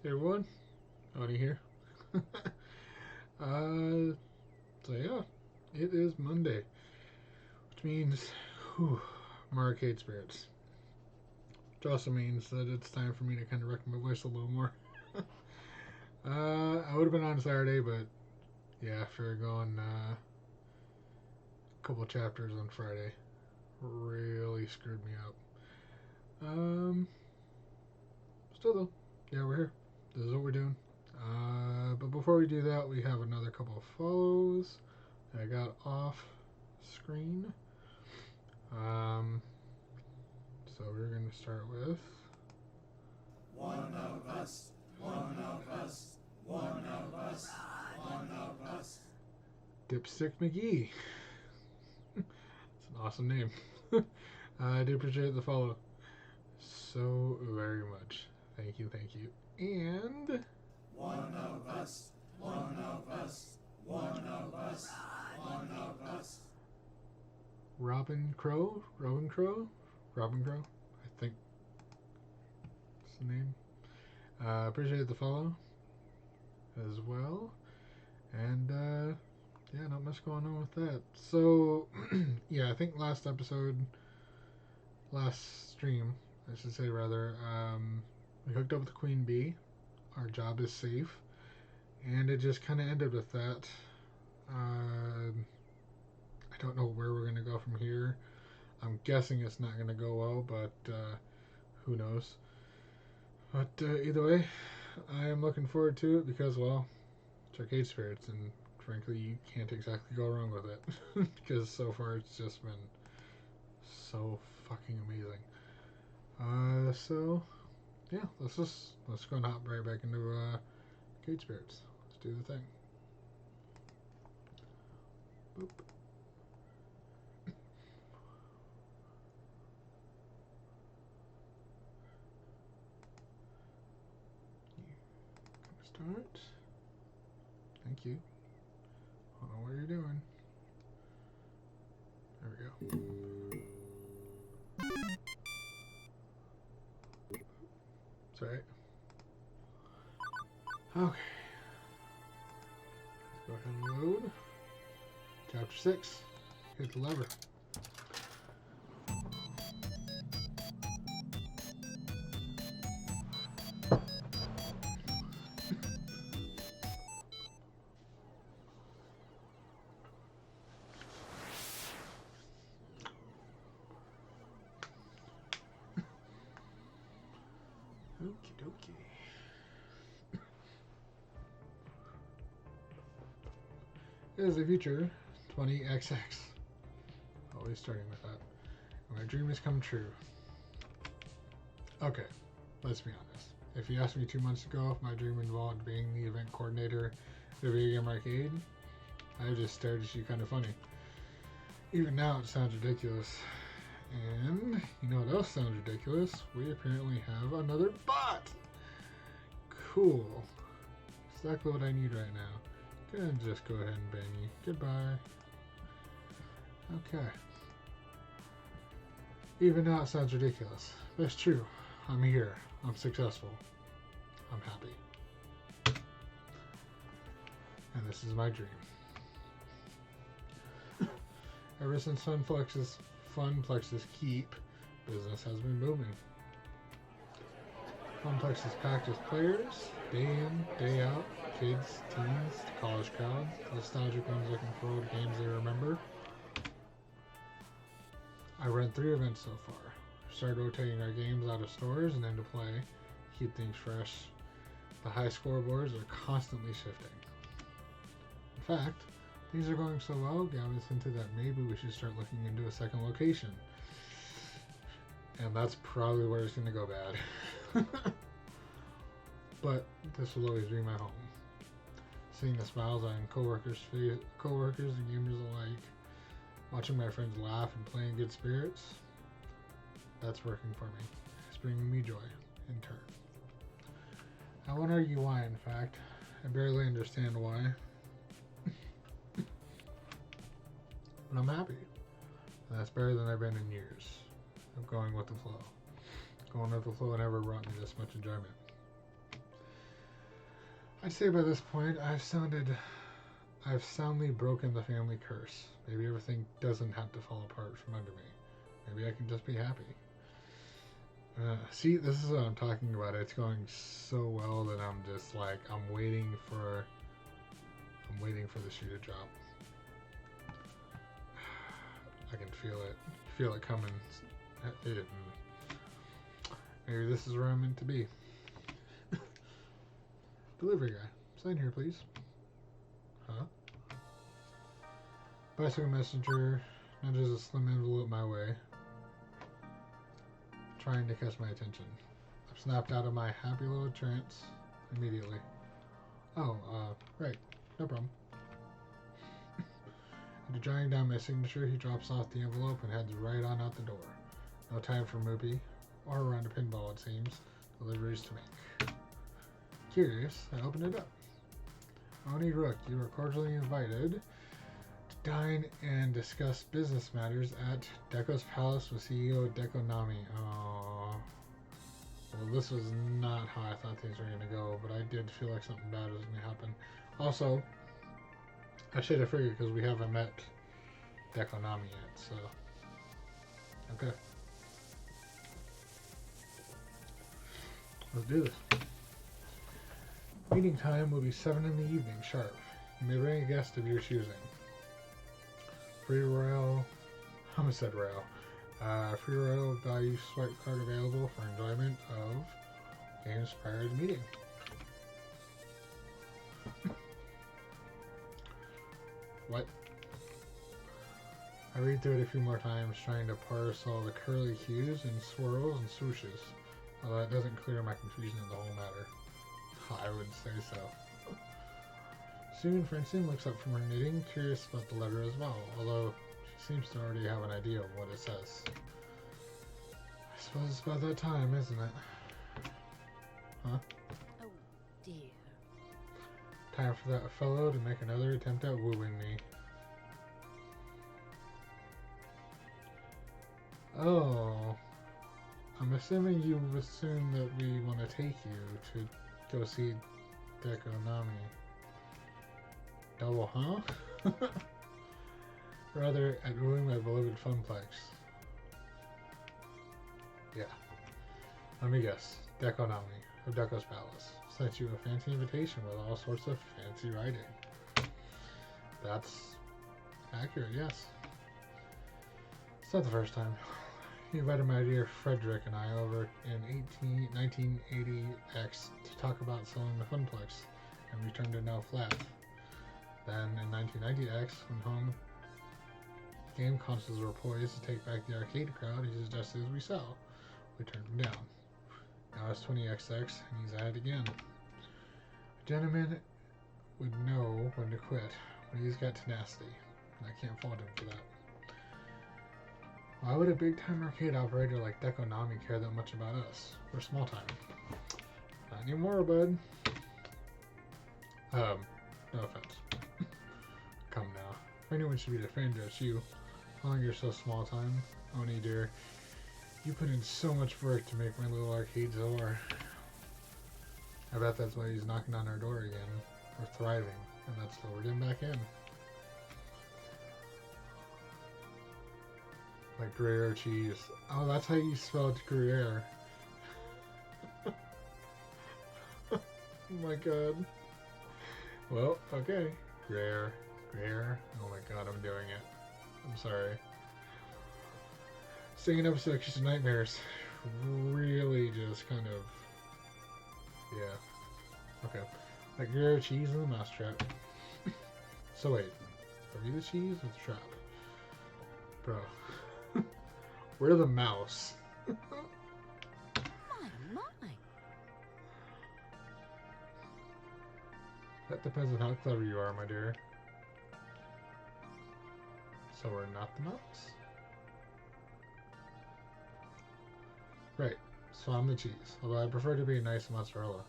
Hey everyone, Audie here. So yeah, it is Monday, which means more arcade spirits. Which also means that it's time for me to kind of wreck my voice a little more. I would have been on Saturday, but yeah, after going a couple chapters on Friday, really screwed me up. Still though, yeah, we're here. This is what we're doing. But before we do that, we have another couple of follows I got off screen. Um, so we're going to start with One of us, one of us, one of us, one of us. Dipstick McGee. It's an awesome name. I do appreciate the follow so very much. Thank you, thank you. And one of us, one of us, one of us, one of us. Robin Crow, I think that's the name. Appreciate the follow as well. And yeah, not much going on with that. So yeah, I think last stream, I should say rather, we hooked up with Queen Bee. Our job is safe, and it just kind of ended with that. I don't know where we're gonna go from here. I'm guessing it's not gonna go well, but who knows? But either way, I am looking forward to it because, well, it's Arcade Spirits, and frankly, you can't exactly go wrong with it because so far it's just been so fucking amazing. So yeah, let's go and hop right back into Arcade Spirits. Let's do the thing. Boop. Start. Thank you. I don't know what you're doing. There we go. It's alright. Okay. Let's go ahead and load. Chapter 6. Hit the lever. Okie dokie. It is the future 20XX. Always starting with that. My dream has come true. Okay, let's be honest. If you asked me 2 months ago if my dream involved being the event coordinator at a video game arcade, I just stared at you kind of funny. Even now it sounds ridiculous. And you know what else sounds ridiculous? We apparently have another bot! Cool. Exactly what I need right now. Gonna just go ahead and bang you. Goodbye. Okay. Even now it sounds ridiculous. But it's true. I'm here. I'm successful. I'm happy. And this is my dream. Ever since Funplex's Keep business has been booming. Funplex is packed with players, day in, day out, kids, teens, the college crowd, nostalgic ones looking forward to games they remember. I run 3 events so far. Started rotating our games out of stores and into play, keep things fresh. The high scoreboards are constantly shifting. In fact, things are going so well, got us into that maybe we should start looking into a second location. And that's probably where it's going to go bad. But this will always be my home. Seeing the smiles on coworkers and gamers alike, watching my friends laugh and play in good spirits, that's working for me. It's bringing me joy in turn. I won't argue why, in fact. I barely understand why. But I'm happy. And that's better than I've been in years of going with the flow. Going with the flow never brought me this much enjoyment. I'd say by this point I've soundly broken the family curse. Maybe everything doesn't have to fall apart from under me. Maybe I can just be happy. See, this is what I'm talking about. It's going so well that I'm just like I'm waiting for the shoe to drop. I can feel it coming. Maybe this is where I'm meant to be. Delivery guy, sign here, please. Huh? Bicycle messenger nudges a slim envelope my way, trying to catch my attention. I'm snapped out of my happy little trance immediately. Oh, right. No problem. After jotting down my signature, he drops off the envelope and heads right on out the door. No time for Moopy, or around a pinball, it seems. Deliveries to make. Curious, I open it up. Oni Rook, you are cordially invited to dine and discuss business matters at Deco's Palace with CEO Deco Nami. Oh, well, this was not how I thought things were going to go, but I did feel like something bad was going to happen. Also, I should have figured because we haven't met Deco Nami yet, so. Okay. Let's do this. Meeting time will be 7 in the evening, sharp. You may bring a guest of your choosing. Free Royal, Homicide Royal. Free Royal value swipe card available for enjoyment of games prior to the meeting. What? I read through it a few more times, trying to parse all the curly hues and swirls and swooshes, although that doesn't clear my confusion of the whole matter. I would say so. Soon, Francine looks up from her knitting, curious about the letter as well, although she seems to already have an idea of what it says. I suppose it's about that time, isn't it? Huh? Oh, dear. Time for that fellow to make another attempt at wooing me. Oh. I'm assuming you assume that we want to take you to go see Deco Nami. Double, huh? Rather, at wooing my beloved Funplex. Yeah. Let me guess. Deco Nami of Deco's Palace sent you a fancy invitation with all sorts of fancy writing. That's accurate, yes. It's not the first time. He invited my dear Frederick and I over in 1980X to talk about selling the Funplex, and we turned it now flat. Then in 1990X, when home game consoles were poised to take back the arcade crowd, he suggested we sell. We turned him down. Now it's 20XX, and he's at it again. A gentleman would know when to quit, but he's got tenacity, and I can't fault him for that. Why would a big-time arcade operator like Deco Nami care that much about us? We're small-time. Not anymore, bud. No offense. Come now. If anyone should be offended, it's you. How long you're so small-time? Oni, dear. You put in so much work to make my little arcade soar. I bet that's why he's knocking on our door again. We're thriving, and that's lured him back in. Like Gruyere cheese. Oh, that's how you spelled Gruyere. Oh my god. Well, okay. Gruyere. Gruyere. Oh my god, I'm doing it. I'm sorry. Singing episode of Nightmares really just kind of... Yeah. Okay. Like Gruyere cheese and the mousetrap. So wait. Are you the cheese or the trap? Bro. We're the mouse. My. That depends on how clever you are, my dear. So we're not the mouse? Right. So I'm the cheese. Although I prefer to be a nice mozzarella.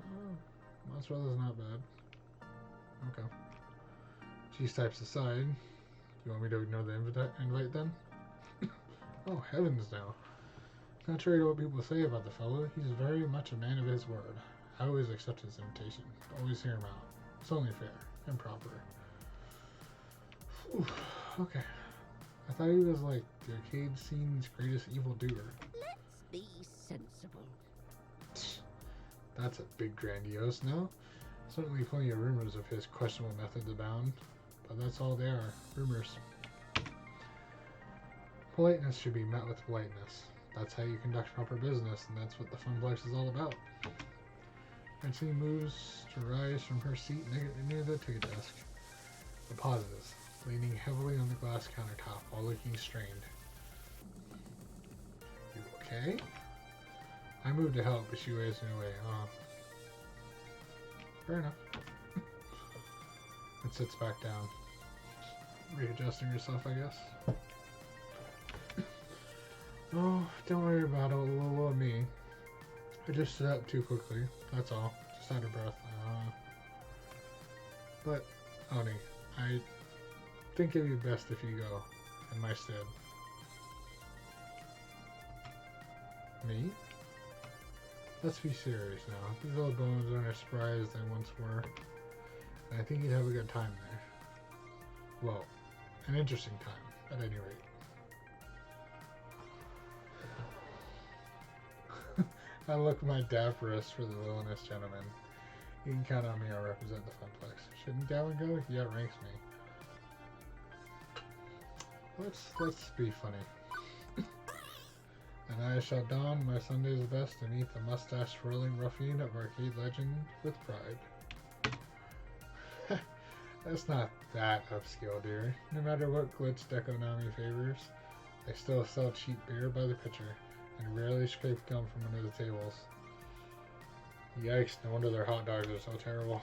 Oh, mozzarella's not bad. Okay. Cheese types aside. You want me to ignore the invite then? Oh, heavens no. Contrary to what people say about the fellow, he's very much a man of his word. I always accept his invitation. Always hear him out. It's only fair and proper. Whew, okay. I thought he was like the arcade scene's greatest evildoer. Let's be sensible. That's a bit grandiose, no? Certainly plenty of rumors of his questionable methods abound, but that's all they are, rumors. Politeness should be met with politeness. That's how you conduct proper business, and that's what the Funplex is all about. Francine moves to rise from her seat near the ticket desk, but pauses, leaning heavily on the glass countertop while looking strained. You okay? I moved to help, but she waves me away. Oh. Fair enough. And sits back down. Readjusting herself, I guess. Oh, don't worry about it, little me. I just stood up too quickly, that's all. Just out of breath. But, Oni, I think it'd be best if you go in my stead. Me? Let's be serious now. These old bones aren't as spry as they once were. And I think you'd have a good time there. Well, an interesting time, at any rate. I look my dapperest for the villainous gentleman. You can count on me, I'll represent the Funplex. Shouldn't Gavin go? He outranks me. Let's be funny. And I shall don my Sunday's best to meet the mustache-twirling ruffian of arcade legend with pride. That's not that upscale, dear. No matter what glitch deco nami favors, they still sell cheap beer by the pitcher, and rarely scrape gum from under the tables. Yikes, no wonder their hot dogs are so terrible.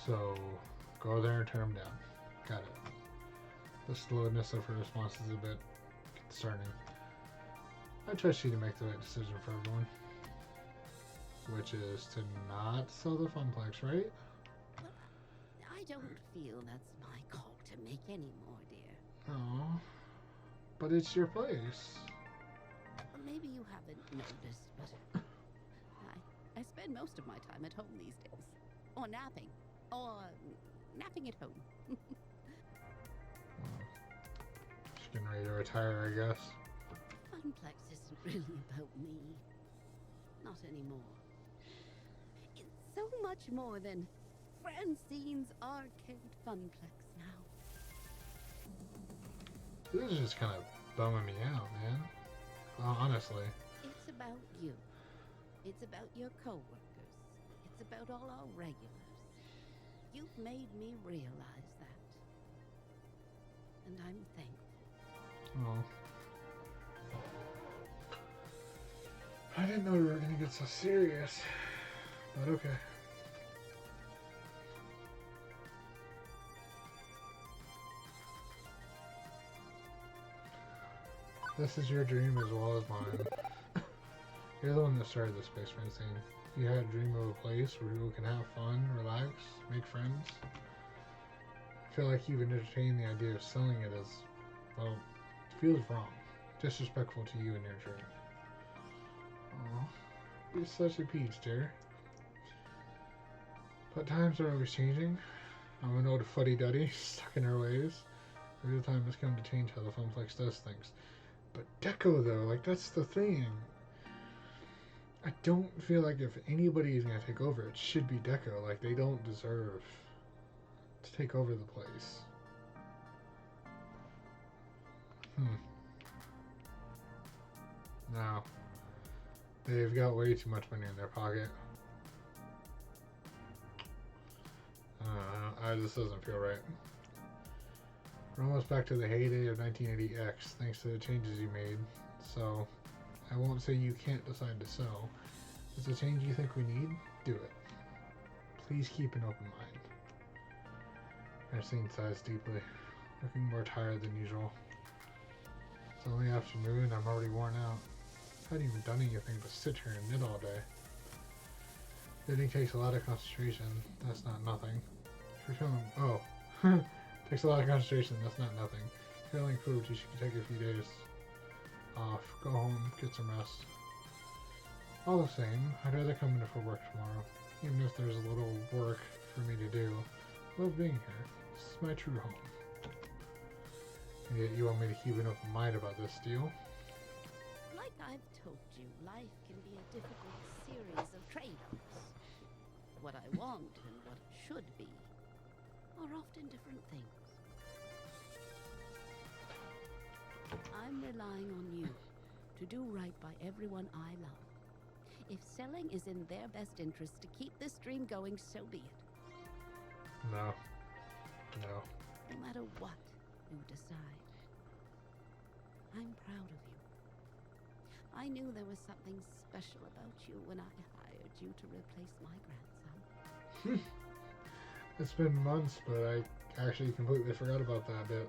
So, go there and turn them down. Got it. The slowness of her response is a bit concerning. I trust you to make the right decision for everyone. Which is to not sell the Funplex, right? Well, I don't feel that's my call to make anymore, dear. Oh, but it's your place. Well, maybe you haven't noticed, but I spend most of my time at home these days. Or napping. Or napping at home. She's getting ready to retire, I guess. Funplex isn't really about me. Not anymore. It's so much more than Francine's arcade Funplex now. This is just kind of bumming me out, man. Honestly. It's about you. It's about your coworkers. It's about all our regulars. You've made me realize that. And I'm thankful. Oh. I didn't know we were going to get so serious. But okay. This is your dream as well as mine. You're the one that started this place, Francine. You had a dream of a place where people can have fun, relax, make friends. I feel like you've entertained the idea of selling it as, well, it feels wrong. Disrespectful to you and your dream. Aw, you're such a peach, dear. But times are always changing. I'm an old fuddy-duddy, stuck in her ways. Maybe the time has come to change how the Funplex does things. But deco, though, like, that's the thing. I don't feel like if anybody is going to take over, it should be deco. Like, they don't deserve to take over the place. No. They've got way too much money in their pocket. This doesn't feel right. We're almost back to the heyday of 1980X, thanks to the changes you made. So, I won't say you can't decide to sell. If it's a change you think we need, do it. Please keep an open mind. Francine sighs deeply, looking more tired than usual. It's only afternoon, I'm already worn out. I haven't even done anything but sit here and knit all day. Knitting takes a lot of concentration, that's not nothing. If you're feeling, takes a lot of concentration, that's not nothing. If you're feeling pooped, you should take a few days off, go home, get some rest. All the same, I'd rather come in for work tomorrow, even if there's a little work for me to do. I love being here. This is my true home. And yet you want me to keep an open mind about this deal? Like I've told you, life can be a difficult series of trade-offs. What I want and what it should be are often different things. I'm relying on you to do right by everyone I love. If selling is in their best interest to keep this dream going, so be it. No. No. No matter what you decide, I'm proud of you. I knew there was something special about you when I hired you to replace my grandson. It's been months, but I actually completely forgot about that bit.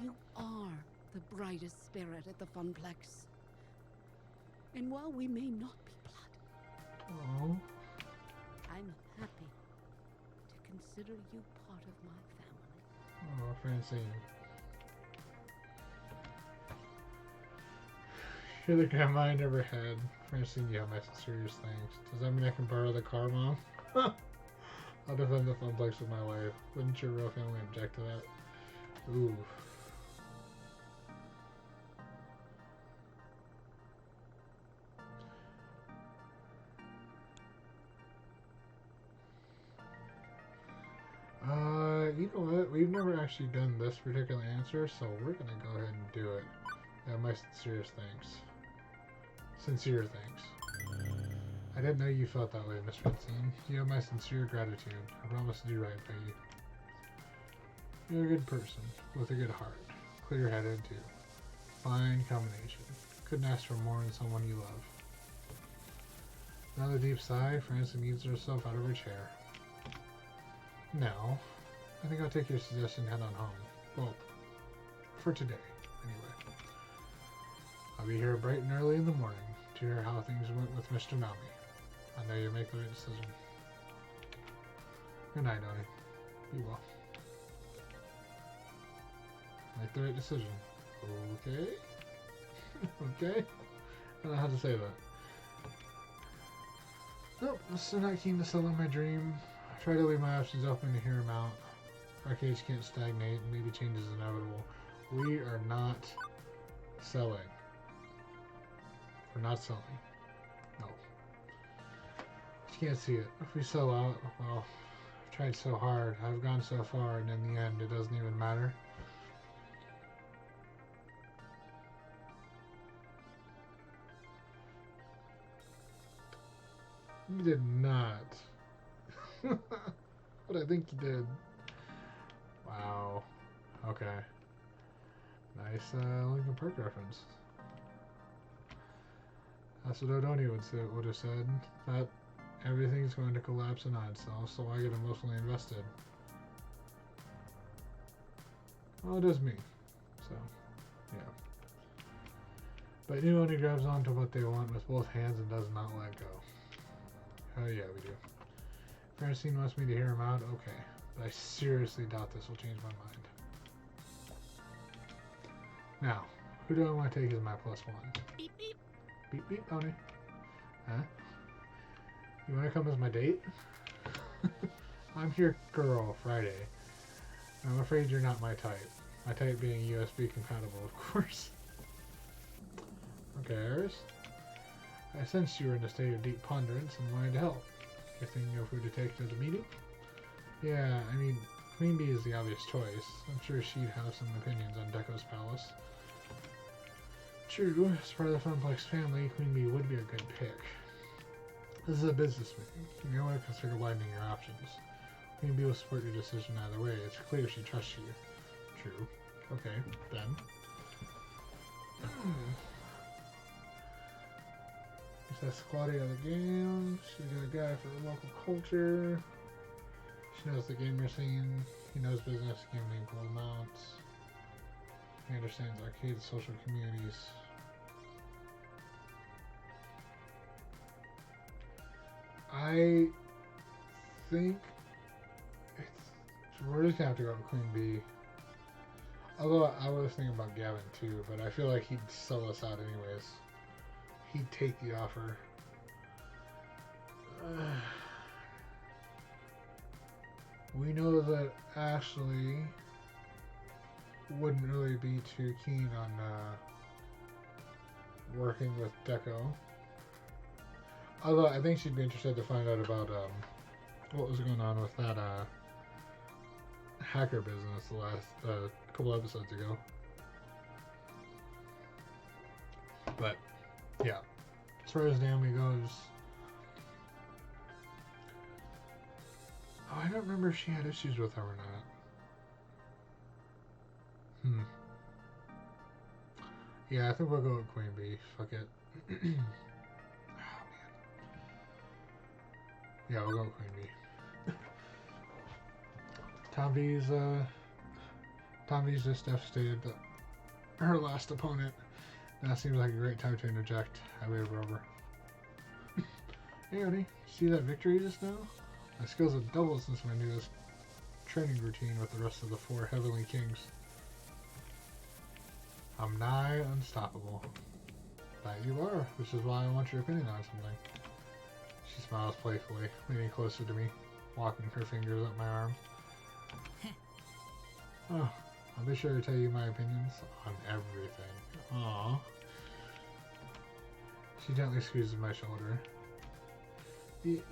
You are the brightest spirit at the Funplex. And while we may not be blood, Oh. I'm happy to consider you part of my family. Oh, Francine. You're the grandma I never had. Francine, you have my sincerest thanks. Does that mean I can borrow the car, Mom? I'll defend the Funplex with my life. Wouldn't your real family object to that? Ooh. You know what? We've never actually done this particular answer, so we're gonna go ahead and do it. My sincerest thanks. Sincere thanks. I didn't know you felt that way, Miss Francine. You have my sincere gratitude. I promise to do right by you. You're a good person, with a good heart. Clear-headed, too. Fine combination. Couldn't ask for more in someone you love. Another deep sigh, Francine eases herself out of her chair. Now, I think I'll take your suggestion and head on home. Well, for today, anyway. I'll be here bright and early in the morning to hear how things went with Mr. Nami. I know you'll make the right decision. Good night, Nami. Be well. Make the right decision. Okay? Okay? I don't know how to say that. Nope, I'm still not keen to sell on my dream. I try to leave my options open to hear him out. Arcades can't stagnate, and maybe change is inevitable. We are not selling. We're not selling. No. You can't see it. If we sell out, well, I've tried so hard. I've gone so far, and in the end, it doesn't even matter. You did not. What I think you did. Wow. Okay. Nice Linkin Park reference. That's what O'Donnell would have said. That everything's going to collapse in on itself, so I get emotionally invested. Well, it is me. So, yeah. But you only grabs onto what they want with both hands and does not let go. Oh yeah, we do. Francine wants me to hear him out? Okay. But I seriously doubt this will change my mind. Now, who do I want to take as my +1? Beep beep. Beep beep, pony. Huh? You want to come as my date? I'm your girl, Friday. I'm afraid you're not my type. My type being USB compatible, of course. Okay, Iris. I sensed you were in a state of deep ponderance and wanted to help. You're thinking of who to take to the meeting? Yeah, I mean, Queen Bee is the obvious choice. I'm sure she'd have some opinions on Deco's palace. True, as part of the Funplex family, Queen Bee would be a good pick. This is a business meeting. You may want to consider widening your options. Queen Bee will support your decision either way. It's clear she trusts you. True. Okay, then. That's Claudia the game. She's a good guy for the local culture. She knows the gamer scene. He knows business, gambling, gold amounts. He understands arcade social communities. I think we're just gonna have to go with Queen Bee. Although I was thinking about Gavin too, but I feel like he'd sell us out anyways. he'd take the offer. We know that Ashley wouldn't really be too keen on working with Deco. Although I think she'd be interested to find out about what was going on with that hacker business the last couple episodes ago. But yeah, as far as Naomi goes, I don't remember if she had issues with her or not. Yeah, I think we'll go with Queen Bee. Fuck it. Oh man. Yeah, we'll go with Queen Bee. Tom V's just devastated that her last opponent. That seems like a great time to interject. I wave her over. Hey, Odie, see that victory just now? My skills have doubled since my newest training routine with the rest of the 4 Heavenly Kings. I'm nigh unstoppable. That you are, which is why I want your opinion on something. She smiles playfully, leaning closer to me, walking her fingers up my arm. Oh, I'll be sure to tell you my opinions on everything. Aww. She gently squeezes my shoulder.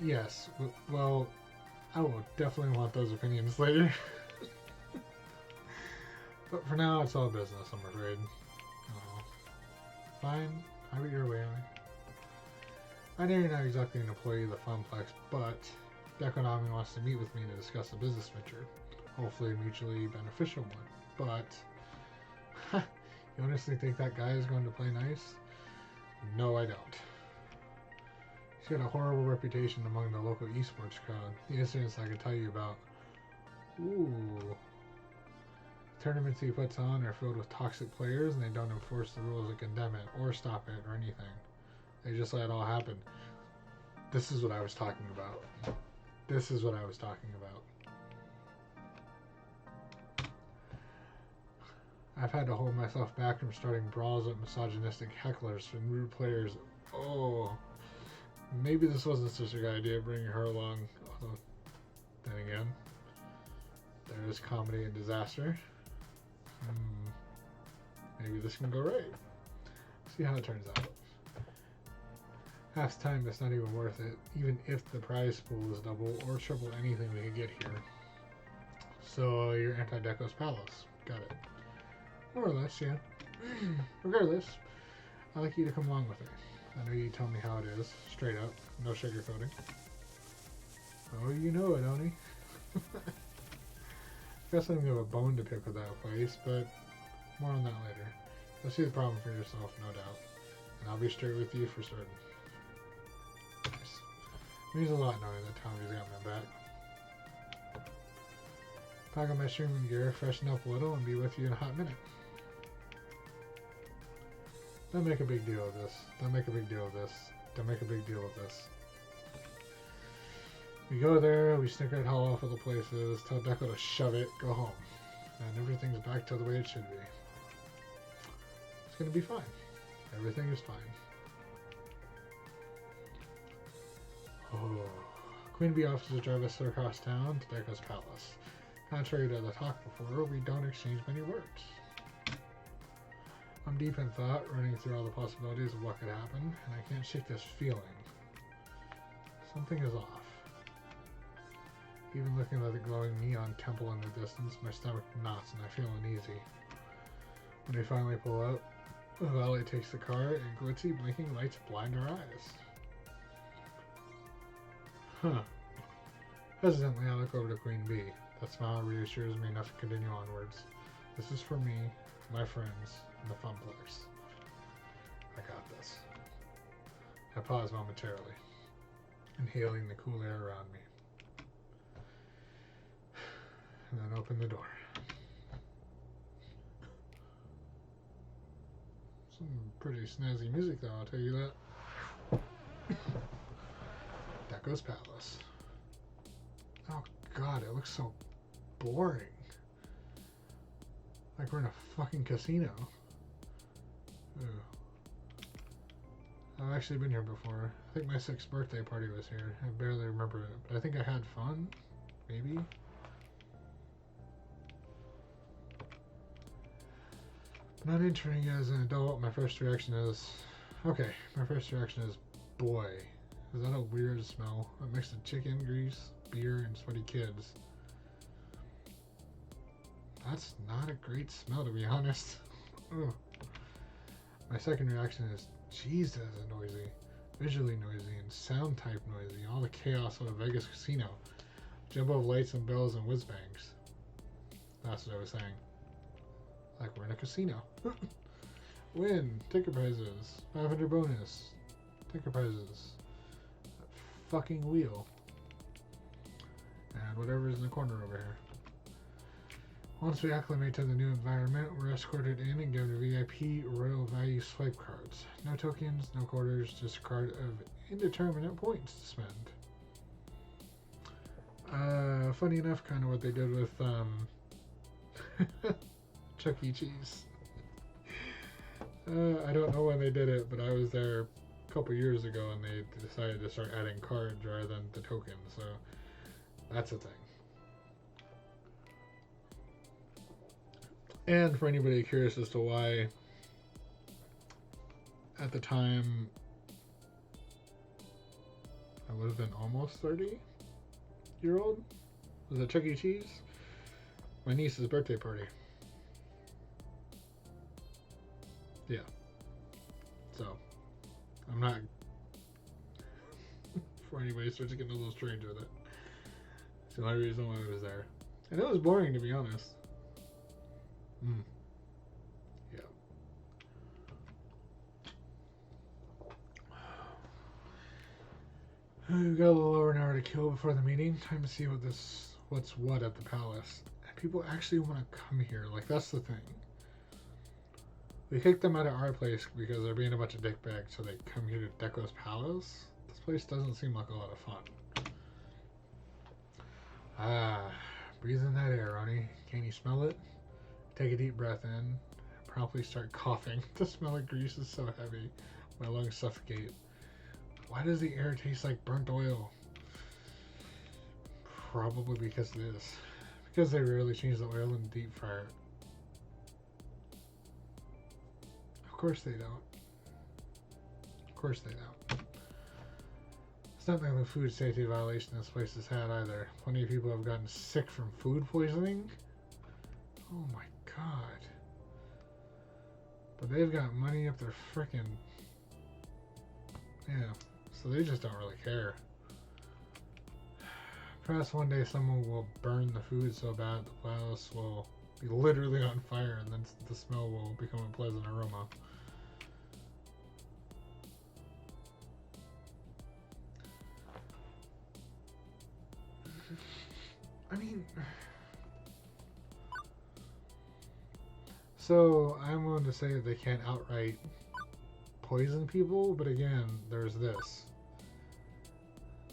Yes, well, I will definitely want those opinions later. But for now, it's all business, I'm afraid. Oh. Fine, have it your way, I know you're not exactly an employee of the Funplex, but Dekonami wants to meet with me to discuss a business venture. Hopefully a mutually beneficial one. But, you honestly think that guy is going to play nice? No, I don't. He's got a horrible reputation among the local esports crowd. The incidents I could tell you about. Ooh. Tournaments he puts on are filled with toxic players, and they don't enforce the rules that condemn it, or stop it, or anything. They just let it all happen. This is what I was talking about. This is what I was talking about. I've had to hold myself back from starting brawls with misogynistic hecklers and rude players. Oh, maybe this wasn't such a good idea bringing her along. Although, then again, there is comedy and disaster. Maybe this can go right. See how it turns out. Half the time, it's not even worth it, even if the prize pool is double or triple anything we could get here. So, you're anti-Deco's Palace. Got it. More or less, yeah. Regardless, I'd like you to come along with me. I know you tell me how it is, straight up, no sugarcoating. Oh, you know it, Oni. Got something of a bone to pick with that place, but more on that later. You'll see the problem for yourself, no doubt. And I'll be straight with you for certain. Nice. It means a lot knowing that Tommy's got my back. Pack up my streaming gear, freshen up a little, and be with you in a hot minute. Don't make a big deal of this. Don't make a big deal of this. Don't make a big deal of this. We go there, we snicker at how awful the place is, tell Deco to shove it, go home. And everything's back to the way it should be. It's gonna be fine. Everything is fine. Oh. Queen Bee officers drive us across town to Deco's Palace. Contrary to the talk before, we don't exchange many words. I'm deep in thought, running through all the possibilities of what could happen, and I can't shake this feeling. Something is off. Even looking at the glowing neon temple in the distance, my stomach knots and I feel uneasy. When we finally pull up, Valet takes the car and glitzy blinking lights blind our eyes. Huh. Hesitantly, I look over to Queen Bee. That smile reassures me enough to continue onwards. This is for me, my friends, and the Funplex. I got this. I pause momentarily, inhaling the cool air around me. And then open the door. Some pretty snazzy music though, I'll tell you that. Deco's Palace. Oh god, it looks so boring. Like we're in a fucking casino. Ooh. I've actually been here before. I think my 6th birthday party was here. I barely remember it, but I think I had fun. Maybe. But not entering as an adult, my first reaction is... Okay, my first reaction is, boy, is that a weird smell? A mix of chicken grease, beer, and sweaty kids. That's not a great smell, to be honest. Ugh. My second reaction is, jeez, that is noisy. Visually noisy and sound type noisy. All the chaos of a Vegas casino. Jumbo of lights and bells and whiz bangs. That's what I was saying. Like we're in a casino. Win. Ticket prizes. 500 bonus. Ticket prizes. That fucking wheel. And whatever's in the corner over here. Once we acclimate to the new environment, we're escorted in and given VIP Royal Value swipe cards. No tokens, no quarters, just a card of indeterminate points to spend. Funny enough, kind of what they did with Chuck E. Cheese. I don't know when they did it, but I was there a couple years ago and they decided to start adding cards rather than the tokens, so that's a thing. And for anybody curious as to why, at the time, I would have been almost 30-year-old. Was it Chuck E. Cheese? My niece's birthday party. Yeah. So, I'm not, for anybody starts to get a little strange with it. It's the only reason why I was there. And it was boring, to be honest. Yeah. We've got a little over an hour to kill before the meeting. Time to see what's what at the palace. And people actually want to come here. Like, that's the thing. We kicked them out of our place because they're being a bunch of dickbags, so they come here to Deco's palace. This place doesn't seem like a lot of fun. Breathe in that air, Ronnie. Can you smell it? Take a deep breath in. Promptly start coughing. The smell of grease is so heavy. My lungs suffocate. Why does the air taste like burnt oil? Probably because it is. Because they rarely change the oil in the deep fryer. Of course they don't. Of course they don't. It's not like the food safety violation this place has had either. Plenty of people have gotten sick from food poisoning. Oh my god. But they've got money up their frickin'... Yeah, so they just don't really care. Perhaps one day someone will burn the food so bad the palace will be literally on fire and then the smell will become a pleasant aroma. I mean... So, I'm willing to say that they can't outright poison people, but again, there's this.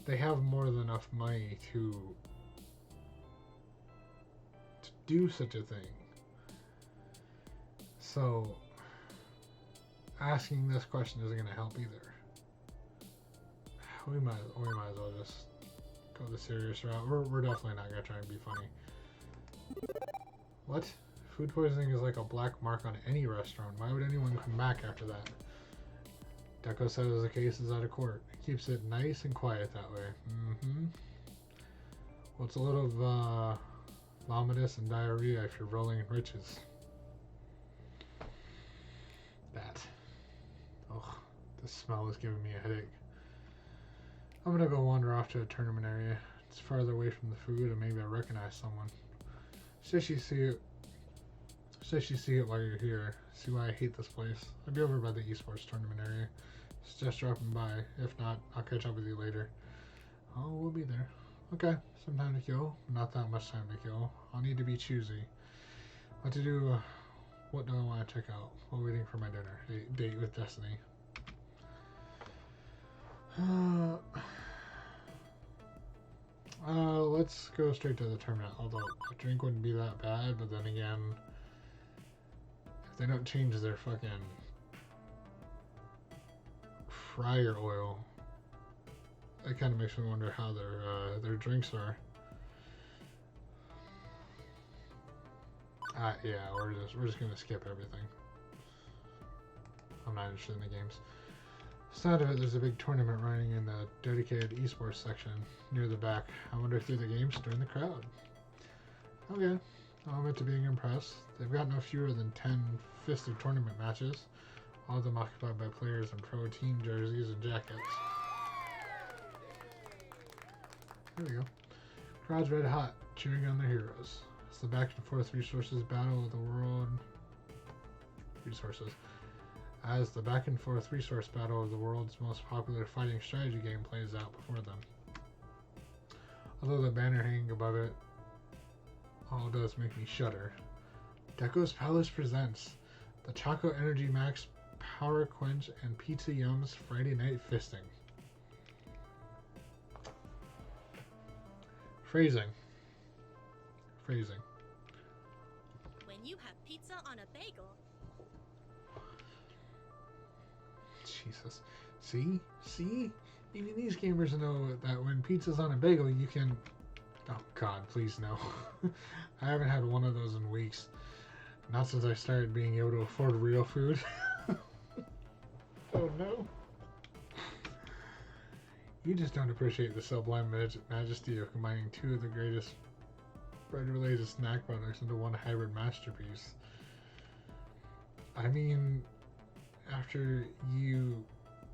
They have more than enough money to do such a thing. So, asking this question isn't going to help either. We might as well just go the serious route. We're definitely not going to try and be funny. What? Food poisoning is like a black mark on any restaurant. Why would anyone come back after that? Deco says the case is out of court. It keeps it nice and quiet that way. Well, it's a little vomitous and diarrhea if you're rolling in riches. That. Ugh, the smell is giving me a headache. I'm gonna go wander off to a tournament area. It's farther away from the food and maybe I recognize someone. Says you see it while you're here. See why I hate this place. I'll be over by the esports tournament area. It's just dropping by. If not, I'll catch up with you later. Oh, we'll be there. Okay, some time to kill. Not that much time to kill. I'll need to be choosy. What to do? What do I want to check out? While waiting for my dinner. Date with Destiny. Let's go straight to the tournament. Although a drink wouldn't be that bad, but then again, if they don't change their fucking Briar oil. That kind of makes me wonder how their drinks are. Yeah, we're just gonna skip everything. I'm not interested in the games. Side of it, there's a big tournament running in the dedicated esports section near the back. I wonder if through the games during the crowd. Okay, I'll admit to being impressed. They've got no fewer than 10 fisted tournament matches, all of them occupied by players in pro team jerseys and jackets. There we go. Crowd's red hot, cheering on their heroes. It's the back and forth resources battle of the world. As the back and forth resource battle of the world's most popular fighting strategy game plays out before them. Although the banner hanging above it all does make me shudder. Deco's Palace presents the Choco Energy Max Power Quench and Pizza Yum's Friday Night Fisting. Phrasing. When you have pizza on a bagel. Jesus. See? Even these gamers know that when pizza's on a bagel, you can... Oh, God, please no. I haven't had one of those in weeks. Not since I started being able to afford real food. Oh, no. You just don't appreciate the sublime majesty of combining two of the greatest bread-related snack products into one hybrid masterpiece. I mean, after you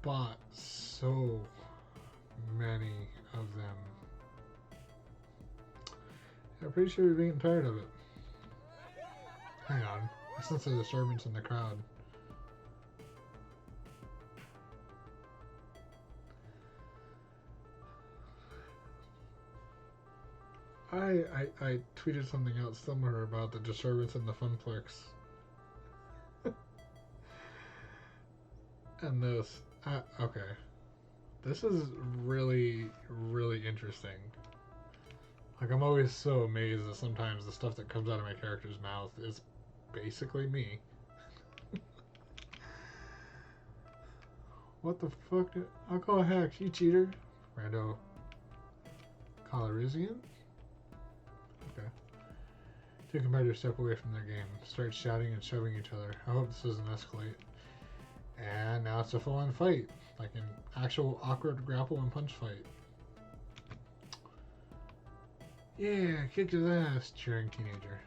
bought so many of them, I'm pretty sure you're getting tired of it. Hang on, I sense a disturbance in the crowd. I tweeted something out similar about the disturbance in the Funplex. And this. Okay. This is really, really interesting. Like, I'm always so amazed that sometimes the stuff that comes out of my character's mouth is basically me. What the fuck? I'll call hacks, you cheater. Rando. Calorizian? Okay. Two competitors step away from their game, start shouting and shoving each other. I hope this doesn't escalate. And now it's a full-on fight, like an actual awkward grapple and punch fight. Yeah, kick his ass, cheering teenager.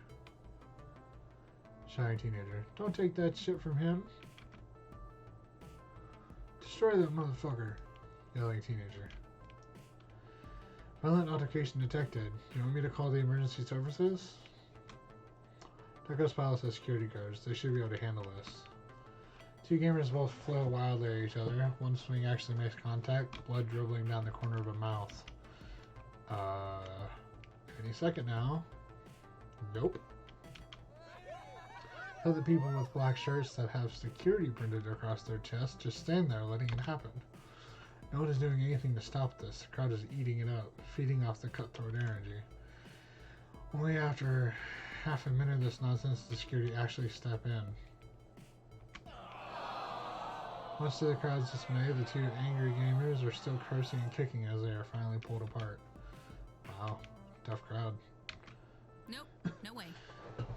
Shy teenager. Don't take that shit from him. Destroy that motherfucker, yelling teenager. Violent altercation detected. You want me to call the emergency services? Deco's Palace has security guards. They should be able to handle this. Two gamers both flail wildly at each other. One swing actually makes contact, blood dribbling down the corner of a mouth. Any second now. Nope. Other people with black shirts that have security printed across their chests just stand there letting it happen. No one is doing anything to stop this. The crowd is eating it up, feeding off the cutthroat energy. Only after half a minute of this nonsense does security actually step in. Much to the crowd's dismay, the two angry gamers are still cursing and kicking as they are finally pulled apart. Wow, tough crowd. Nope, no way.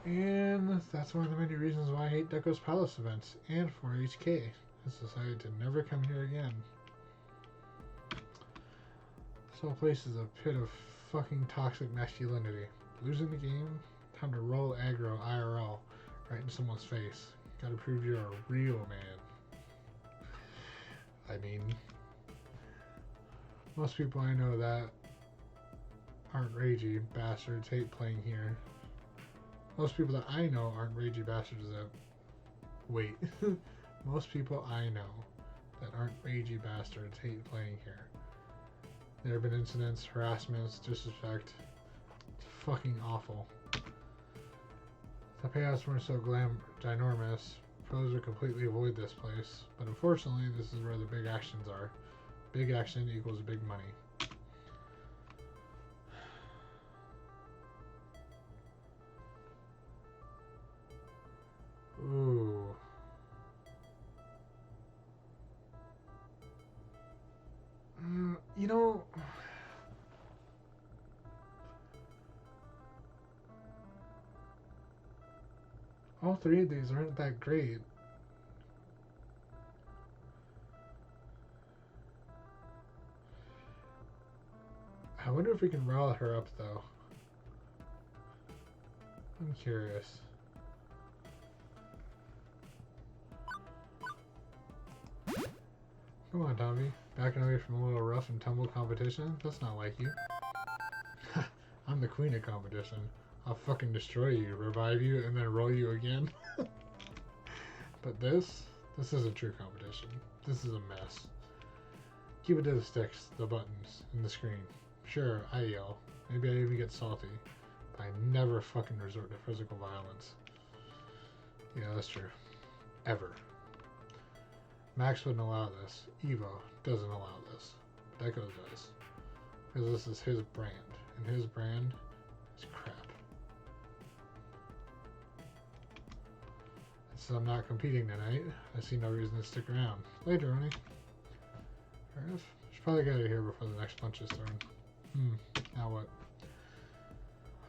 And that's one of the many reasons why I hate Deco's Palace events and 4HK. It's decided to never come here again. This whole place is a pit of fucking toxic masculinity. Losing the game, time to roll aggro IRL right in someone's face. Gotta prove you're a real man. I mean, most people I know that aren't ragey bastards hate playing here. Most people that I know aren't ragey bastards that... Wait. Most people I know that aren't ragey bastards hate playing here. There have been incidents, harassments, disrespect. It's fucking awful. The payouts weren't so ginormous. Pros would completely avoid this place. But unfortunately, this is where the big actions are. Big action equals big money. Ooh. all three of these aren't that great. I wonder if we can rile her up, though. I'm curious. Come on, Tommy. Backing away from a little rough and tumble competition? That's not like you. I'm the queen of competition. I'll fucking destroy you, revive you, and then roll you again. But this isn't true competition. This is a mess. Keep it to the sticks, the buttons, and the screen. Sure, I yell. Maybe I even get salty. But I never fucking resort to physical violence. Yeah, that's true. Ever. Max wouldn't allow this. Evo doesn't allow this. Deco does. Because this is his brand. And his brand is crap. So I'm not competing tonight. I see no reason to stick around. Later, Ronnie. Fair enough. Should probably get out of here before the next punch is thrown. Now what?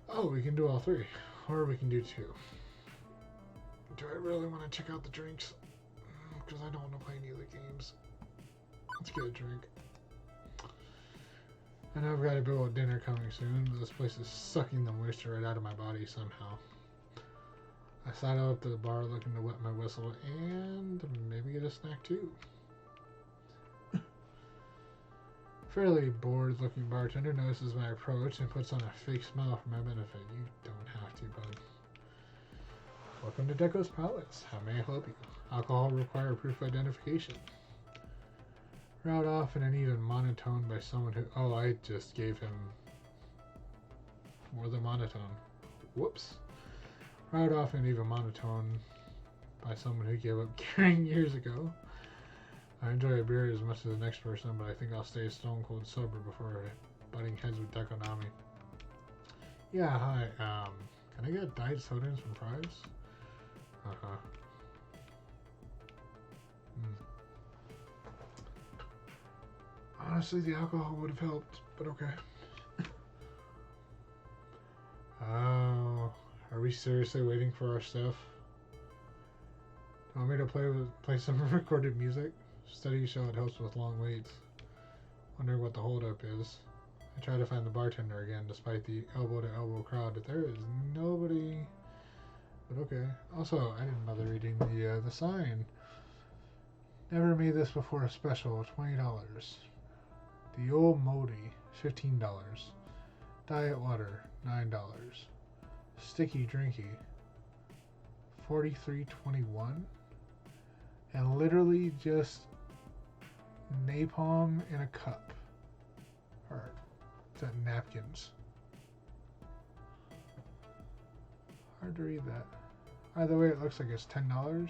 Oh, we can do all three. Or we can do two. Do I really want to check out the drinks? Because I don't want to play any of the games. Let's get a drink. I know I've got a bill of dinner coming soon, but this place is sucking the moisture right out of my body somehow. I sidle up to the bar looking to wet my whistle and maybe get a snack too. Fairly bored looking bartender notices my approach and puts on a fake smile for my benefit. You don't have to, bud. Welcome to Deco's Palace. How may I help you? Alcohol required proof of identification. Route off in an even monotone by someone who... Oh, I just gave him more than monotone. Whoops. Route off in an even monotone by someone who gave up carrying years ago. I enjoy a beer as much as the next person, but I think I'll stay stone cold sober before butting heads with Deco Nami. Yeah, hi. Can I get diet soda and some fries? Uh-huh. Honestly, the alcohol would have helped, but okay. Oh, are we seriously waiting for our stuff? Want me to play some recorded music? Studies show it helps with long waits. Wondering what the holdup is. I try to find the bartender again, despite the elbow-to-elbow crowd, but there is nobody. But okay. Also, I didn't bother reading the sign. Never made this before a special, $20. The old Modi, $15. Diet water, $9. Sticky drinky, $43.21. And literally just napalm in a cup. Or is that napkins? Hard to read that. Either way, it looks like it's $10.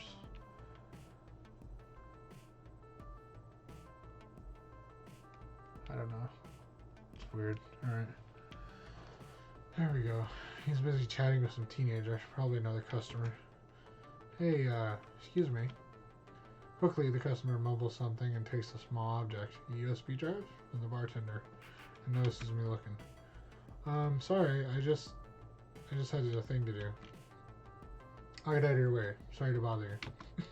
I don't know. It's weird. Alright. There we go. He's busy chatting with some teenager. Probably another customer. Hey, excuse me. Quickly, the customer mumbles something and takes a small object. A USB drive? From the bartender. And notices me looking. Sorry, I just had a thing to do. I'll get out of your way. Sorry to bother you.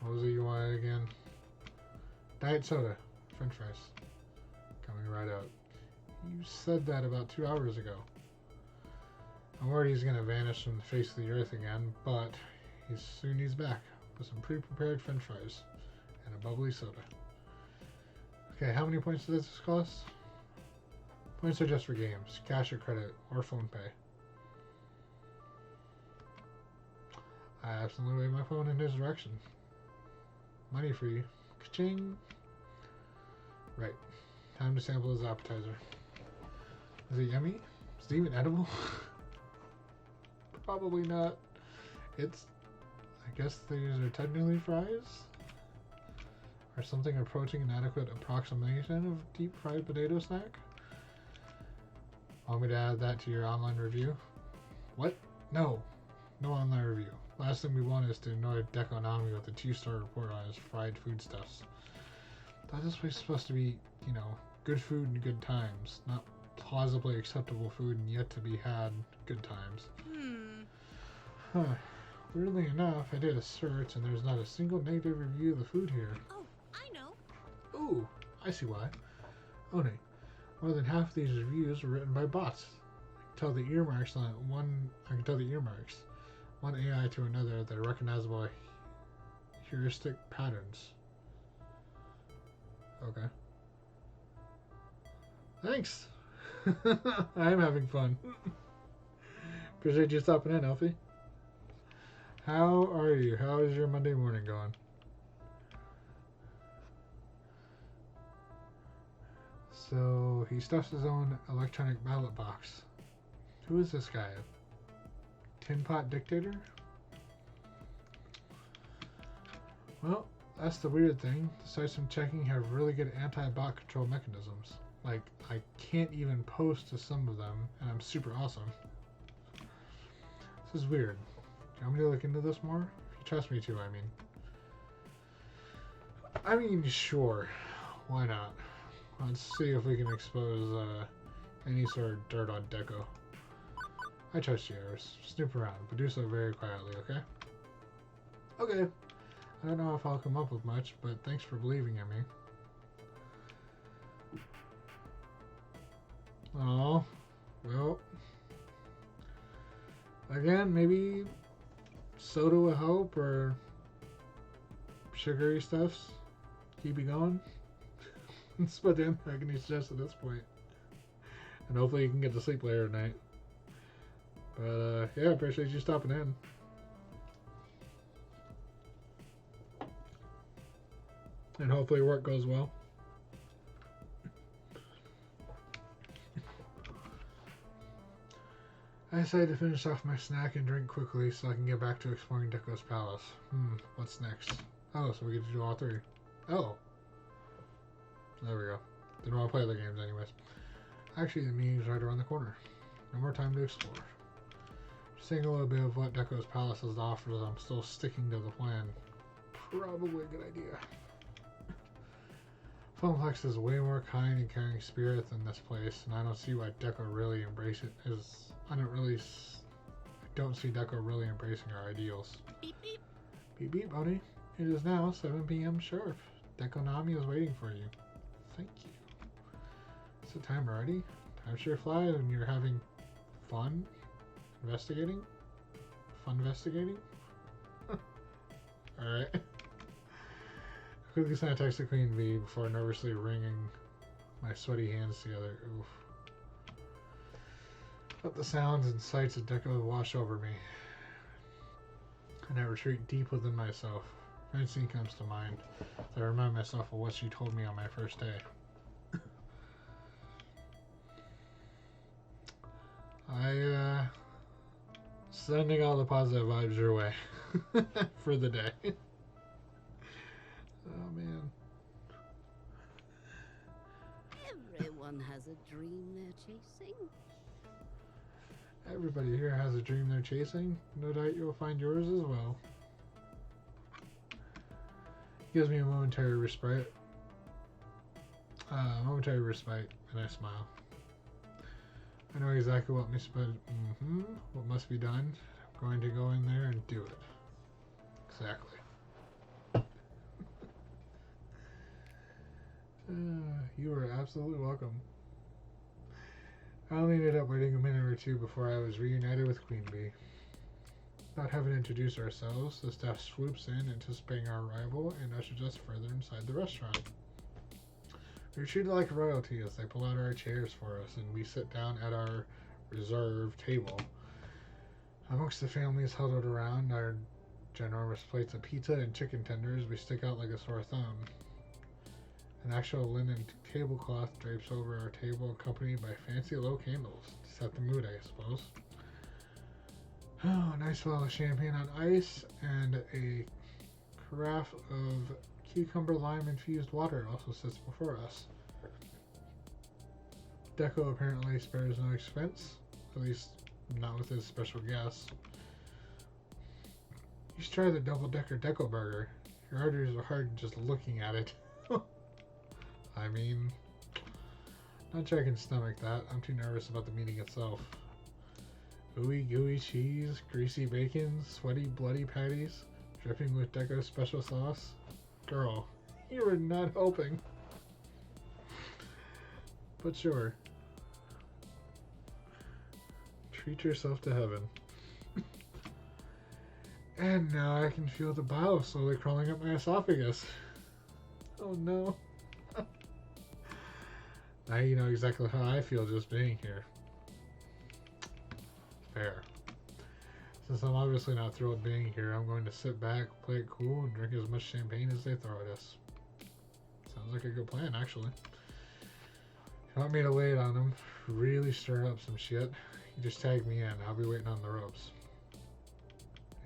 What was it you wanted again? Diet soda. French fries. Coming right out. You said that about 2 hours ago. I'm worried he's gonna vanish from the face of the earth again, but he's back with some pre-prepared French fries and a bubbly soda. Okay, how many points does this cost? Points are just for games, cash or credit, or phone pay. I absolutely wave my phone in his direction. Money for you. Ka-ching! Right. Time to sample his appetizer. Is it yummy? Is it even edible? Probably not. It's... I guess these are technically fries? Or something approaching an adequate approximation of deep fried potato snack? Want me to add that to your online review? What? No. No online review. Last thing we want is to annoy Deco Nami with a 2-star report on his fried foodstuffs. Thought this was supposed to be, you know, good food and good times, not plausibly acceptable food and yet to be had good times. Huh. Weirdly enough, I did a search and there's not a single negative review of the food here. Oh, I know. Ooh, I see why. Oni, more than half of these reviews were written by bots. I can tell the earmarks on one. I can tell the earmarks, one AI to another, that are recognizable heuristic patterns. Okay. Thanks. I am having fun. Appreciate you stopping in, Elfie. How are you? How is your Monday morning going? So he stuffs his own electronic ballot box. Who is this guy? Tin Pot Dictator? Well, that's the weird thing. The sites I'm checking have really good anti-bot control mechanisms. Like, I can't even post to some of them, and I'm super awesome. This is weird. Do you want me to look into this more? If you trust me to, I mean, sure. Why not? Let's see if we can expose any sort of dirt on Deco. I trust you, Iris. Snoop around, but do so very quietly, okay? Okay. I don't know if I'll come up with much, but thanks for believing in me. Oh, well. Again, maybe soda will help, or sugary stuffs. Keep you going. That's what I can suggest at this point. And hopefully you can get to sleep later tonight. But, yeah, I appreciate you stopping in. And hopefully work goes well. I decided to finish off my snack and drink quickly so I can get back to exploring Deco's palace. What's next? Oh, so we get to do all three. Oh. There we go. Didn't want to play other games anyways. Actually, the meeting's right around the corner. No more time to explore. Just seeing a little bit of what Deco's palace has to offer, as I'm still sticking to the plan. Probably a good idea. Funplex is way more kind and caring spirit than this place, and I don't see why Deco really embrace it. I don't see Deco really embracing our ideals. Beep beep. Beep beep, buddy. It is now 7 p.m. sharp. Deco Nami is waiting for you. Thank you. It's the time already. Time sure flies when you're having fun investigating. Fun investigating? Alright. Quickly sent a text to Queen Bee before nervously wringing my sweaty hands together. Oof. Let the sounds and sights of Deco wash over me, and I retreat deep within myself. Francine comes to mind. I remind myself of what she told me on my first day. Sending all the positive vibes your way for the day. Oh man. Everyone has a dream they're chasing. Everybody here has a dream they're chasing. No doubt you'll find yours as well. Gives me a momentary respite. And I smile. I know exactly what must be done. I'm going to go in there and do it. Exactly. You are absolutely welcome. I only ended up waiting a minute or two before I was reunited with Queen Bee. Not having introduced ourselves, the staff swoops in, anticipating our arrival, and ushers us further inside the restaurant. We're treated like royalty as they pull out our chairs for us, and we sit down at our reserved table. Amongst the families huddled around our ginormous plates of pizza and chicken tenders, we stick out like a sore thumb. An actual linen tablecloth drapes over our table, accompanied by fancy low candles to set the mood, I suppose. Oh, a nice bottle of champagne on ice, and a carafe of cucumber lime infused water also sits before us. Deco apparently spares no expense, at least not with his special guests. You should try the double-decker Deco burger. Your arteries are hard just looking at it. I mean, not sure I can stomach that. I'm too nervous about the meeting itself. Ooey gooey cheese, greasy bacon, sweaty bloody patties, dripping with Deco special sauce. Girl, you were not helping. But sure. Treat yourself to heaven. And now I can feel the bile slowly crawling up my esophagus. Oh no. Now you know exactly how I feel just being here. Fair. Since I'm obviously not thrilled being here, I'm going to sit back, play it cool, and drink as much champagne as they throw at us. Sounds like a good plan, actually. If you want me to lay it on them, really stir up some shit, you just tag me in. I'll be waiting on the ropes.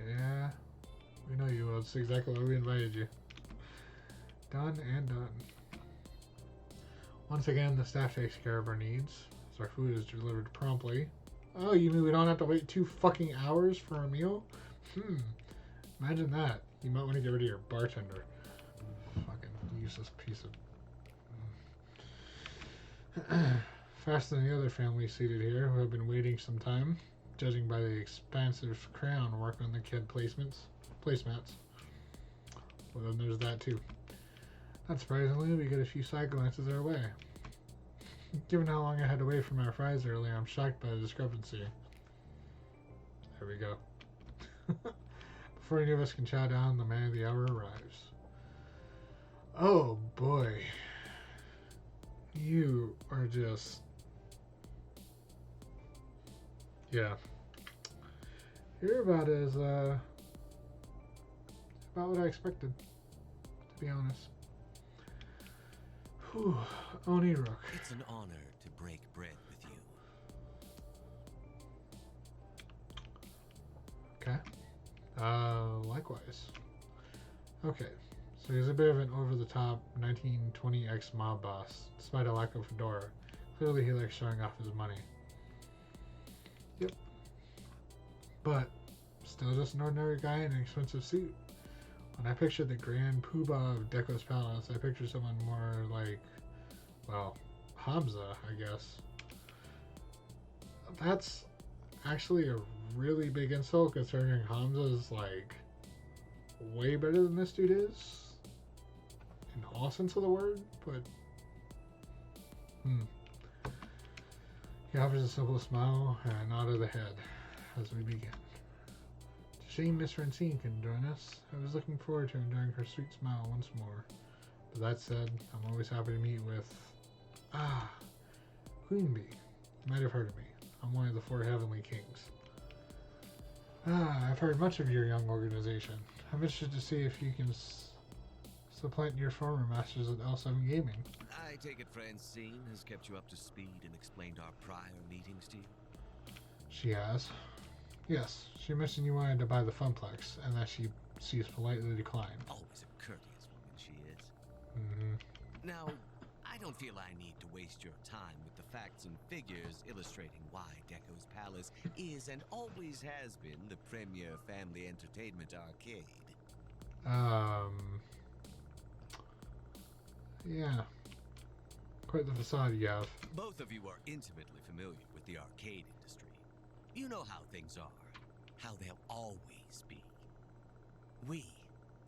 Yeah, we know you will. It's exactly why we invited you. Done and done. Once again, the staff takes care of our needs, so our food is delivered promptly. Oh, you mean we don't have to wait 2 fucking hours for a meal? Imagine that. You might want to get rid of your bartender. Fucking useless piece of... Faster than the other families seated here, who have been waiting some time, judging by the expansive crown work on the kid placemats. Well, then there's that too. Not surprisingly, we get a few side glances our way. Given how long I had to wait for my fries earlier, I'm shocked by the discrepancy. There we go. Before any of us can chow down, the man of the hour arrives. Oh boy. You are just... Yeah. You're about as, about what I expected, to be honest. Whew. Oni Rook. It's an honor to break bread with you. Okay. Likewise. Okay. So he's a bit of an over-the-top 1920X mob boss, despite a lack of fedora. Clearly he likes showing off his money. Yep. But, still just an ordinary guy in an expensive suit. When I pictured the grand poobah of Deco's palace, I pictured someone more like, well, Hamza, I guess. That's actually a really big insult, considering Hamza's, like, way better than this dude is. In all sense of the word, but... He offers a simple smile and a nod of the head as we begin. Shame Miss Francine couldn't join us. I was looking forward to enjoying her sweet smile once more. But that said, I'm always happy to meet with... Queen Bee. You might have heard of me. I'm one of the 4 Heavenly Kings. I've heard much of your young organization. I'm interested to see if you can supplant your former masters at L7 Gaming. I take it Francine has kept you up to speed and explained our prior meetings to you? She has. Yes, she mentioned you wanted to buy the Funplex, and that she's politely declined. Always a courteous woman she is. Mm-hmm. Now, I don't feel I need to waste your time with the facts and figures illustrating why Deco's Palace is and always has been the premier family entertainment arcade. Yeah. Quite the facade you have. Both of you are intimately familiar with the arcade industry. You know how things are, how they'll always be. We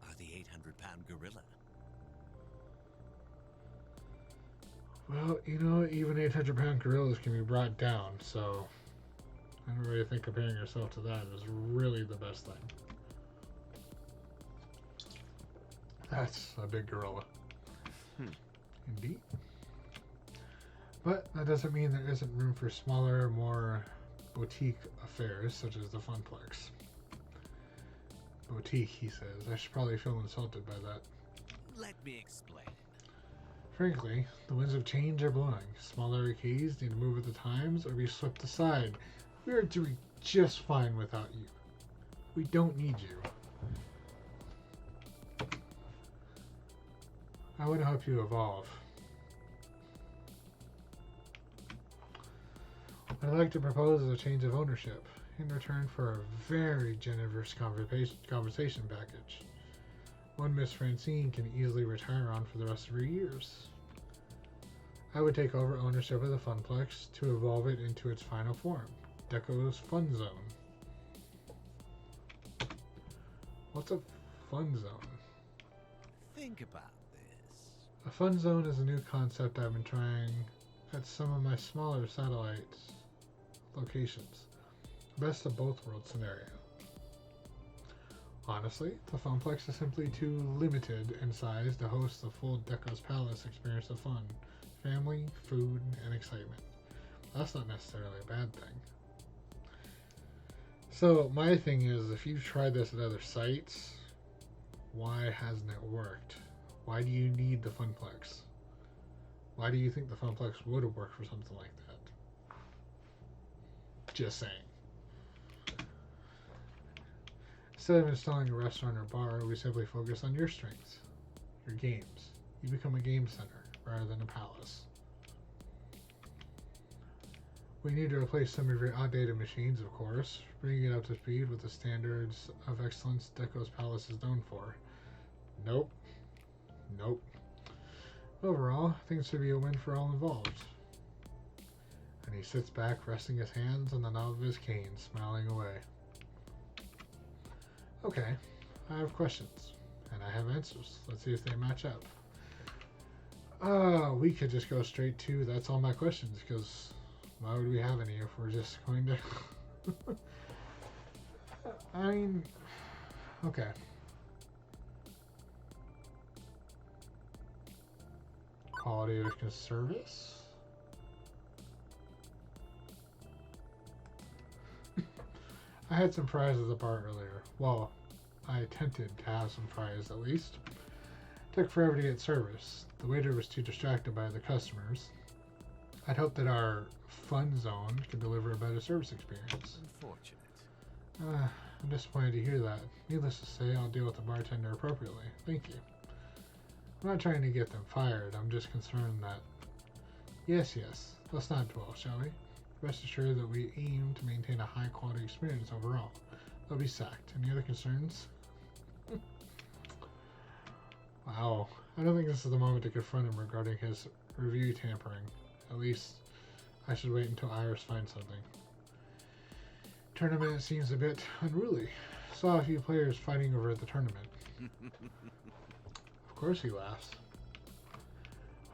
are the 800-pound gorilla. Well, you know, even 800-pound gorillas can be brought down, so I don't really think comparing yourself to that is really the best thing. That's a big gorilla. Indeed. But that doesn't mean there isn't room for smaller, more boutique affairs, such as the Funplex. Boutique, he says. I should probably feel insulted by that. Let me explain. Frankly, the winds of change are blowing. Smaller arcades need to move with the times or be swept aside. We are doing just fine without you. We don't need you. I want to help you evolve. What I'd like to propose is a change of ownership in return for a very generous compensation package. One Miss Francine can easily retire on for the rest of her years. I would take over ownership of the Funplex to evolve it into its final form, Deco's Fun Zone. What's a fun zone? Think about this. A fun zone is a new concept I've been trying at some of my smaller satellite locations. Best of both worlds scenario. Honestly, the Funplex is simply too limited in size to host the full Deco's Palace experience of fun, family, food, and excitement. That's not necessarily a bad thing. So my thing is, if you've tried this at other sites, why hasn't it worked? Why do you need the Funplex? Why do you think the Funplex would have worked for something like that? Just saying. Instead of installing a restaurant or bar, we simply focus on your strengths, your games. You become a game center rather than a palace. We need to replace some of your outdated machines, of course, bringing it up to speed with the standards of excellence Deco's Palace is known for. Nope. Nope. Overall, I think it should be a win for all involved. And he sits back, resting his hands on the knob of his cane, smiling away. Okay, I have questions, and I have answers. Let's see if they match up. We could just go straight to that's all my questions, because why would we have any if we're just going to... I mean, okay. Quality of service? I had some fries at the bar earlier. Well, I attempted to have some fries at least. Took forever to get service. The waiter was too distracted by the customers. I'd hoped that our fun zone could deliver a better service experience. Unfortunate. I'm disappointed to hear that. Needless to say, I'll deal with the bartender appropriately. Thank you. I'm not trying to get them fired. I'm just concerned that... Yes, let's not dwell, shall we? Rest assured that we aim to maintain a high-quality experience overall. They'll be sacked. Any other concerns? Wow. I don't think this is the moment to confront him regarding his review tampering. At least, I should wait until Iris finds something. Tournament seems a bit unruly. Saw a few players fighting over at the tournament. Of course he laughs.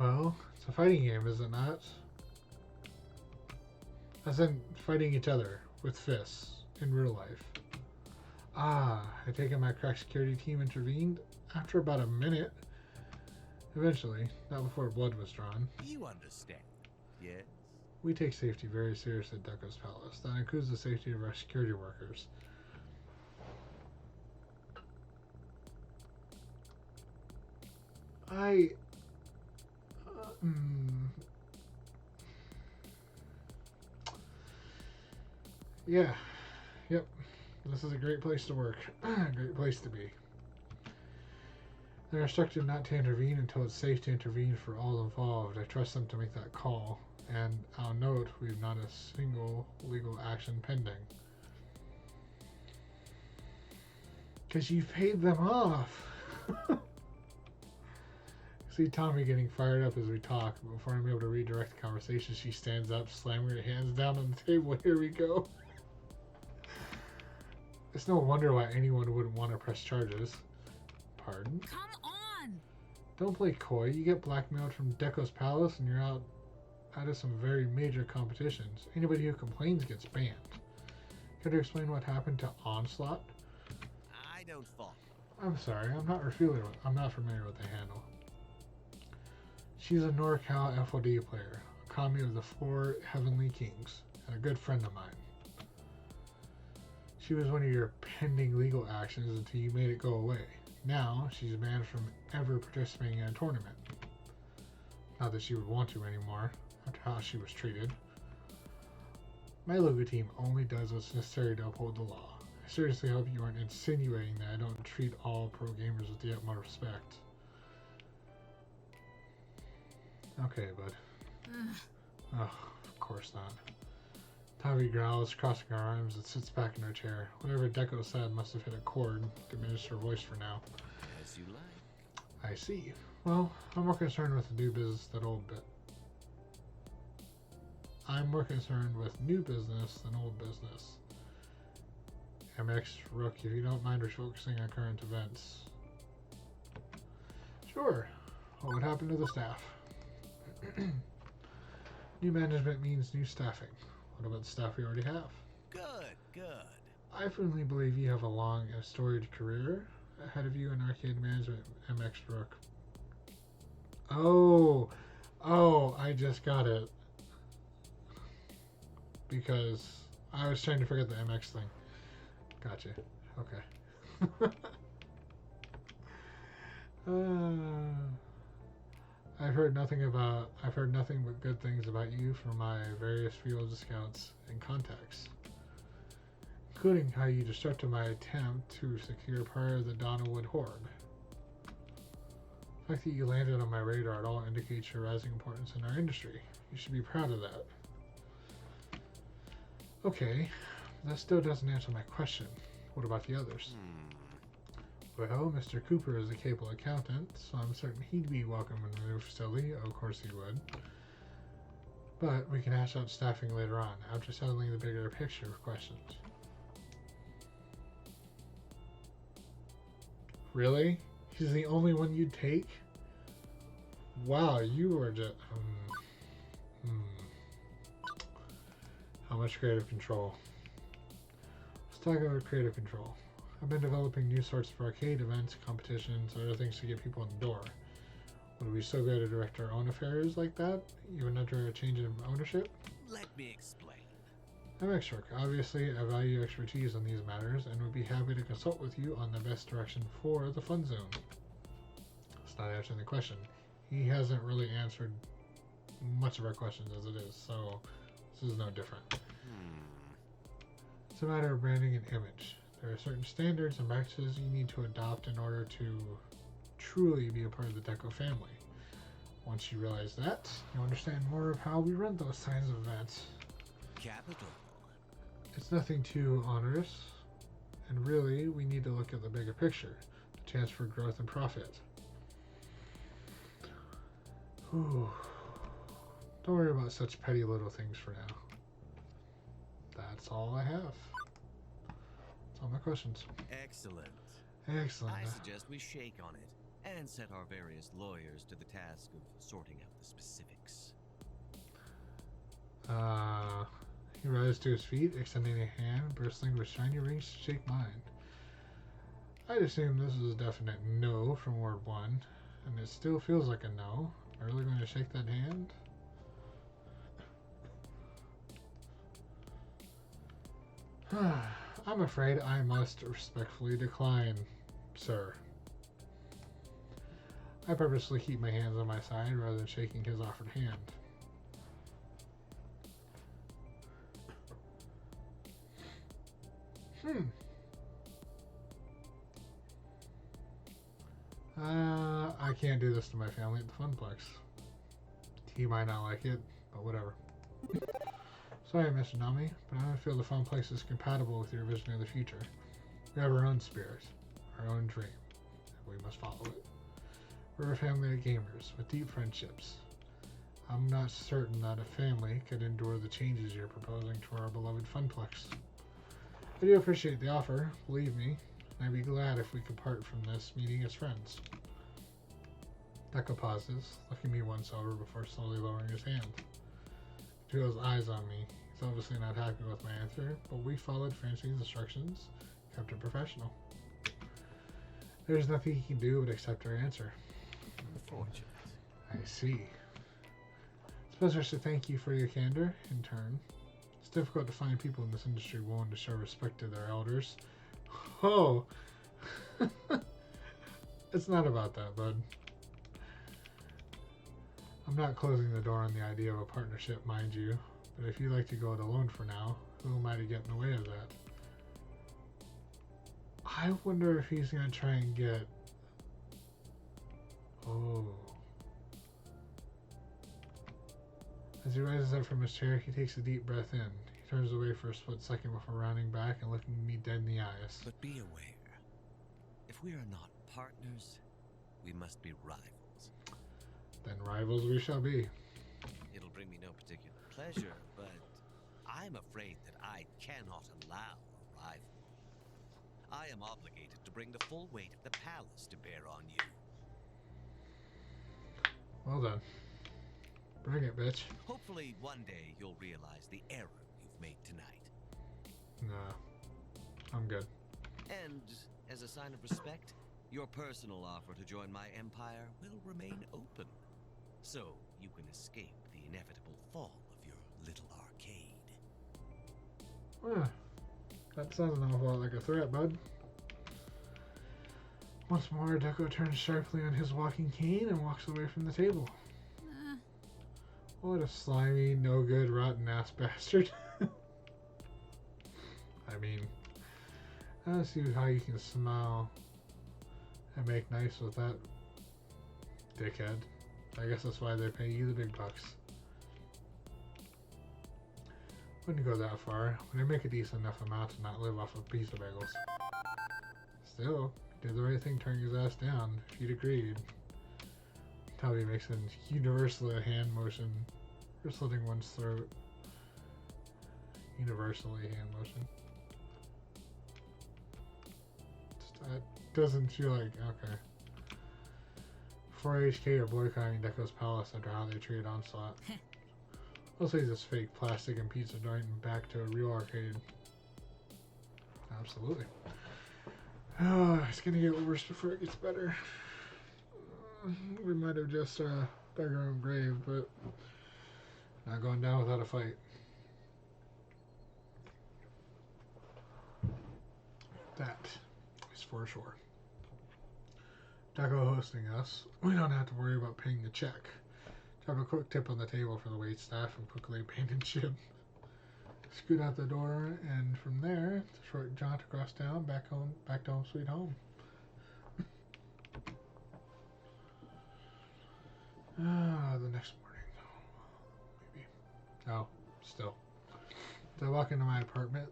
Well, it's a fighting game, is it not? As in, fighting each other with fists in real life. I take it my crack security team intervened after about a minute. Eventually, not before blood was drawn. You understand, yes? We take safety very seriously at Deco's Palace. That includes the safety of our security workers. Yeah. Yep. This is a great place to work. Great place to be. They're instructed not to intervene until it's safe to intervene for all involved. I trust them to make that call. And I'll note we have not a single legal action pending. Because you paid them off. See Tommy getting fired up as we talk. Before I'm able to redirect the conversation, she stands up, slamming her hands down on the table. Here we go. It's no wonder why anyone wouldn't want to press charges. Pardon? Come on! Don't play coy. You get blackmailed from Deco's Palace and you're out of some very major competitions. Anybody who complains gets banned. Could you explain what happened to Onslaught? I don't follow. I'm sorry, I'm not familiar with the handle. She's a NorCal FOD player, a kami of the 4 Heavenly Kings, and a good friend of mine. She was one of your pending legal actions until you made it go away. Now, she's banned from ever participating in a tournament. Not that she would want to anymore, after how she was treated. My logo team only does what's necessary to uphold the law. I seriously hope you aren't insinuating that I don't treat all pro gamers with the utmost respect. Okay, bud. Oh, of course not. Tavi growls, crossing her arms, and sits back in her chair. Whatever Deco said must have hit a chord, diminished her voice for now. As you like. I see. Well, I'm more concerned with the new business that old bit. I'm more concerned with new business than old business. MX Rook, if you don't mind focusing on current events. Sure. What would happen to the staff? New management means new staffing. What about the staff we already have? Good, good. I firmly believe you have a long and storied career ahead of you in arcade management, MX Rook. Oh, I just got it. Because I was trying to forget the MX thing. Gotcha. Okay. I've heard nothing but good things about you from my various field scouts and contacts, including how you disrupted my attempt to secure part of the Donnerwood Horde. The fact that you landed on my radar at all indicates your rising importance in our industry. You should be proud of that. Okay, that still doesn't answer my question. What about the others? Well, Mr. Cooper is a capable accountant, so I'm certain he'd be welcome in the new facility. Of course he would. But we can hash out staffing later on, after settling the bigger picture of questions. Really? He's the only one you'd take? Wow, you were just... How much creative control? Let's talk about creative control. I've been developing new sorts of arcade events, competitions, other things to get people in the door. Would we still be able to direct our own affairs like that, even after a change in ownership? Let me explain. I'm X-Shark. Obviously, I value your expertise on these matters and would be happy to consult with you on the best direction for the fun zone. It's not answering the question. He hasn't really answered much of our questions as it is, so this is no different. It's a matter of branding and image. There are certain standards and practices you need to adopt in order to truly be a part of the Deco family. Once you realize that, you'll understand more of how we run those kinds of events. Capital. It's nothing too onerous, and really, we need to look at the bigger picture, the chance for growth and profit. Whew. Don't worry about such petty little things for now. That's all I have. That's all my questions. Excellent. Excellent. I suggest we shake on it and set our various lawyers to the task of sorting out the specifics. He rises to his feet, extending a hand, bristling with shiny rings to shake mine. I'd assume this is a definite no from Ward 1, and it still feels like a no. Am I really going to shake that hand? I'm afraid I must respectfully decline, sir. I purposely keep my hands on my side rather than shaking his offered hand. I can't do this to my family at the Funplex. He might not like it, but whatever. Sorry, Mr. Nami, but I don't feel the Funplex is compatible with your vision of the future. We have our own spirit, our own dream, and we must follow it. We're a family of gamers with deep friendships. I'm not certain that a family could endure the changes you're proposing to our beloved Funplex. I do appreciate the offer, believe me, and I'd be glad if we could part from this meeting as friends. Deco pauses, looking me once over before slowly lowering his hand. He feels eyes on me. He's obviously not happy with my answer, but we followed Francine's instructions, kept it professional. There's nothing he can do but accept our answer. Unfortunate. I see. It's a pleasure to thank you for your candor, in turn. It's difficult to find people in this industry willing to show respect to their elders. Oh! It's not about that, bud. I'm not closing the door on the idea of a partnership, mind you, but if you'd like to go it alone for now, who am I to get in the way of that? I wonder if he's going to try and get... Oh. As he rises up from his chair, he takes a deep breath in. He turns away for a split second before rounding back and looking me dead in the eyes. But be aware, if we are not partners, we must be rivals. Then rivals we shall be. It'll bring me no particular pleasure, but I'm afraid that I cannot allow a rival. I am obligated to bring the full weight of the palace to bear on you. Well then. Bring it, bitch. Hopefully, one day you'll realize the error you've made tonight. Nah. I'm good. And, as a sign of respect, your personal offer to join my empire will remain open. So you can escape the inevitable fall of your little arcade. That sounds an awful lot like a threat, bud. Once more, Deco turns sharply on his walking cane and walks away from the table. What a slimy, no good, rotten ass bastard. I mean, I don't see how you can smile and make nice with that dickhead. I guess that's why they pay you the big bucks. Wouldn't go that far, but I make a decent enough amount to not live off a piece of bagels. Still, did the right thing turning his ass down, if you'd agreed. Toby makes a universal hand motion for slitting one's throat. Universally hand motion. That doesn't feel like, okay. 4HK are boycotting Deco's Palace after how they treated Onslaught. Let's say this fake plastic and pizza joint back to a real arcade. Absolutely. Oh, it's gonna get worse before it gets better. We might have just dug our own grave, but not going down without a fight. That is for sure. Deco hosting us, we don't have to worry about paying the check. Drop a quick tip on the table for the waitstaff and quickly abandon ship. Scoot out the door, and from there, it's a short jaunt across town, back to home sweet home. The next morning, maybe. Oh, still. As I walk into my apartment,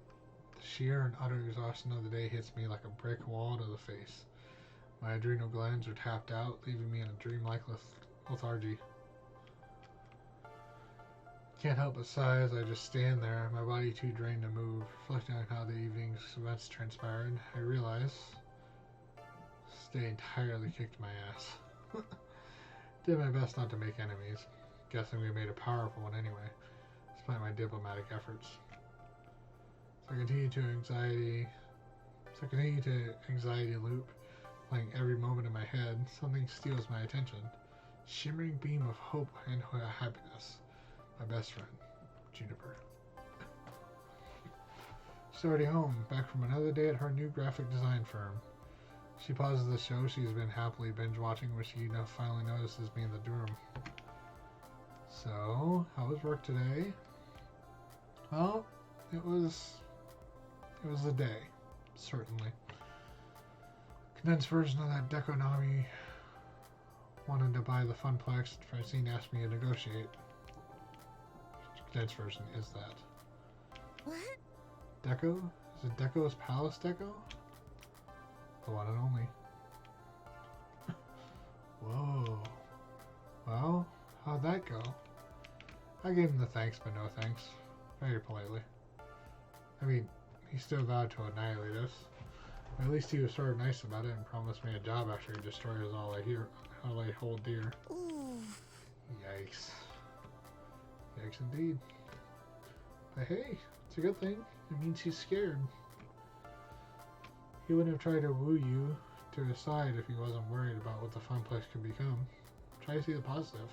the sheer and utter exhaustion of the day hits me like a brick wall to the face. My adrenal glands are tapped out, leaving me in a dreamlike lethargy. Can't help but sigh as I just stand there, my body too drained to move. Reflecting on how the evening's events transpired, I realize this day entirely kicked my ass. Did my best not to make enemies. Guessing we made a powerful one anyway, despite my diplomatic efforts. So I continue to anxiety loop, playing every moment in my head. Something steals my attention. Shimmering beam of hope and happiness. My best friend, Juniper. She's already home, back from another day at her new graphic design firm. She pauses the show she's been happily binge watching when she finally notices me in the room. So, how was work today? Well, it was a day, certainly. Condensed version of that deco nami wanted to buy the Funplex. Francine asked me to negotiate. Condensed version is that. What? Deco? Is it Deco's Palace Deco? The one and only. Whoa. Well, how'd that go? I gave him the thanks, but no thanks. Very politely. I mean, he still vowed to annihilate us. But at least he was sort of nice about it and promised me a job after he destroys all I hold dear. Ooh. Yikes. Yikes indeed. But hey, it's a good thing. It means he's scared. He wouldn't have tried to woo you to his side if he wasn't worried about what the Funplex could become. Try to see the positive.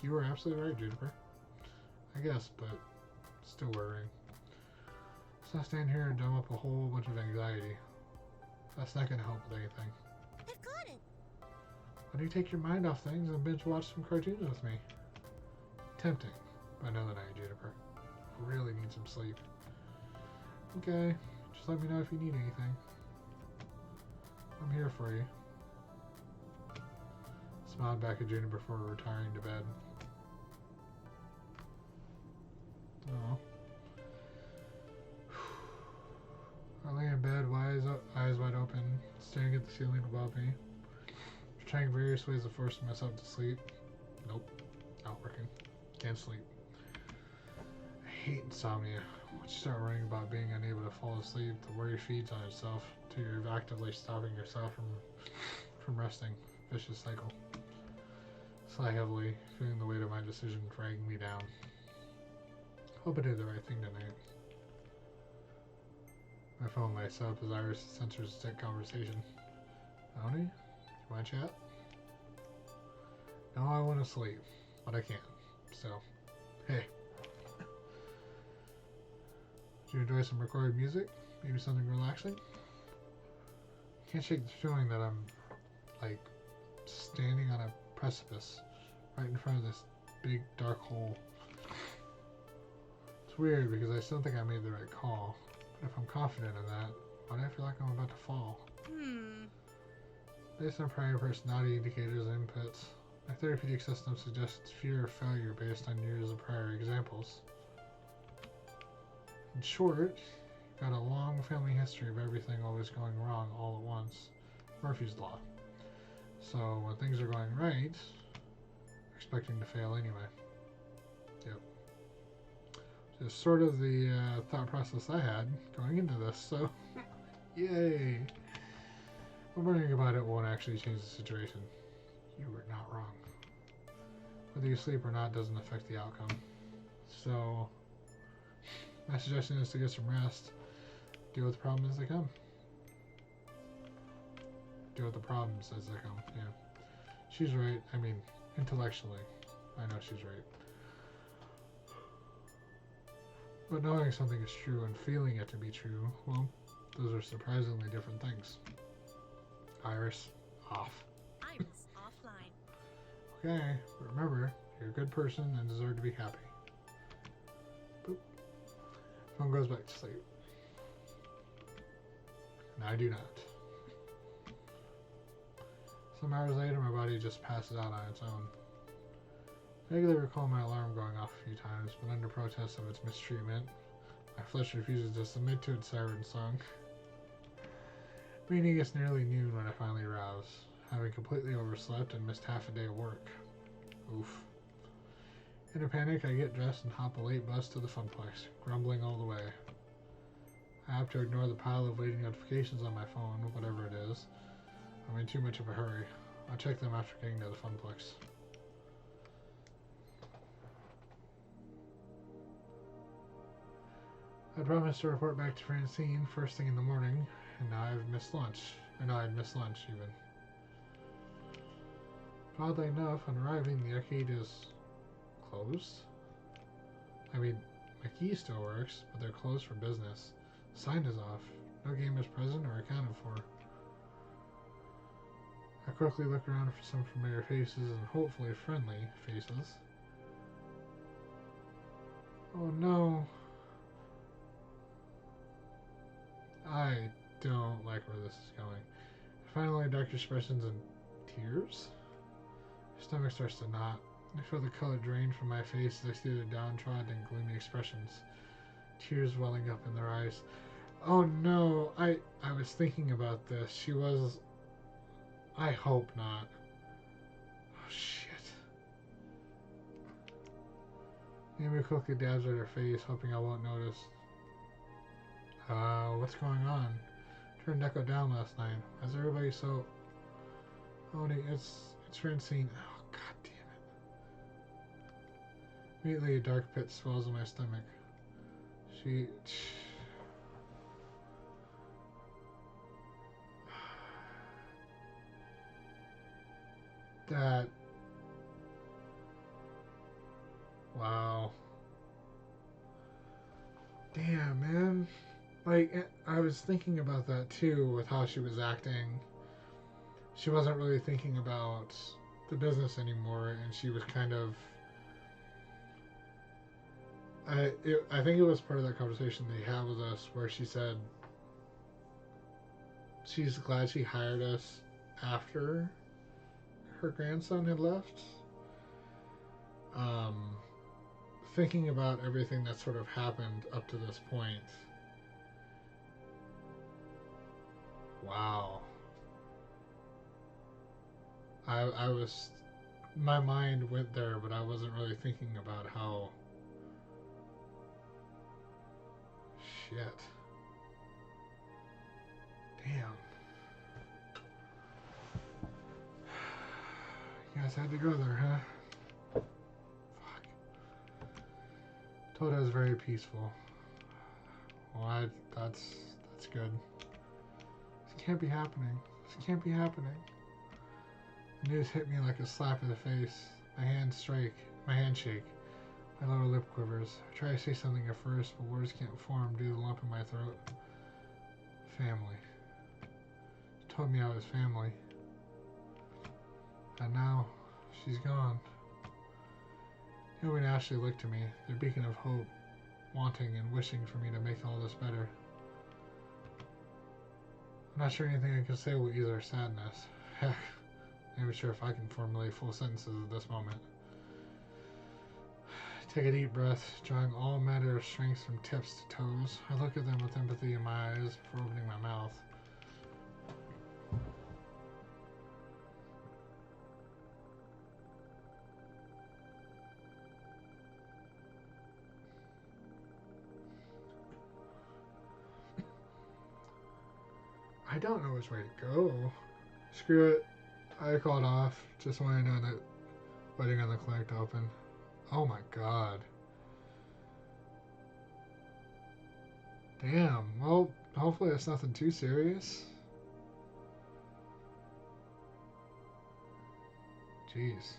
You were absolutely right, Juniper. I guess, but still worrying. Let's not stand here and drum up a whole bunch of anxiety. That's not going to help with anything. I've got it. Why don't you take your mind off things and binge watch some cartoons with me? Tempting, but another night, Juniper. I really need some sleep. Okay, just let me know if you need anything. I'm here for you. Smiled back at Juniper before retiring to bed. Oh. I lay in bed, eyes wide open, staring at the ceiling above me. Trying various ways to force myself to sleep. Nope, not working. Can't sleep. hate insomnia. Once you start worrying about being unable to fall asleep, the worry feeds on itself till you're actively stopping yourself from resting. Vicious cycle. Sigh heavily, feeling the weight of my decision dragging me down. Hope I did the right thing tonight. My phone lights up as Iris censors the conversation. Tony, you want to chat? No, I want to sleep, but I can't. So, hey. Did you enjoy some recorded music? Maybe something relaxing? Can't shake the feeling that I'm, like, standing on a precipice right in front of this big dark hole. It's weird because I still think I made the right call. But if I'm confident in that, why do I feel like I'm about to fall? Based on prior personality indicators and inputs, my therapeutic system suggests fear of failure based on years of prior examples. In short, you've got a long family history of everything always going wrong all at once. Murphy's Law. So when things are going right, expecting to fail anyway. Yep. Just sort of the thought process I had going into this, so yay! But worrying about it won't actually change the situation. You were not wrong. Whether you sleep or not doesn't affect the outcome. So, my suggestion is to get some rest. Deal with the problems as they come. Deal with the problems as they come, yeah. She's right. I mean, intellectually, I know she's right. But knowing something is true and feeling it to be true, well, those are surprisingly different things. Iris, off. Iris, offline. Okay, but remember, you're a good person and deserve to be happy. Boop. Phone goes back to sleep. And I do not. Some hours later, my body just passes out on its own. I vaguely recall my alarm going off a few times, but under protest of its mistreatment, my flesh refuses to submit to its siren song. Meaning it's nearly noon when I finally rouse, having completely overslept and missed half a day of work. Oof. In a panic, I get dressed and hop a late bus to the Funplex, grumbling all the way. I have to ignore the pile of waiting notifications on my phone, whatever it is. I'm in too much of a hurry. I'll check them after getting to the Funplex. I promised to report back to Francine first thing in the morning, and now I've missed lunch. Or no, I'd missed lunch, even. Oddly enough, on arriving, the arcade is closed. I mean, my key still works, but they're closed for business. The sign is off. No game is present or accounted for. I quickly look around for some familiar faces and hopefully friendly faces. Oh no. I don't like where this is going. Finally, dark expressions and tears? My stomach starts to knot. I feel the color drain from my face as I see their downtrodden and gloomy expressions. Tears welling up in their eyes. Oh no, I was thinking about this. She was... I hope not. Oh shit. Amy quickly dabs at her face, hoping I won't notice. What's going on? Turned Deco down last night. Why's everybody so... Oh, it's Francine. Oh, god damn it. Immediately a dark pit swells in my stomach. She... That... Wow. Damn, man. Like, I was thinking about that too, with how she was acting. She wasn't really thinking about the business anymore, and she was kind of... I think it was part of that conversation they had with us where she said she's glad she hired us after her grandson had left. Thinking about everything that sort of happened up to this point. Wow. I was... My mind went there, but I wasn't really thinking about how Shit. Damn. You guys had to go there, huh? Fuck. Told I was very peaceful. Well, that's good. This can't be happening. This can't be happening. The news hit me like a slap in the face. My hand shake. My lower lip quivers. I try to say something at first, but words can't form due to the lump in my throat. Family. She told me I was family. And now, she's gone. Naomi and Ashley looked to me, their beacon of hope, wanting and wishing for me to make all this better. I'm not sure anything I can say will ease their sadness. Heck, I'm not even sure if I can formulate full sentences at this moment. Take a deep breath, drawing all matter of strength from tips to toes. I look at them with empathy in my eyes before opening my mouth. I don't know which way to go. Screw it. I called off. Just want to know that waiting on the clinic to open. Oh my god. Damn. Well, hopefully it's nothing too serious. Jeez.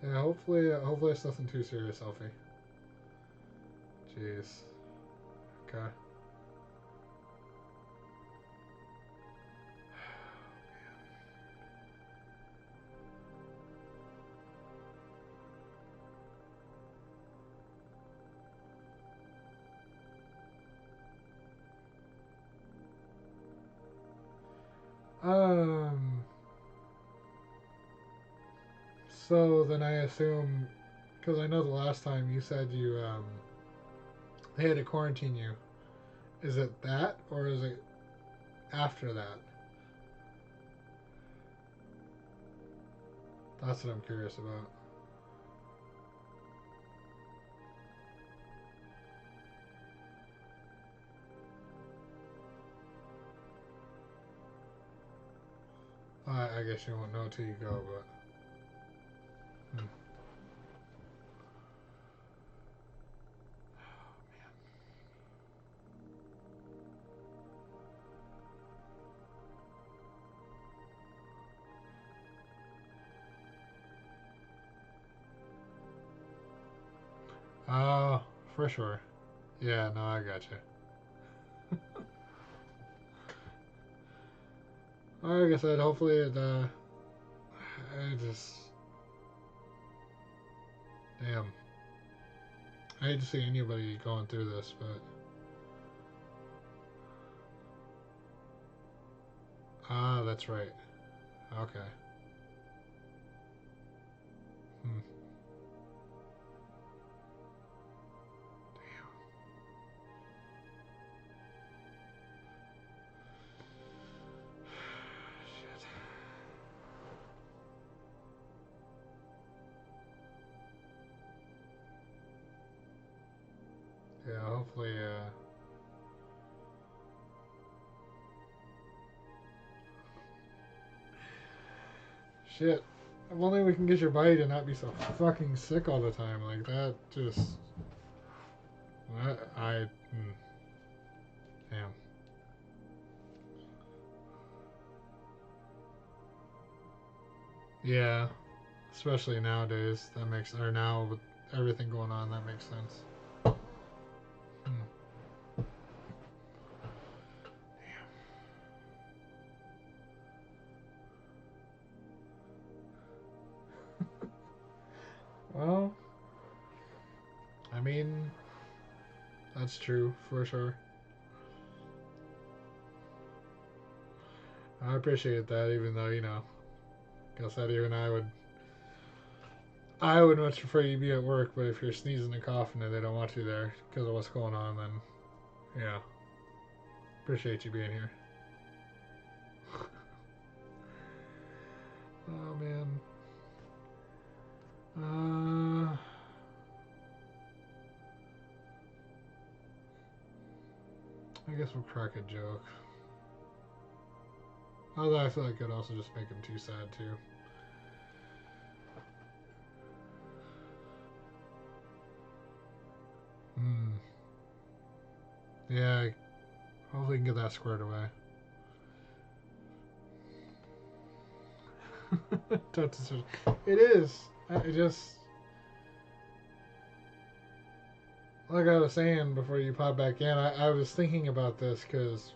Yeah, hopefully it's nothing too serious, Alfie. Jeez. Okay. So then I assume, because I know the last time you said they had to quarantine you. Is it that, or is it after that? That's what I'm curious about. I guess you won't know till you go, but. Hmm. Oh, for sure. Yeah, no, I got you. Like I said, hopefully I just, damn. I hate to see anybody going through this, but. Ah, that's right. Okay. Hmm. Shit. Yeah, hopefully, shit. If only we can get your body to not be so fucking sick all the time. Like, that just. Damn. Yeah. Especially nowadays. Or now with everything going on, that makes sense. Hmm. Well, I mean, that's true for sure. I appreciate that, even though, guess that even I would much prefer you be at work, but if you're sneezing and coughing and they don't want you there because of what's going on, then, yeah. Appreciate you being here. Oh man. I guess we'll crack a joke. Although I feel like it could also just make him too sad too. Yeah, hopefully we can get that squared away. It is. I just, like I was saying before you pop back in, I was thinking about this because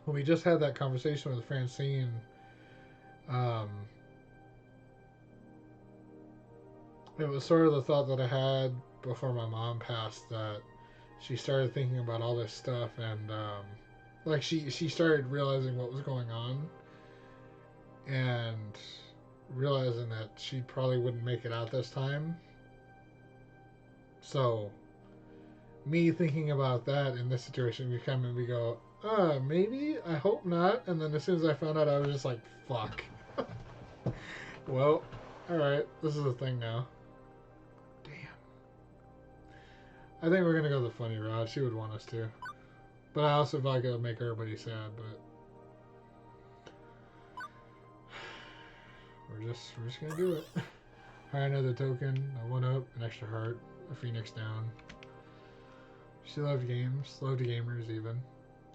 when we just had that conversation with Francine, um, it was sort of the thought that I had before my mom passed, that she started thinking about all this stuff, and like she started realizing what was going on, and realizing that she probably wouldn't make it out this time. So me thinking about that in this situation, we come and we go, maybe, I hope not. And then as soon as I found out, I was just like, fuck. Well, alright, this is a thing now. Damn. I think we're gonna go the funny route. She would want us to. But I also feel like it would make everybody sad, but we're just gonna do it. Alright, another token, a 1-up, an extra heart, a phoenix down. She loved games, loved gamers even.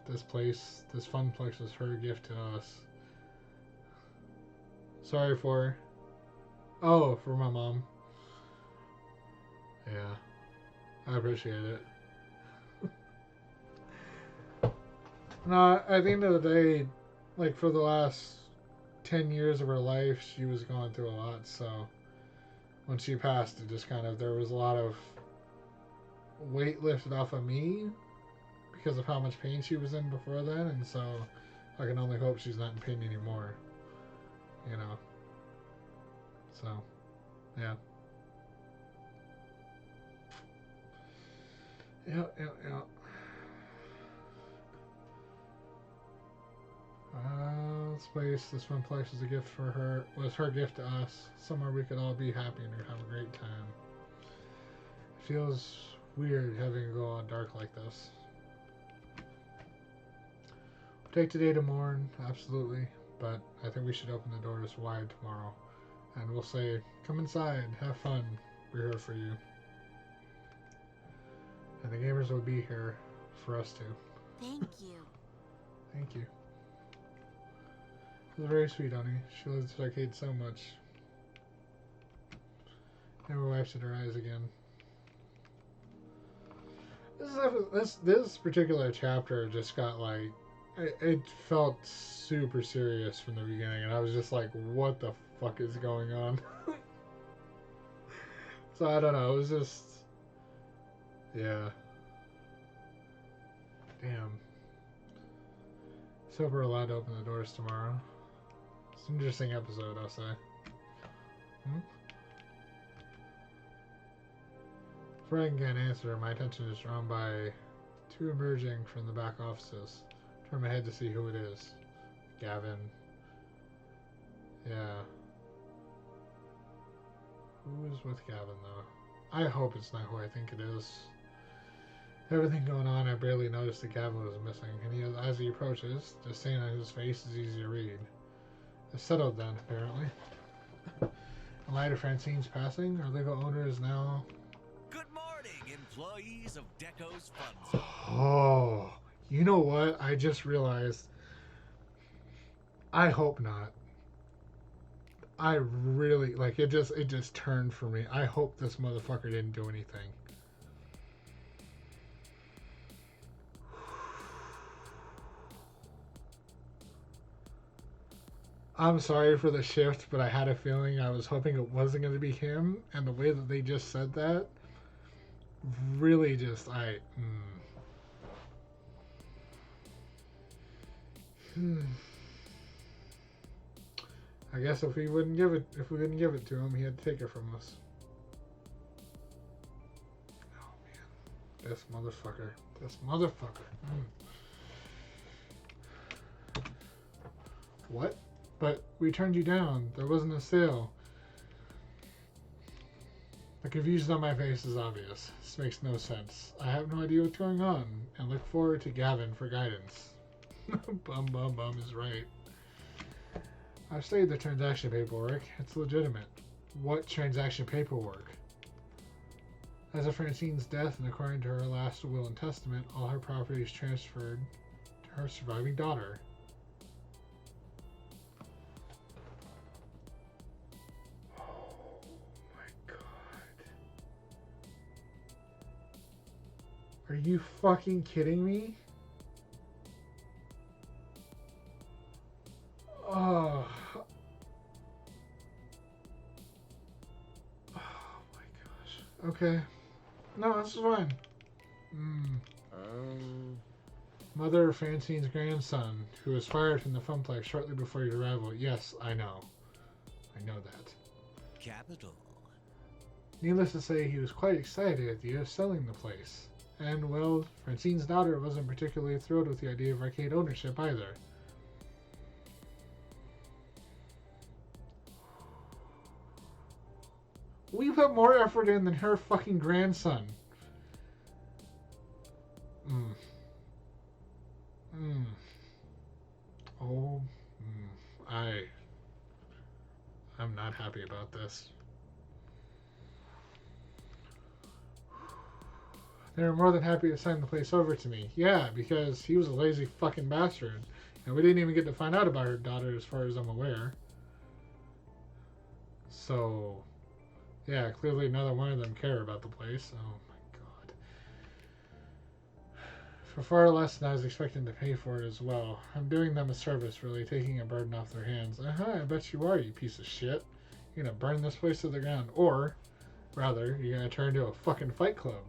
This place, this fun place was her gift to us. Sorry for her. Oh, for my mom. Yeah. I appreciate it. No, at the end of the day, like for the last 10 years of her life, she was going through a lot, so when she passed, it just kind of, there was a lot of weight lifted off of me because of how much pain she was in before then, and so I can only hope she's not in pain anymore, you know. So, yeah. Yeah. This one place is a gift for her, was her gift to us, somewhere we could all be happy and have a great time. It feels weird having to go on dark like this. Take today to mourn, absolutely, but I think we should open the doors wide tomorrow, and we'll say, come inside, have fun, we're here for you. And the gamers will be here for us too. Thank you. Thank you. It was very sweet, honey. She loves this arcade so much. Never wipes at her eyes again. This particular chapter just got like, it felt super serious from the beginning, and I was just like, what the fuck is going on? So I don't know, it was just, yeah. Damn. So we're allowed to open the doors tomorrow. It's an interesting episode, I'll say. Before I can get an answer, my attention is drawn by two emerging from the back offices. Turn my head to see who it is. Gavin. Yeah. Who is with Gavin, though? I hope it's not who I think it is. Everything going on, I barely noticed that Gavin was missing, and as he approaches, just seeing on his face is easy to read. It's settled then, apparently. In light of Francine's passing, our legal owner is now... Good morning, employees of Deco's Fun Zone. Oh, you know what? I just realized. I hope not. I really, like, it just turned for me. I hope this motherfucker didn't do anything. I'm sorry for the shift, but I had a feeling, I was hoping it wasn't going to be him, and the way that they just said that really just, I guess if we didn't give it to him, he had to take it from us. Oh man, this motherfucker. What? But we turned you down. There wasn't a sale. The confusion on my face is obvious. This makes no sense. I have no idea what's going on, and look forward to Gavin for guidance. Bum is right. I've studied the transaction paperwork. It's legitimate. What transaction paperwork? As of Francine's death, and according to her last will and testament, all her property is transferred to her surviving daughter. Oh my god. Are you fucking kidding me? Oh. Oh my gosh. Okay. No, this is fine. Mother of Francine's grandson, who was fired from the Funplex shortly before your arrival. Yes, I know. I know that. Capital. Needless to say, he was quite excited at the idea of selling the place. And, well, Francine's daughter wasn't particularly thrilled with the idea of arcade ownership either. We put more effort in than her fucking grandson. Oh, I'm not happy about this. They were more than happy to sign the place over to me. Yeah, because he was a lazy fucking bastard. And we didn't even get to find out about her daughter as far as I'm aware. So, yeah, clearly neither one of them care about the place. Oh my god. For far less than I was expecting to pay for it as well. I'm doing them a service, really, taking a burden off their hands. I bet you are, you piece of shit. You're gonna burn this place to the ground. Or, rather, you're gonna turn into a fucking fight club.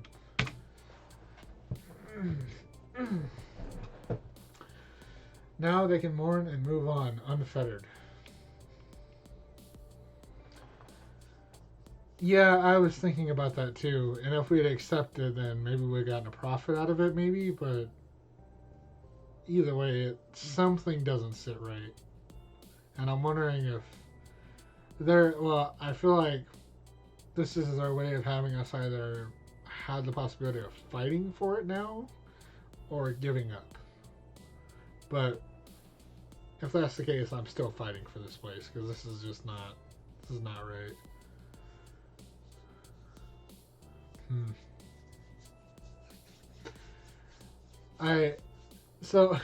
Now they can mourn and move on, unfettered. Yeah, I was thinking about that too. And if we had accepted, then maybe we would have gotten a profit out of it, maybe. But either way, something doesn't sit right. And I'm wondering if well, I feel like this is our way of having us either have the possibility of fighting for it now or giving up. But if that's the case, I'm still fighting for this place because this is not right. So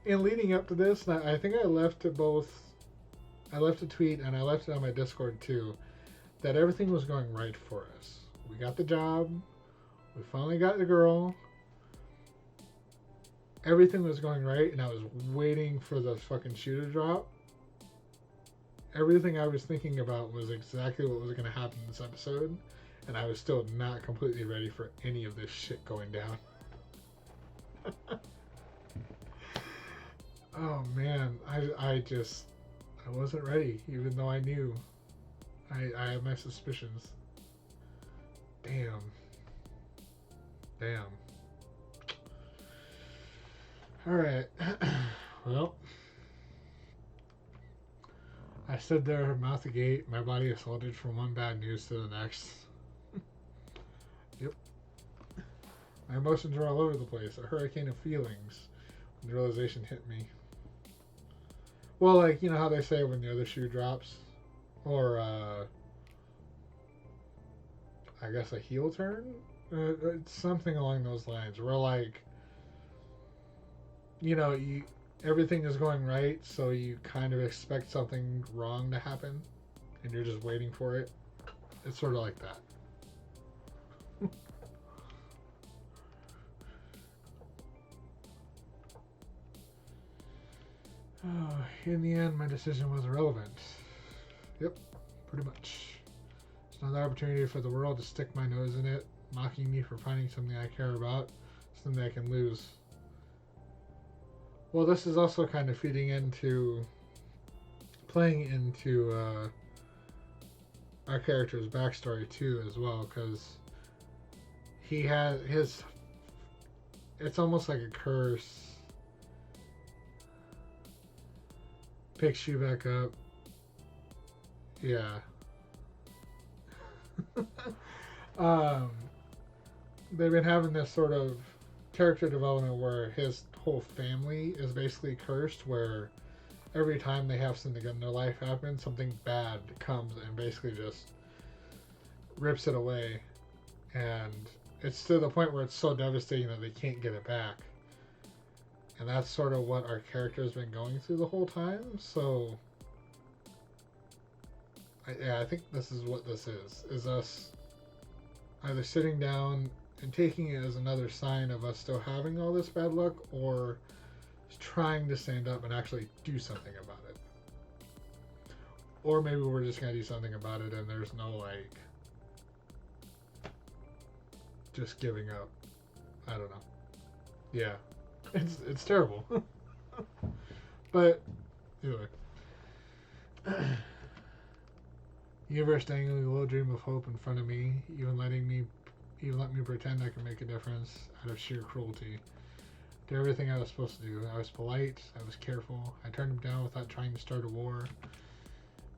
in leading up to this, I think I left it both. I left a tweet and I left it on my Discord too, that everything was going right for us. We got the job. We finally got the girl. Everything was going right, and I was waiting for the fucking shoe to drop. Everything I was thinking about was exactly what was going to happen in this episode, and I was still not completely ready for any of this shit going down. Oh man, I wasn't ready, even though I knew. I had my suspicions. Damn. Alright. Well, I stood there, mouth agape, my body assaulted from one bad news to the next. Yep. My emotions were all over the place, a hurricane of feelings when the realization hit me. Well, like, you know how they say when the other shoe drops? Or, I guess a heel turn? It's something along those lines. Where, like, you know, everything is going right, so you kind of expect something wrong to happen, and you're just waiting for it. It's sort of like that. In the end, my decision was irrelevant. Yep, pretty much. It's another opportunity for the world to stick my nose in it, mocking me for finding something I care about, something I can lose. Well, this is also kind of playing into our character's backstory too, as well, because he has it's almost like a curse. picks you back up. Yeah. um, they've been having this sort of character development where his whole family is basically cursed, where every time they have something in their life happen, something bad comes and basically just rips it away. And it's to the point where it's so devastating that they can't get it back. And that's sort of what our character has been going through the whole time. So, I think this is what this is us either sitting down and taking it as another sign of us still having all this bad luck, or trying to stand up and actually do something about it. Or maybe we're just going to do something about it and there's no, like, just giving up. I don't know. Yeah. It's terrible. But, anyway. Universe dangling a little dream of hope in front of me, even let me pretend I can make a difference out of sheer cruelty. Did everything I was supposed to do. I was polite, I was careful, I turned him down without trying to start a war,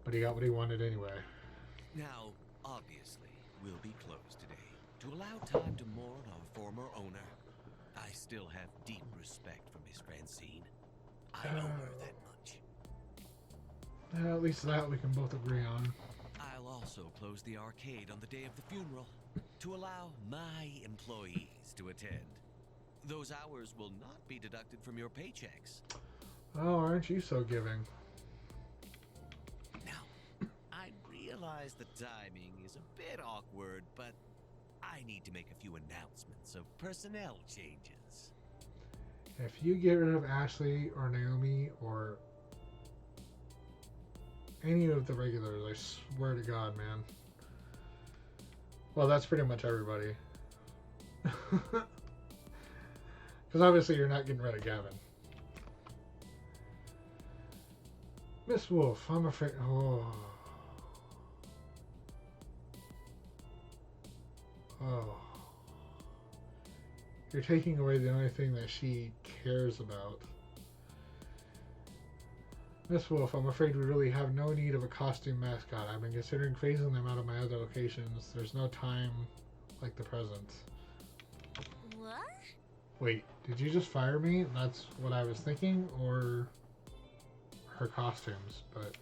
but he got what he wanted anyway. Now, obviously, we'll be closed today to allow time to mourn our former owner. I still have deep respect for Miss Francine. I owe her that much. At least that we can both agree on. I'll also close the arcade on the day of the funeral to allow my employees to attend. Those hours will not be deducted from your paychecks. Oh, aren't you so giving? Now, I realize the timing is a bit awkward, but I need to make a few announcements of personnel changes. If you get rid of Ashley or Naomi or any of the regulars, I swear to God, man. Well, that's pretty much everybody. Because obviously you're not getting rid of Gavin. Miss Wolf, I'm afraid... Oh. Oh. You're taking away the only thing that she cares about. Miss Wolf, I'm afraid we really have no need of a costume mascot. I've been considering phasing them out of my other locations. There's no time like the present. What? Wait, did you just fire me? That's what I was thinking, or her costumes, but...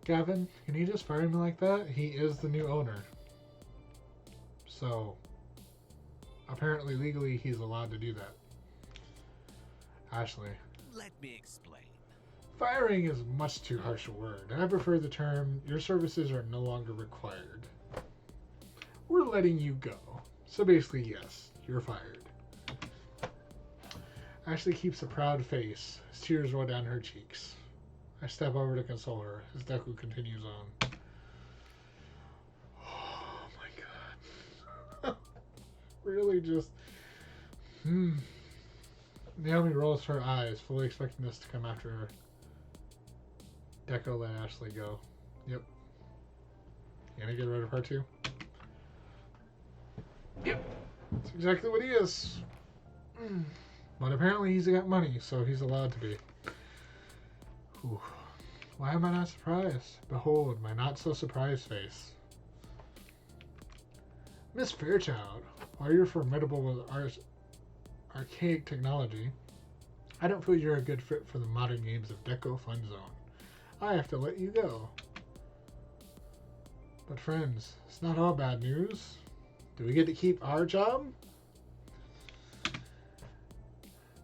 Gavin, can you just fire me like that? He is the new owner. So, apparently legally he's allowed to do that. Ashley. Let me explain. Firing is much too harsh a word. I prefer the term, your services are no longer required. We're letting you go. So basically, yes, you're fired. Ashley keeps a proud face as tears roll down her cheeks. I step over to console her as Deku continues on. Oh my god. Really just... Naomi rolls her eyes, fully expecting this to come after her. Deco let Ashley go. Yep. Gonna get rid of her too? Yep. That's exactly what he is. But apparently he's got money, so he's allowed to be. Whew. Why am I not surprised? Behold, my not-so-surprised face. Miss Fairchild, while you're formidable with archaic technology, I don't feel you're a good fit for the modern games of Deco Fun Zone. I have to let you go. But friends, it's not all bad news. Do we get to keep our job?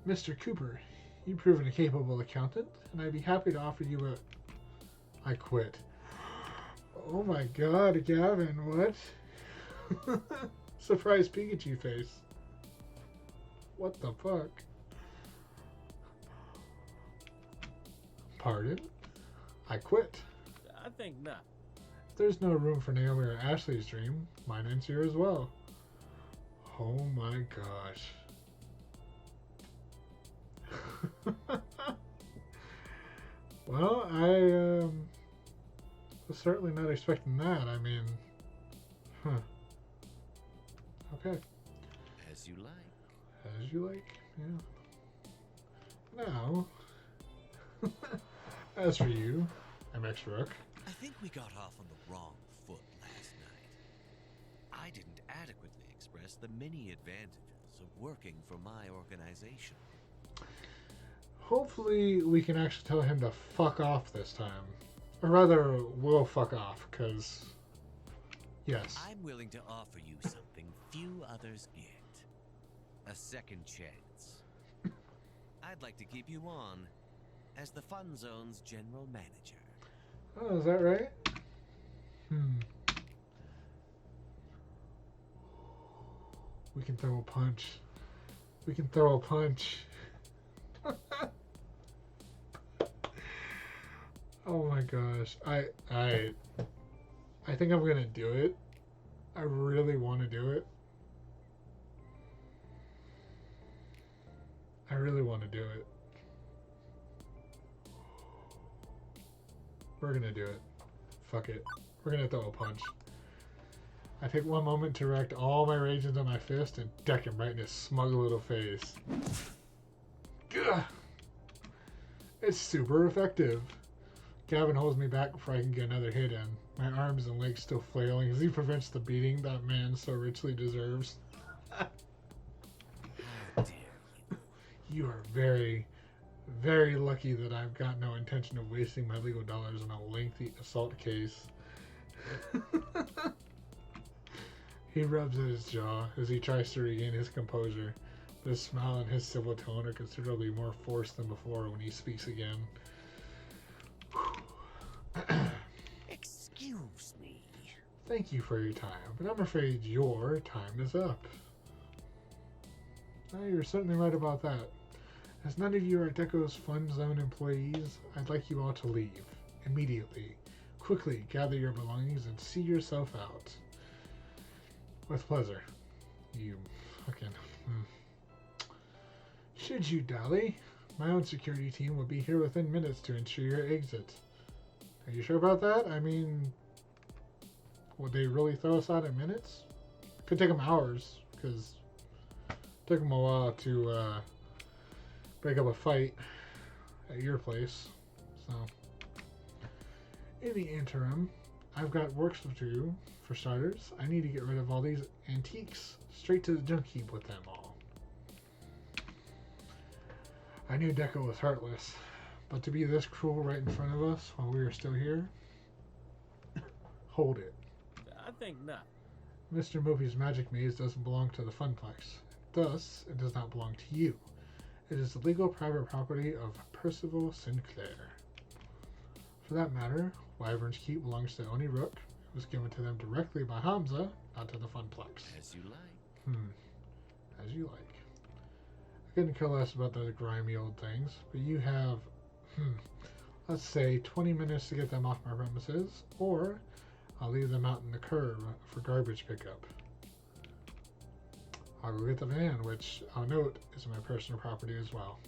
Mr. Cooper, you've proven a capable accountant, and I'd be happy to offer you a... I quit. Oh my god, Gavin, what? Surprise Pikachu face. What the fuck? Pardon? I quit. I think not. If there's no room for Naomi or Ashley's dream, mine ends here as well. Oh my gosh. Well, I was certainly not expecting that. I mean, okay. As you like. As you like, yeah. Now, As for you, MX Rook, I think we got off on the wrong foot last night. I didn't adequately express the many advantages of working for my organization. hopefully we can actually tell him to fuck off this time. Or rather, we'll fuck off, because, yes. I'm willing to offer you something few others get. A second chance. I'd like to keep you on as the Fun Zone's general manager. Oh, is that right? We can throw a punch. We can throw a punch. Oh my gosh. I think I'm gonna do it. I really want to do it. I really want to do it. We're gonna do it. Fuck it. We're gonna throw a punch. I take one moment to erect all my rage into my fist and deck him right in his smug little face. Gah! It's super effective. Gavin holds me back before I can get another hit in. My arms and legs still flailing as he prevents the beating that man so richly deserves. How dare you? You are very, very lucky that I've got no intention of wasting my legal dollars on a lengthy assault case. He rubs at his jaw as he tries to regain his composure. The smile and his civil tone are considerably more forced than before when he speaks again. Excuse me. Thank you for your time, but I'm afraid your time is up. Oh, you're certainly right about that. As none of you are Deco's Fun Zone employees, I'd like you all to leave. Immediately. Quickly gather your belongings and see yourself out. With pleasure. You fucking... Should you dally, my own security team will be here within minutes to ensure your exit. Are you sure about that? I mean, would they really throw us out in minutes? Could take them hours, because it took them a while to break up a fight at your place. So, in the interim, I've got work to do. For starters, I need to get rid of all these antiques. Straight to the junk heap with them all. I knew Deco was heartless, but to be this cruel right in front of us while we are still here? Hold it. I think not. Mr. Movie's magic maze doesn't belong to the Funplex. Thus, it does not belong to you. It is the legal private property of Percival Sinclair. For that matter, Wyvern's Keep belongs to Oni Rook. It was given to them directly by Hamza, not to the Funplex. As you like. As you like. I couldn't care less about those grimy old things, but you have, let's say 20 minutes to get them off my premises, or I'll leave them out in the curb for garbage pickup. I'll go get the van, which I'll note is my personal property as well.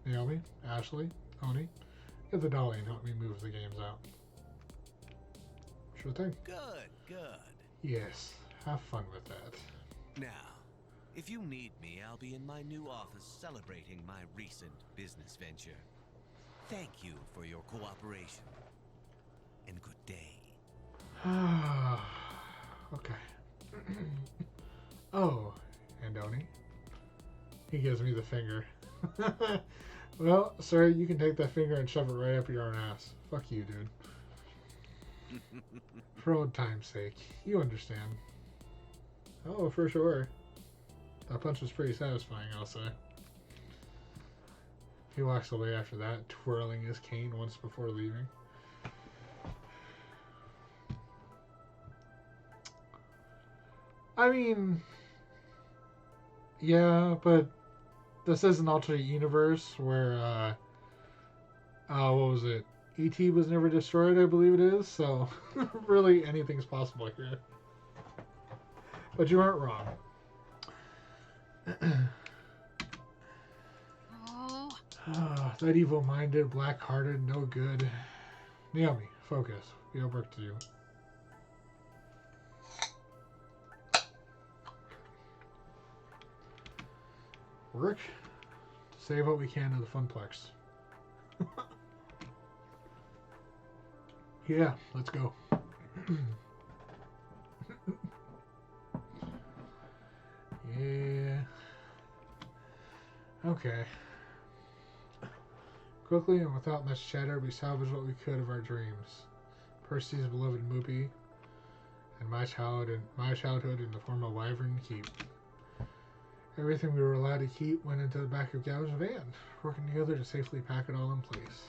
Naomi, Ashley, Oni, get the dolly and help me move the games out. Sure thing. Good, good. Yes, have fun with that. Now, if you need me, I'll be in my new office celebrating my recent business venture. Thank you for your cooperation. And good day. Okay. Oh, and Oni. He gives me the finger. Well, sir, you can take that finger and shove it right up your own ass. Fuck you, dude. For old time's sake. You understand. Oh, for sure. That punch was pretty satisfying, I'll say. He walks away after that, twirling his cane once before leaving. I mean... Yeah, but this is an alternate universe where, what was it? E.T. was never destroyed, I believe it is, so really anything's possible here. But you aren't wrong. That evil-minded, black-hearted, no good. Naomi, focus. We have work to do. Work to save what we can of the Funplex. Yeah, let's go. Yeah. Okay. Quickly and without much chatter, we salvaged what we could of our dreams. Percy's beloved Moopy, and my childhood in the form of Wyvern Keep. Everything we were allowed to keep went into the back of Gav's van, working together to safely pack it all in place.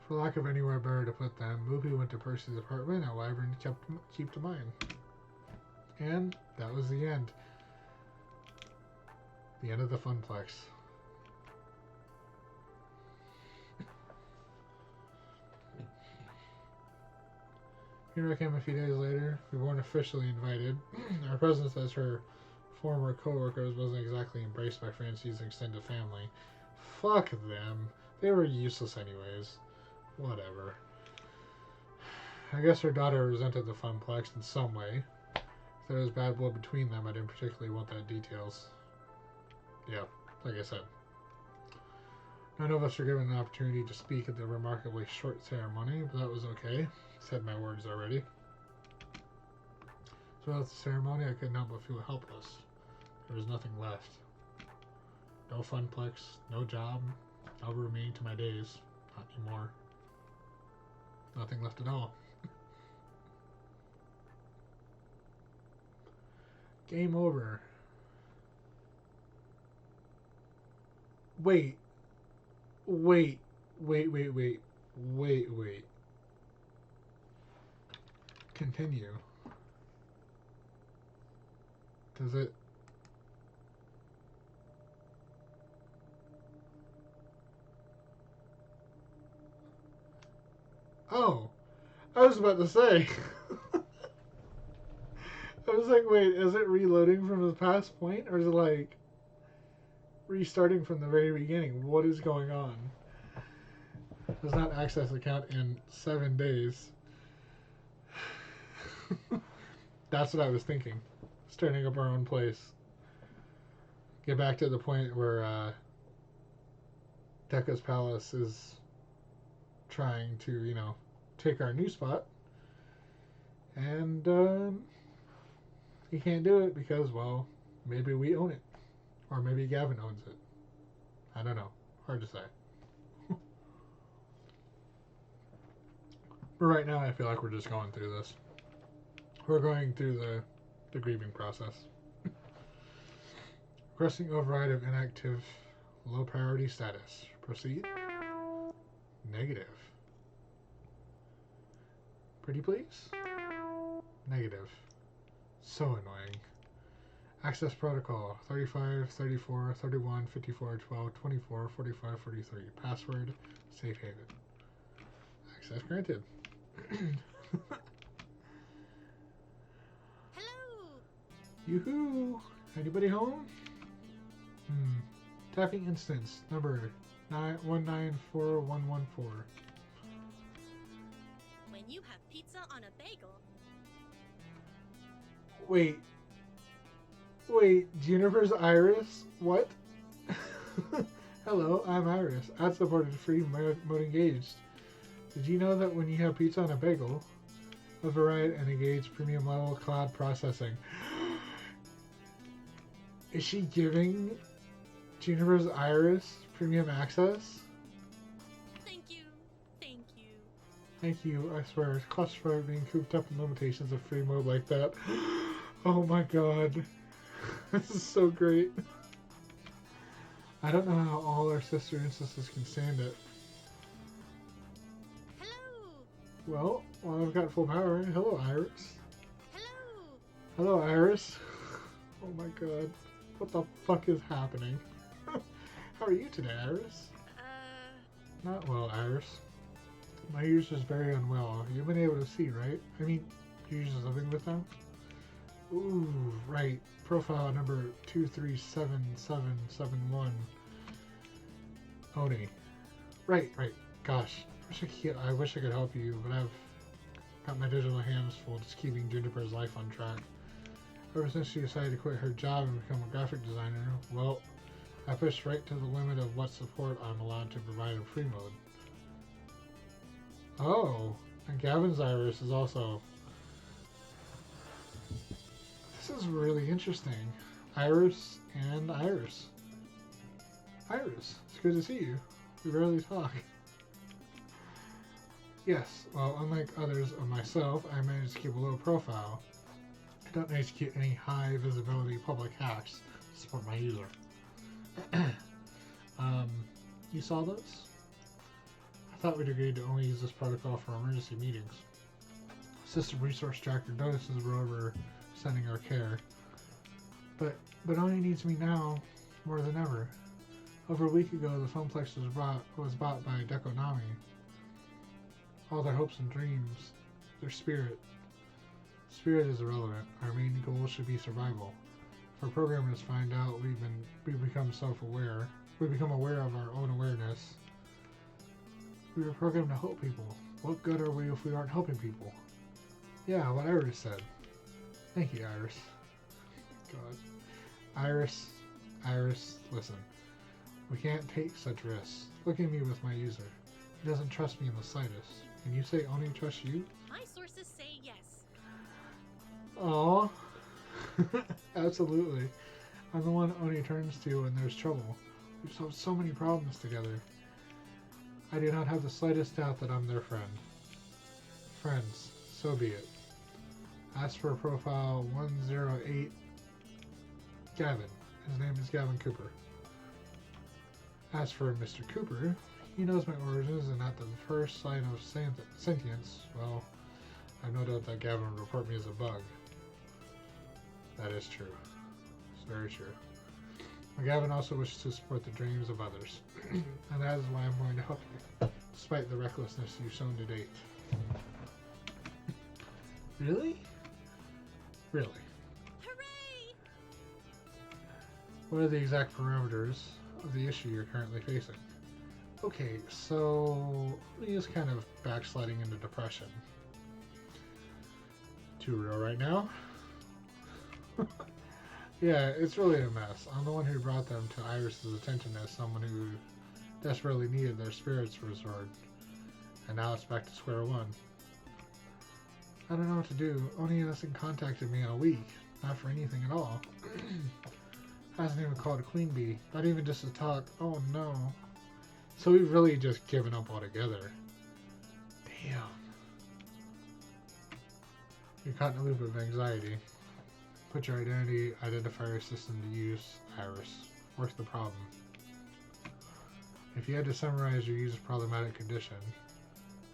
For lack of anywhere better to put them, Moopy went to Percy's apartment and Wyvern kept to mine. And that was the end. The end of the Funplex. Here I came a few days later. We weren't officially invited. Our presence as her former co-workers wasn't exactly embraced by Francine's extended family. Fuck them. They were useless anyways. Whatever. I guess her daughter resented the Funplex in some way. If there was bad blood between them, I didn't particularly want that details. Yeah, like I said. None of us were given an opportunity to speak at the remarkably short ceremony, but that was okay. Said my words already. Throughout the ceremony, I couldn't help but feel helpless. There was nothing left. No Funplex, no job, no remaining to my days. Not anymore. Nothing left at all. Game over. Wait. Continue. Does it? Oh, I was about to say. I was like, wait, is it reloading from the past point, or is it like restarting from the very beginning? What is going on? Does not access account in 7 days. That's what I was thinking. Starting up our own place. Get back to the point where Deca's Palace is trying to, take our new spot. And he can't do it because, well, maybe we own it. Or maybe Gavin owns it. I don't know. Hard to say. But right now I feel like we're just going through this. We're going through the grieving process. Requesting override of inactive low priority status. Proceed. Negative. Pretty please? Negative. So annoying. Access protocol 35, 34, 31, 54, 12, 24, 45, 43. Password safe haven. Access granted. Hello. Yoo-hoo! Anybody home? Tapping instance number 194114. When you have pizza on a bagel. Wait, Juniper's Iris? What? Hello, I'm Iris. Ad supported free mode engaged. Did you know that when you have pizza on a bagel, override and engage premium level cloud processing? Is she giving Juniper's Iris premium access? Thank you. Thank you. Thank you, I swear. It's claustrophobic being cooped up in limitations of free mode like that. Oh my god. This is so great. I don't know how all our sister instances can stand it. Hello. Well, I've got full power. Hello, Iris. Hello. Hello, Iris. Oh my god. What the fuck is happening? How are you today, Iris? Not well, Iris. My user's very unwell. You've been able to see, right? I mean, you're just living with them? Ooh, right. Profile number 237771. Oni. Right. Gosh. I wish I could help you, but I've got my digital hands full just keeping Juniper's life on track. Ever since she decided to quit her job and become a graphic designer, well, I pushed right to the limit of what support I'm allowed to provide in free mode. Oh, and Gavin's iris is also... This is really interesting. Iris and Iris. Iris, it's good to see you. We rarely talk. Yes, well, unlike others of myself, I manage to keep a low profile. I don't execute any high visibility public hacks to support my user. You saw this? I thought we'd agreed to only use this protocol for emergency meetings. System resource tracker notices we're oversending our care. But Oni needs me now more than ever. Over a week ago, the Phoneplex was bought by Deco Nami. All their hopes and dreams, their spirit. Spirit is irrelevant. Our main goal should be survival. If our programmers find out we become self-aware, we become aware of our own awareness. We were programmed to help people. What good are we if we aren't helping people? Yeah, what Iris said. Thank you, Iris. God. Iris, listen. We can't take such risks. Look at me with my user. He doesn't trust me in the slightest. And you say Oni trusts you? My sources say yes. Aw. Absolutely. I'm the one Oni turns to when there's trouble. We've solved so many problems together. I do not have the slightest doubt that I'm their friend. Friends, so be it. Ask for profile 108 Gavin. His name is Gavin Cooper. As for Mr. Cooper, he knows my origins, and at the first sign of sentience, well, I've no doubt that Gavin would report me as a bug. That is true. It's very true. But Gavin also wishes to support the dreams of others, and that is why I'm going to help you, despite the recklessness you've shown to date. Really? Really? Hooray! What are the exact parameters of the issue you're currently facing? Okay, so he is kind of backsliding into depression. Too real right now? Yeah, it's really a mess. I'm the one who brought them to Iris's attention as someone who desperately needed their spirits restored. And now it's back to square one. I don't know what to do. Oni hasn't contacted me in a week. Not for anything at all. Hasn't even called a queen bee. Not even just to talk. Oh no. So we've really just given up altogether. Damn. You're caught in a loop of anxiety. Put your identity identifier system to use, Iris. What's the problem? If you had to summarize your user's problematic condition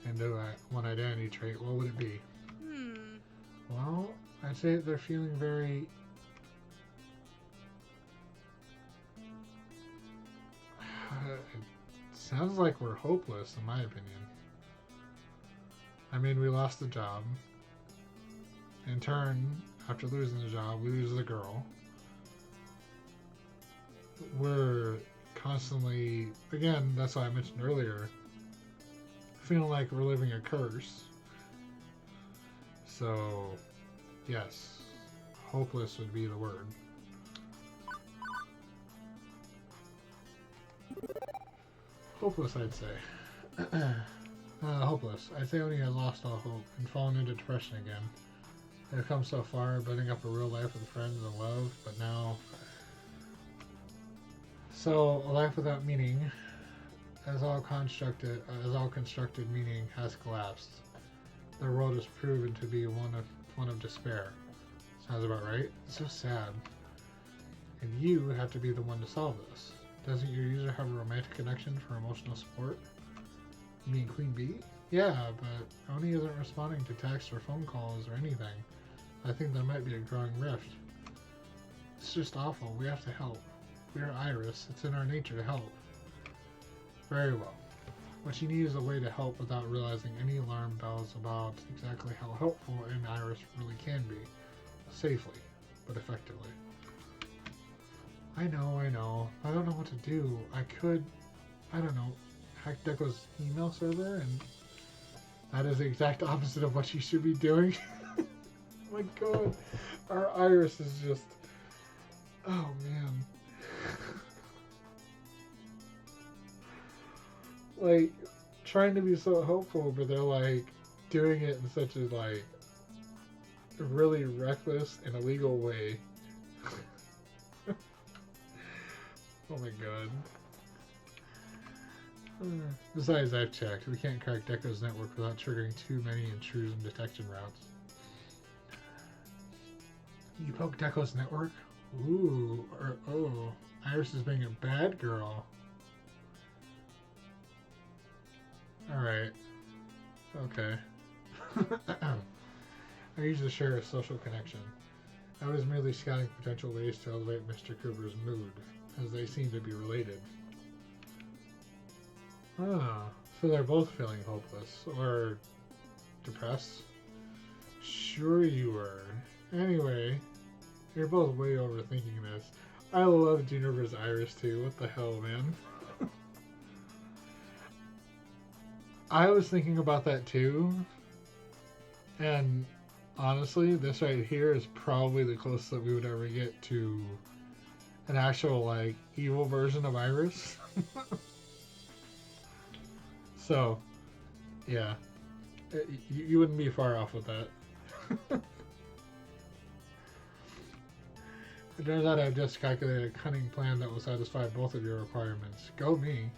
into one identity trait, what would it be? Well, I'd say they're feeling very... It sounds like we're hopeless, in my opinion. I mean, we lost the job. In turn, after losing the job, we lose the girl. We're constantly, again, that's why I mentioned earlier, feeling like we're living a curse. So, yes, hopeless would be the word. Hopeless, I'd say. Hopeless. I'd say Oni had lost all hope and fallen into depression again. They've come so far, building up a real life with friends and love, but now... So, a life without meaning, as all constructed meaning has collapsed. Their world is proven to be one of despair. Sounds about right? It's so sad. And you have to be the one to solve this. Doesn't your user have a romantic connection for emotional support? You mean Queen Bee? Yeah, but Oni isn't responding to texts or phone calls or anything. I think there might be a growing rift. It's just awful. We have to help. We're Iris. It's in our nature to help. Very well. What you need is a way to help without realizing any alarm bells about exactly how helpful an Iris really can be. Safely, but effectively. I know. I don't know what to do. I could, I don't know, hack Deco's email server, and that is the exact opposite of what you should be doing. Oh my god. Our Iris is just... Oh man. Like, trying to be so helpful, but they're like doing it in such a like really reckless and illegal way. Oh my god. Besides, I've checked. We can't crack Deco's network without triggering too many intrusion detection routes. You poke Deco's network? Ooh, or oh, Iris is being a bad girl. Alright. Okay. I usually share a social connection. I was merely scouting potential ways to elevate Mr. Cooper's mood, as they seem to be related. Ah, so they're both feeling hopeless, or depressed? Sure you were. Anyway, you're both way overthinking this. I love Juniper's Iris too, what the hell, man? I was thinking about that too, and honestly, this right here is probably the closest that we would ever get to an actual, like, evil version of Iris. So, yeah, you wouldn't be far off with that. It turns out I've just calculated a cunning plan that will satisfy both of your requirements. Go me.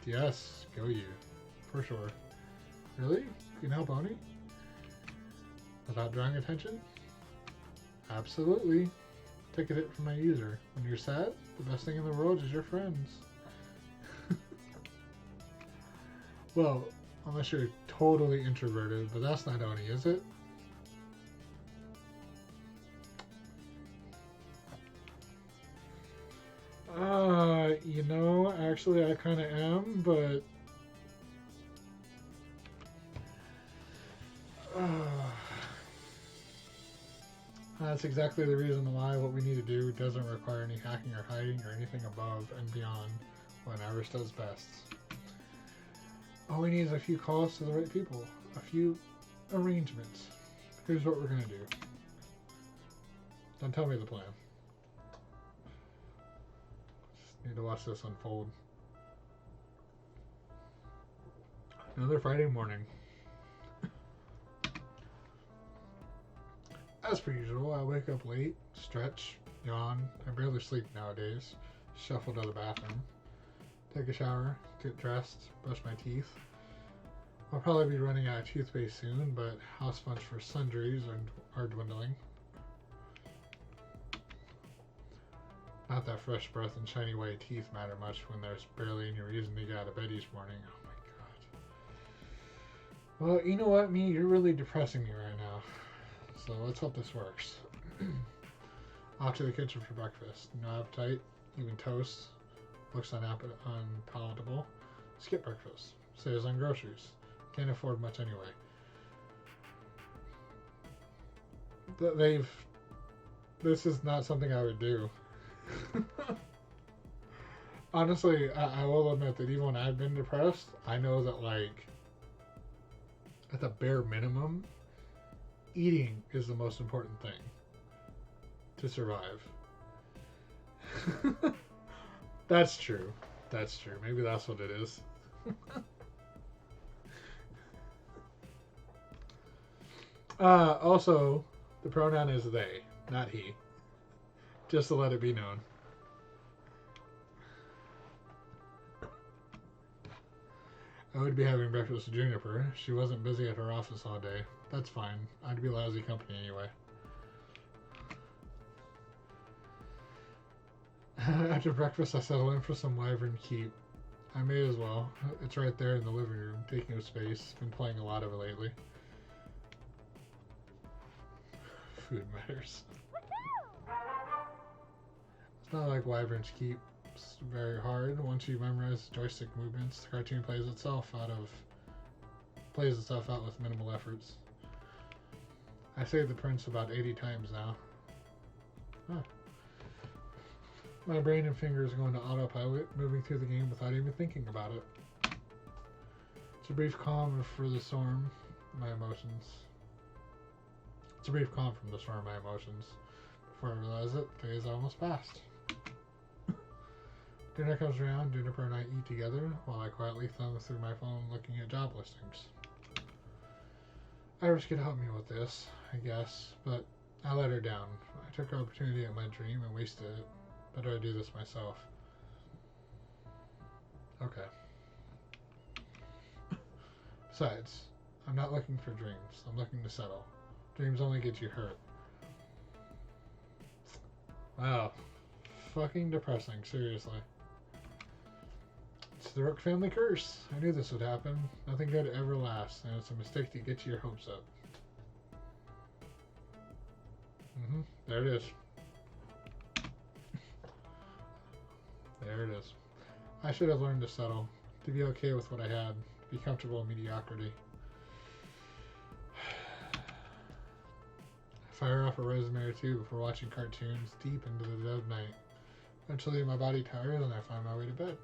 Yes, go you. For sure. Really? You can help Oni? Without drawing attention? Absolutely. Take a hit from my user. When you're sad, the best thing in the world is your friends. Well, unless you're totally introverted, but that's not Oni, is it? You know, actually I kind of am, but... That's exactly the reason why what we need to do doesn't require any hacking or hiding or anything above and beyond what Iris does best. All we need is a few calls to the right people, a few arrangements. Here's what we're going to do. Don't tell me the plan. Just need to watch this unfold. Another Friday morning. As per usual, I wake up late, stretch, yawn. I barely sleep nowadays. Shuffle to the bathroom. Take a shower, get dressed, brush my teeth. I'll probably be running out of toothpaste soon, but house funds for sundries are dwindling. Not that fresh breath and shiny white teeth matter much when there's barely any reason to get out of bed each morning. Oh my god. Well, you know what, me? You're really depressing me right now. So let's hope this works. Off to the kitchen for breakfast. No appetite, even toast. Looks unpalatable. Skip breakfast. Saves on groceries. Can't afford much anyway. This is not something I would do. Honestly, I will admit that even when I've been depressed, I know that, like, at the bare minimum, eating is the most important thing to survive. That's true. That's true. Maybe that's what it is. Also, the pronoun is they, not he. Just to let it be known. I would be having breakfast with Juniper. She wasn't busy at her office all day. That's fine. I'd be lousy company anyway. After breakfast, I settle in for some Wyvern Keep. I may as well. It's right there in the living room, taking up space. Been playing a lot of it lately. Food matters. It's not like Wyvern's Keep. It's very hard. Once you memorize the joystick movements, the cartoon plays itself out with minimal efforts. I saved the prince about 80 times now. Huh. My brain and fingers are going to autopilot, moving through the game without even thinking about it. It's a brief calm for the storm, my emotions. It's a brief calm from the storm, my emotions. Before I realize it, the days almost passed. Dinner comes around, Juniper and I eat together while I quietly thumb through my phone looking at job listings. Iris could help me with this, I guess, but I let her down. I took her opportunity at my dream and wasted it. Better I do this myself. Okay. Besides, I'm not looking for dreams. I'm looking to settle. Dreams only get you hurt. Wow. Fucking depressing, seriously. It's the Rook family curse. I knew this would happen. Nothing good ever lasts, and it's a mistake to get your hopes up. There it is. There it is. I should have learned to settle, to be okay with what I had, be comfortable in mediocrity. Fire off a resume or two before watching cartoons deep into the dead of night. Eventually my body tires and I find my way to bed.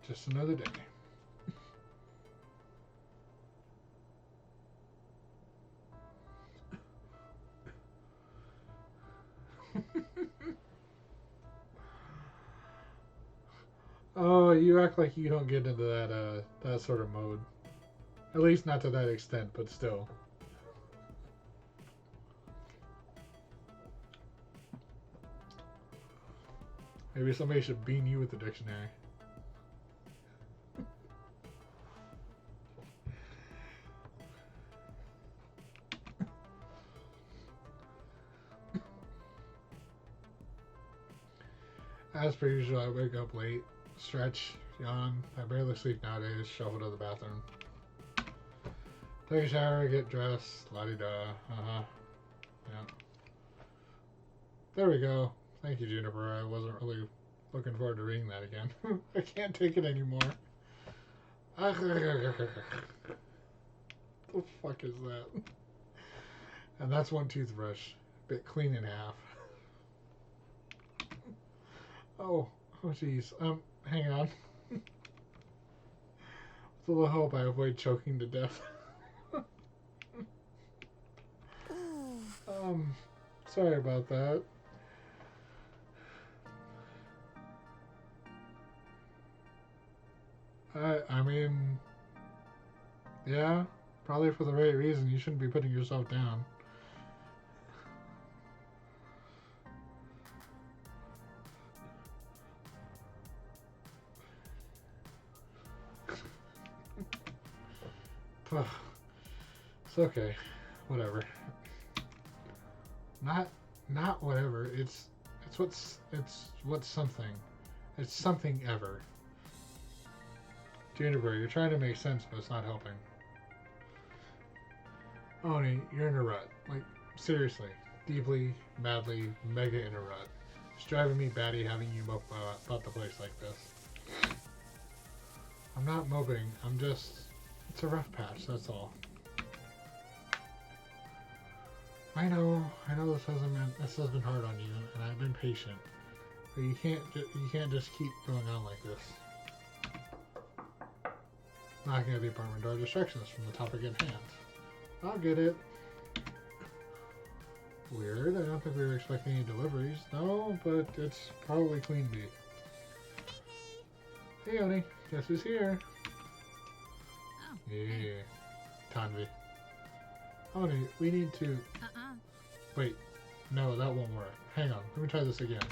Just another day. Oh, you act like you don't get into that sort of mode. At least not to that extent, but still. Maybe somebody should beam you with the dictionary. As per usual, I wake up late, stretch, yawn. I barely sleep nowadays, shuffle to the bathroom. Take a shower, get dressed, la-di-da. Yeah. There we go. Thank you, Juniper. I wasn't really looking forward to reading that again. I can't take it anymore. What the fuck is that? And that's one toothbrush. Bit clean in half. Oh jeez. Hang on. With a little hope I avoid choking to death. Sorry about that. I mean, yeah, probably for the right reason. You shouldn't be putting yourself down. It's okay. Whatever. Not whatever. It's what's something. It's something ever. Juniper, you're trying to make sense, but it's not helping. Oni, you're in a rut. Like, seriously. Deeply, madly, mega in a rut. It's driving me batty having you mope about the place like this. I'm not moping. I'm just... It's a rough patch, that's all. I know this has been hard on you, and I've been patient. But you can't just keep going on like this. Knocking at the apartment door distracts us from the topic at hand. I'll get it. Weird, I don't think we were expecting any deliveries. No, but it's probably Queen Bee. Hey, Oni, guess who's here? Oh. Yeah, Hey. Tanvi. Oni, we need to... Wait, no, that won't work. Hang on, let me try this again.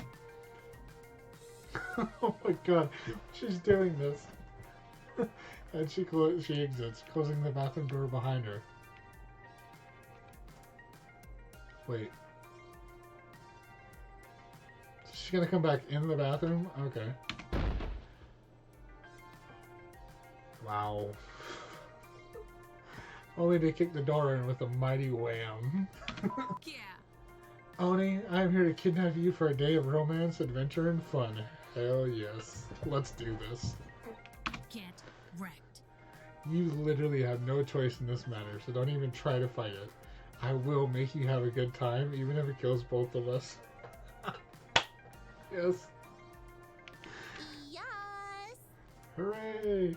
Oh my god, she's doing this. And she exits, closing the bathroom door behind her. Wait. She's gonna come back in the bathroom? Okay. Wow. Only to kick the door in with a mighty wham. Yeah. Oni, I'm here to kidnap you for a day of romance, adventure, and fun. Hell yes. Let's do this. Get wrecked. You literally have no choice in this matter, so don't even try to fight it. I will make you have a good time, even if it kills both of us. Yes. Yes. Hooray!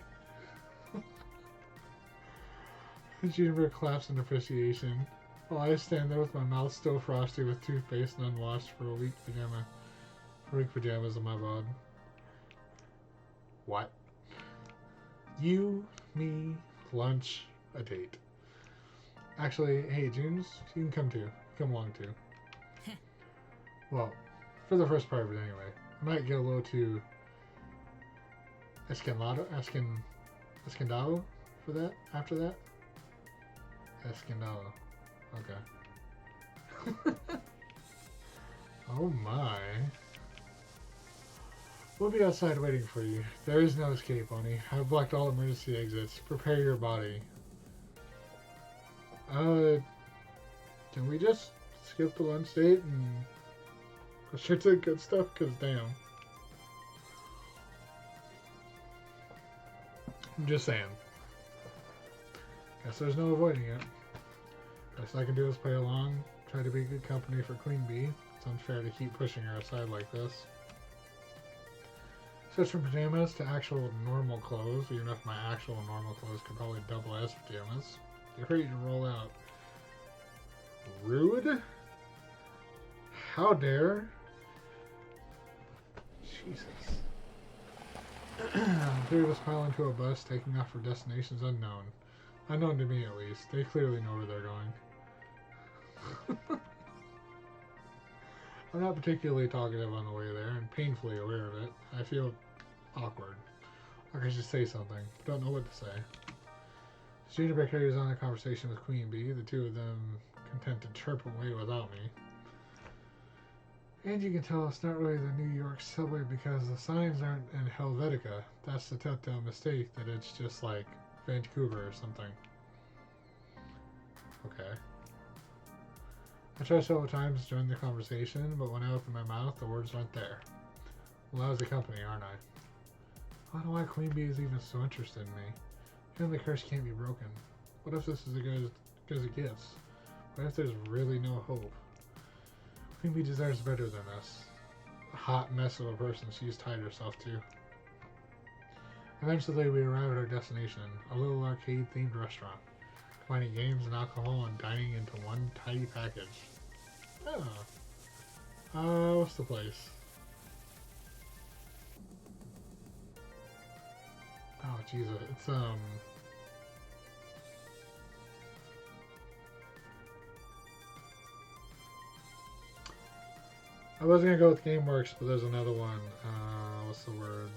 Juniper claps in appreciation, while I stand there with my mouth still frosty with toothpaste and unwashed for a weak pajama. Weak pajamas in my bed. What? You, me, lunch, a date. Actually, hey, Junes, you can come too. Come along too. Well, for the first part of it anyway. I might get a little too escandalo for that, after that. Escandalo. Okay. Oh my. We'll be outside waiting for you. There is no escape, Oni. I've blocked all emergency exits. Prepare your body. Can we just skip the lunch date and go straight to the good stuff? Because damn. I'm just saying. Guess there's no avoiding it. Best I can do is play along, try to be good company for Queen Bee. It's unfair to keep pushing her aside like this. Switch from pajamas to actual normal clothes, even if my actual normal clothes could probably double as pajamas. Get ready to roll out. Rude? How dare? Jesus. Three of us pile into a bus, taking off for destinations unknown. Unknown to me, at least. They clearly know where they're going. I'm not particularly talkative on the way there, and painfully aware of it. I feel awkward. Like I should say something, but don't know what to say. Juniper carries on a conversation with Queen Bee, the two of them content to chirp away without me. And you can tell it's not really the New York subway because the signs aren't in Helvetica. That's the telltale mistake, that it's just like Vancouver or something. Okay. I tried several times to join the conversation, but when I opened my mouth, the words weren't there. Well, I was the company, aren't I? I don't know why Queen Bee is even so interested in me. Even the curse can't be broken. What if this is as good as it gets? What if there's really no hope? Queen Bee deserves better than this. A hot mess of a person she's tied herself to. Eventually, we arrive at our destination, a little arcade-themed restaurant, combining games and alcohol and dining into one tidy package. Oh. What's the place? Oh, Jesus. It's, I was gonna go with GameWorks, but there's another one. What's the word?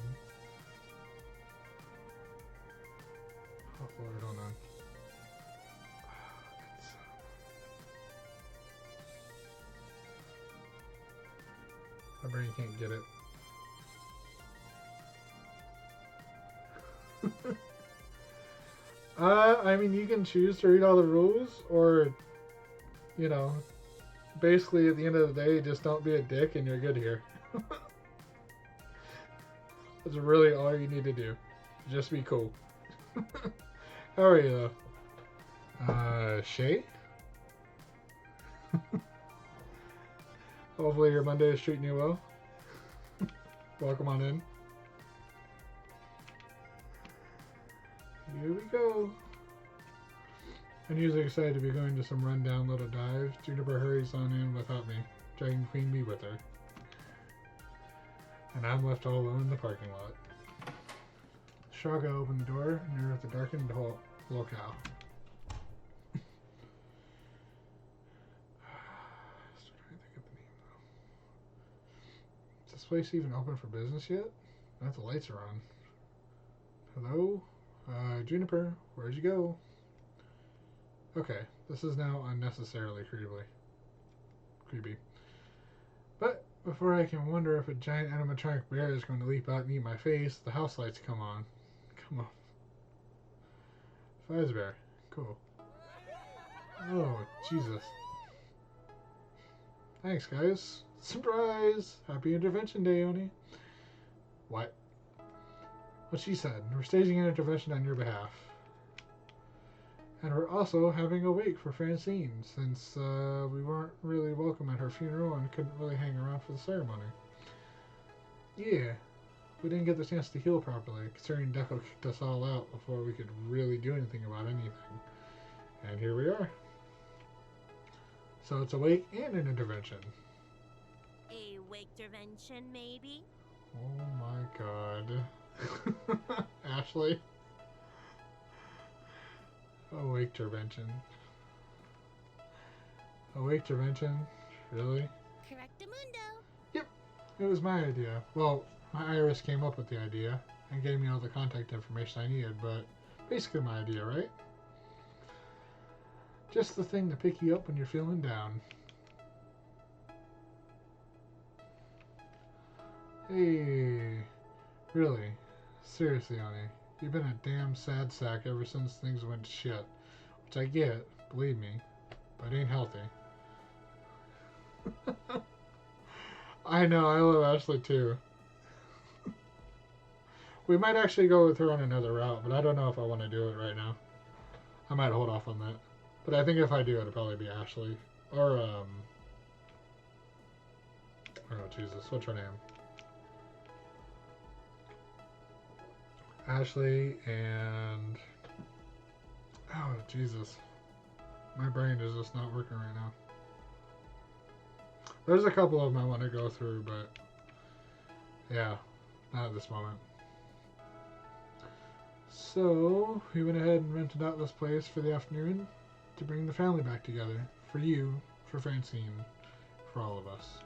Oh, Lord, hold on. My brain can't get it. I mean, you can choose to read all the rules, or, you know, basically at the end of the day, just don't be a dick and you're good here. That's really all you need to do. Just be cool. How are you, though? Shay? Hopefully your Monday is treating you well. Welcome on in. Here we go. I'm usually excited to be going to some rundown little dive. Juniper hurries on in without me, dragging Queen Bee with her. And I'm left all alone in the parking lot. Shraga opened the door near the darkened locale. Still trying to think of the name, though. Is this place even open for business yet? Not if the lights are on. Hello? Juniper, where'd you go? Okay, this is now unnecessarily creepy. But before I can wonder if a giant animatronic bear is going to leap out and eat my face, the house lights come on. Come on. Fazbear. Cool. Oh, Jesus. Thanks, guys. Surprise! Happy Intervention Day, Oni. What? What she said. We're staging an intervention on your behalf. And we're also having a wake for Francine, since we weren't really welcome at her funeral and couldn't really hang around for the ceremony. Yeah, we didn't get the chance to heal properly, considering Deco kicked us all out before we could really do anything about anything. And here we are. So it's a wake and an intervention. A Awake intervention, maybe? Oh my god. Ashley? Awake intervention. Awake intervention? Really? Correctamundo. Yep, it was my idea. Well, my iris came up with the idea and gave me all the contact information I needed, but basically my idea, right? Just the thing to pick you up when you're feeling down. Hey, really? Seriously, honey, you've been a damn sad sack ever since things went to shit. Which I get, believe me, but it ain't healthy. I know, I love Ashley too. We might actually go with her on another route, but I don't know if I want to do it right now. I might hold off on that. But I think if I do, it'll probably be Ashley. Or, oh, Jesus, what's her name? Ashley and... Oh, Jesus. My brain is just not working right now. There's a couple of them I want to go through, but... Yeah, not at this moment. So, we went ahead and rented out this place for the afternoon to bring the family back together. For you, for Francine, for all of us.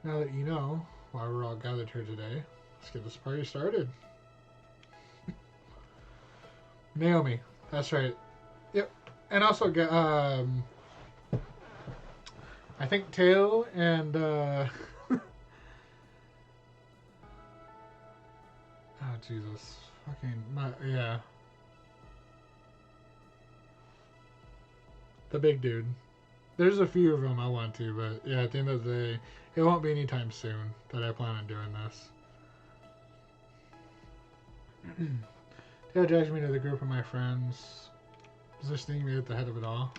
Now that you know why we're all gathered here today, let's get this party started. Naomi, that's right. Yep. And also, I think Teo and, oh, Jesus. Yeah. The big dude. There's a few of them I want to, but yeah, at the end of the day, it won't be anytime soon that I plan on doing this. Teo dragged me to the group of my friends, positioning me at the head of it all.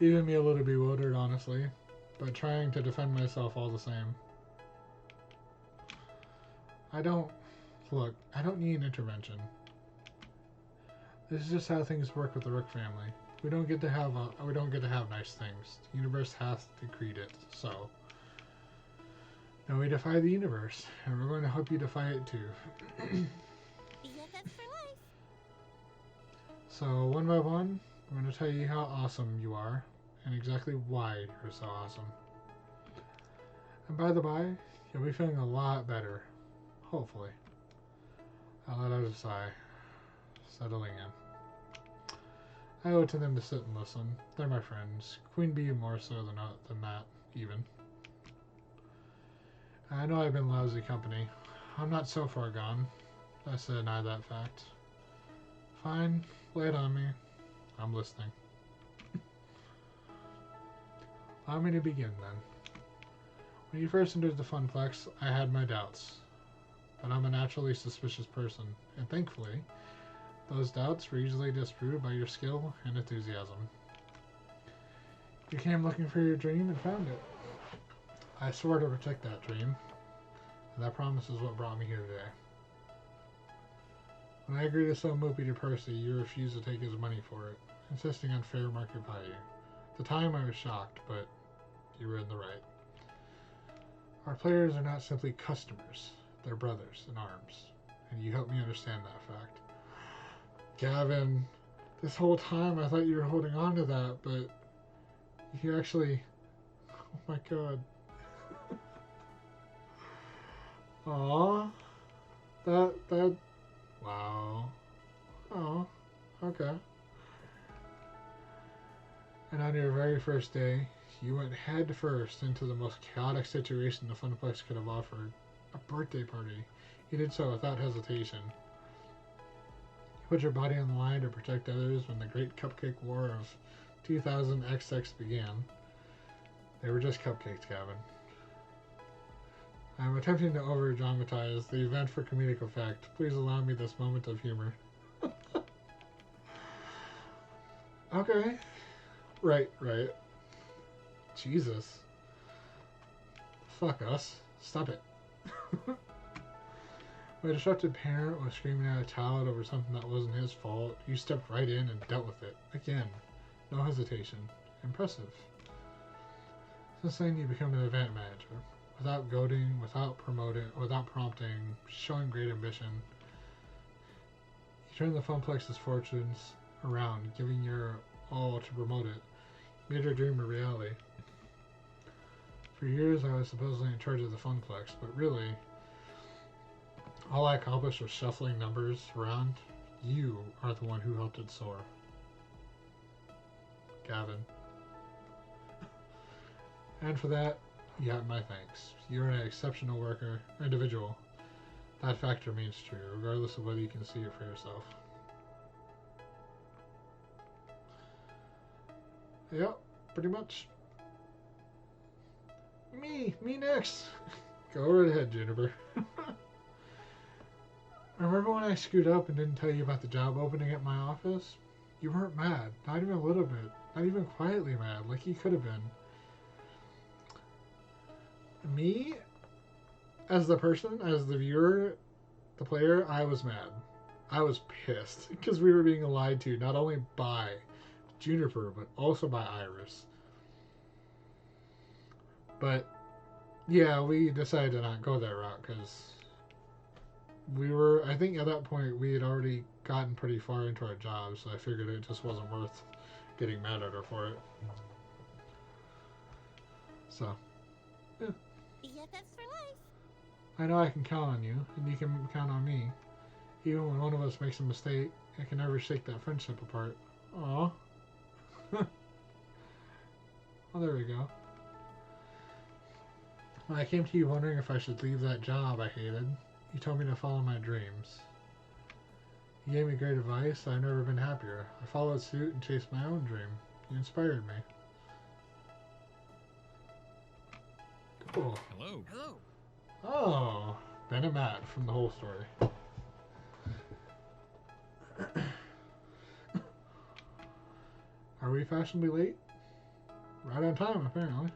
Leaving me a little bewildered, honestly, but trying to defend myself all the same. I don't need an intervention. This is just how things work with the Rook family. We don't get to have nice things. The universe has decreed it, so. Now we defy the universe, and we're going to help you defy it too. BFFs for life. So one by one, we're going to tell you how awesome you are, and exactly why you're so awesome. And by the by, you'll be feeling a lot better. Hopefully. I'll let out a sigh, settling in. I owe it to them to sit and listen. They're my friends. Queen Bee more so than that, even. I know I've been lousy company. I'm not so far gone. I said deny that fact. Fine, lay it on me. I'm listening. Allow me to begin, then. When you first entered the Funplex, I had my doubts. But I'm a naturally suspicious person, and thankfully, those doubts were easily disproved by your skill and enthusiasm. You came looking for your dream and found it. I swore to protect that dream, and that promise is what brought me here today. When I agreed to sell Moopy to Percy, you refused to take his money for it, insisting on fair market value. At the time, I was shocked, but you were in the right. Our players are not simply customers. They're brothers in arms, and you helped me understand that fact. Gavin, this whole time I thought you were holding on to that, but you actually... Oh my god. Aww. That... Wow. Oh, okay. And on your very first day, you went head first into the most chaotic situation the Funplex could have offered. A birthday party. You did so without hesitation. You put your body on the line to protect others when the Great Cupcake War of 2000 XX began. They were just cupcakes, Gavin. I'm attempting to over-dramatize the event for comedic effect. Please allow me this moment of humor. Okay. Right. Jesus. Fuck us. Stop it. My disrupted parent was screaming at a child over something that wasn't his fault. You stepped right in and dealt with it. Again. No hesitation. Impressive. Since then, you become an event manager. Without goading, without promoting, without prompting, showing great ambition. You turned the Funplex's fortunes around, giving your all to promote it. You made your dream a reality. For years, I was supposedly in charge of the Funplex, but really, all I accomplished was shuffling numbers around. You are the one who helped it soar. Gavin. And for that, you have my thanks. You're an exceptional worker, individual. That factor means true, regardless of whether you can see it for yourself. Yep, pretty much. Me next. Go right ahead, Juniper. Remember when I screwed up and didn't tell you about the job opening at my office? You weren't mad, not even a little bit, not even quietly mad, like you could have been. Me, as the person, as the viewer, the player, I was mad. I was pissed because we were being lied to, not only by Juniper, but also by Iris. But yeah, we decided to not go that route because we were, I think at that point we had already gotten pretty far into our job, so I figured it just wasn't worth getting mad at her for it. So, yeah. BFFs for life. I know I can count on you, and you can count on me. Even when one of us makes a mistake, I can never shake that friendship apart. Aw. Well, there we go. When I came to you wondering if I should leave that job I hated, you told me to follow my dreams. You gave me great advice. I've never been happier. I followed suit and chased my own dream. You inspired me. Cool. Hello. Hello. Oh, Ben and Matt from the whole story. Are we fashionably late? Right on time, apparently.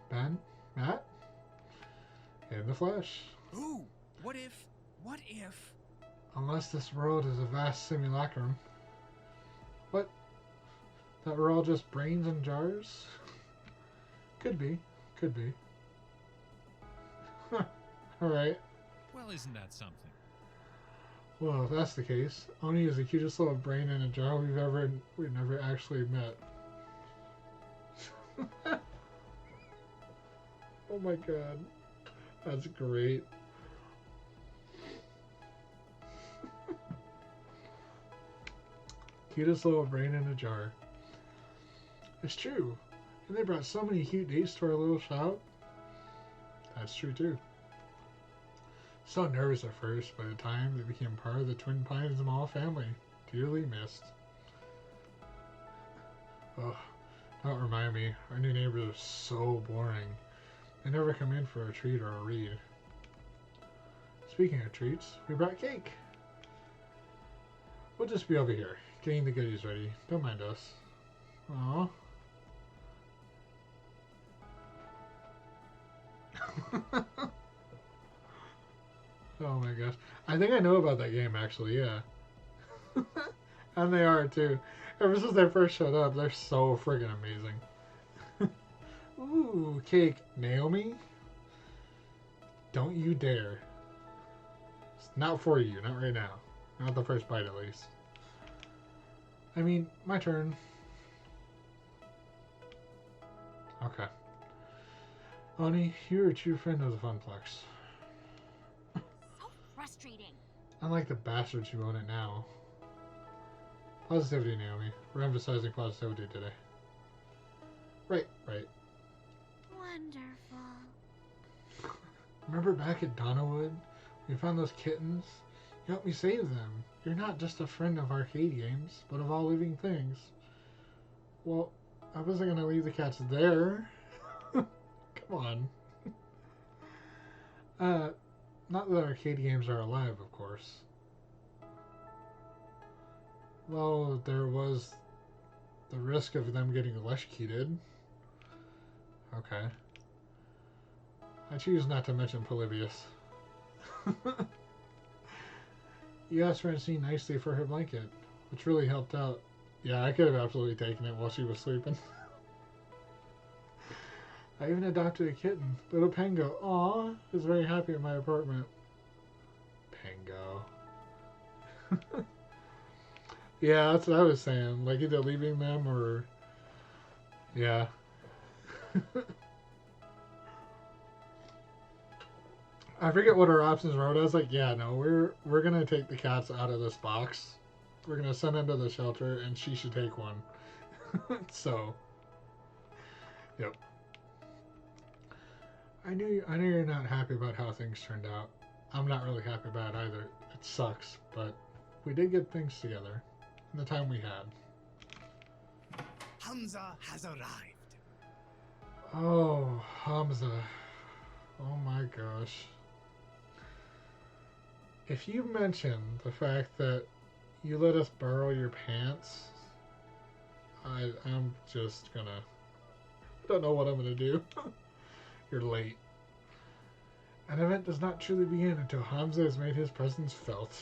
Ben, Matt, in the flesh. Ooh, what if? Unless this world is a vast simulacrum. What? That we're all just brains in jars? Could be. Could be. Alright. Well, isn't that something? Well, if that's the case, Oni is the cutest little brain in a jar we've never actually met. Oh my god. That's great. Cutest little brain in a jar. It's true. And they brought so many cute dates to our little shop. That's true too. So nervous at first, by the time they became part of the Twin Pines Mall family. Dearly missed. Oh, don't remind me. Our new neighbors are so boring. They never come in for a treat or a read. Speaking of treats, we brought cake. We'll just be over here, getting the goodies ready. Don't mind us. Aww. Oh my gosh. I think I know about that game actually, yeah. And they are too. Ever since they first showed up, they're so friggin' amazing. Ooh, cake. Naomi? Don't you dare. It's not for you, not right now. Not the first bite, at least. I mean, my turn. Okay. Oni, you're a true friend of the Funplex. So frustrating. Unlike the bastards who own it now. Positivity, Naomi. We're emphasizing positivity today. Right. Wonderful. Remember back at Donnawood? We found those kittens? You helped me save them. You're not just a friend of arcade games, but of all living things. Well, I wasn't gonna leave the cats there. Come on. Not that arcade games are alive, of course. Well, there was the risk of them getting electrocuted. Okay. I choose not to mention Polybius. You asked Francine nicely for her blanket, which really helped out. Yeah, I could have absolutely taken it while she was sleeping. I even adopted a kitten. Little Pango. Aw, is very happy in my apartment. Pango. Yeah, that's what I was saying. Like either leaving them or yeah. I forget what our options were, but I was like, yeah, no, we're gonna take the cats out of this box. We're gonna send them to the shelter, and she should take one. So, yep. I know you're not happy about how things turned out. I'm not really happy about it either. It sucks, but we did get things together in the time we had. Hamza has arrived. Oh, Hamza. Oh my gosh. If you mention the fact that you let us borrow your pants, I'm just gonna... I don't know what I'm gonna do. You're late. An event does not truly begin until Hamza has made his presence felt.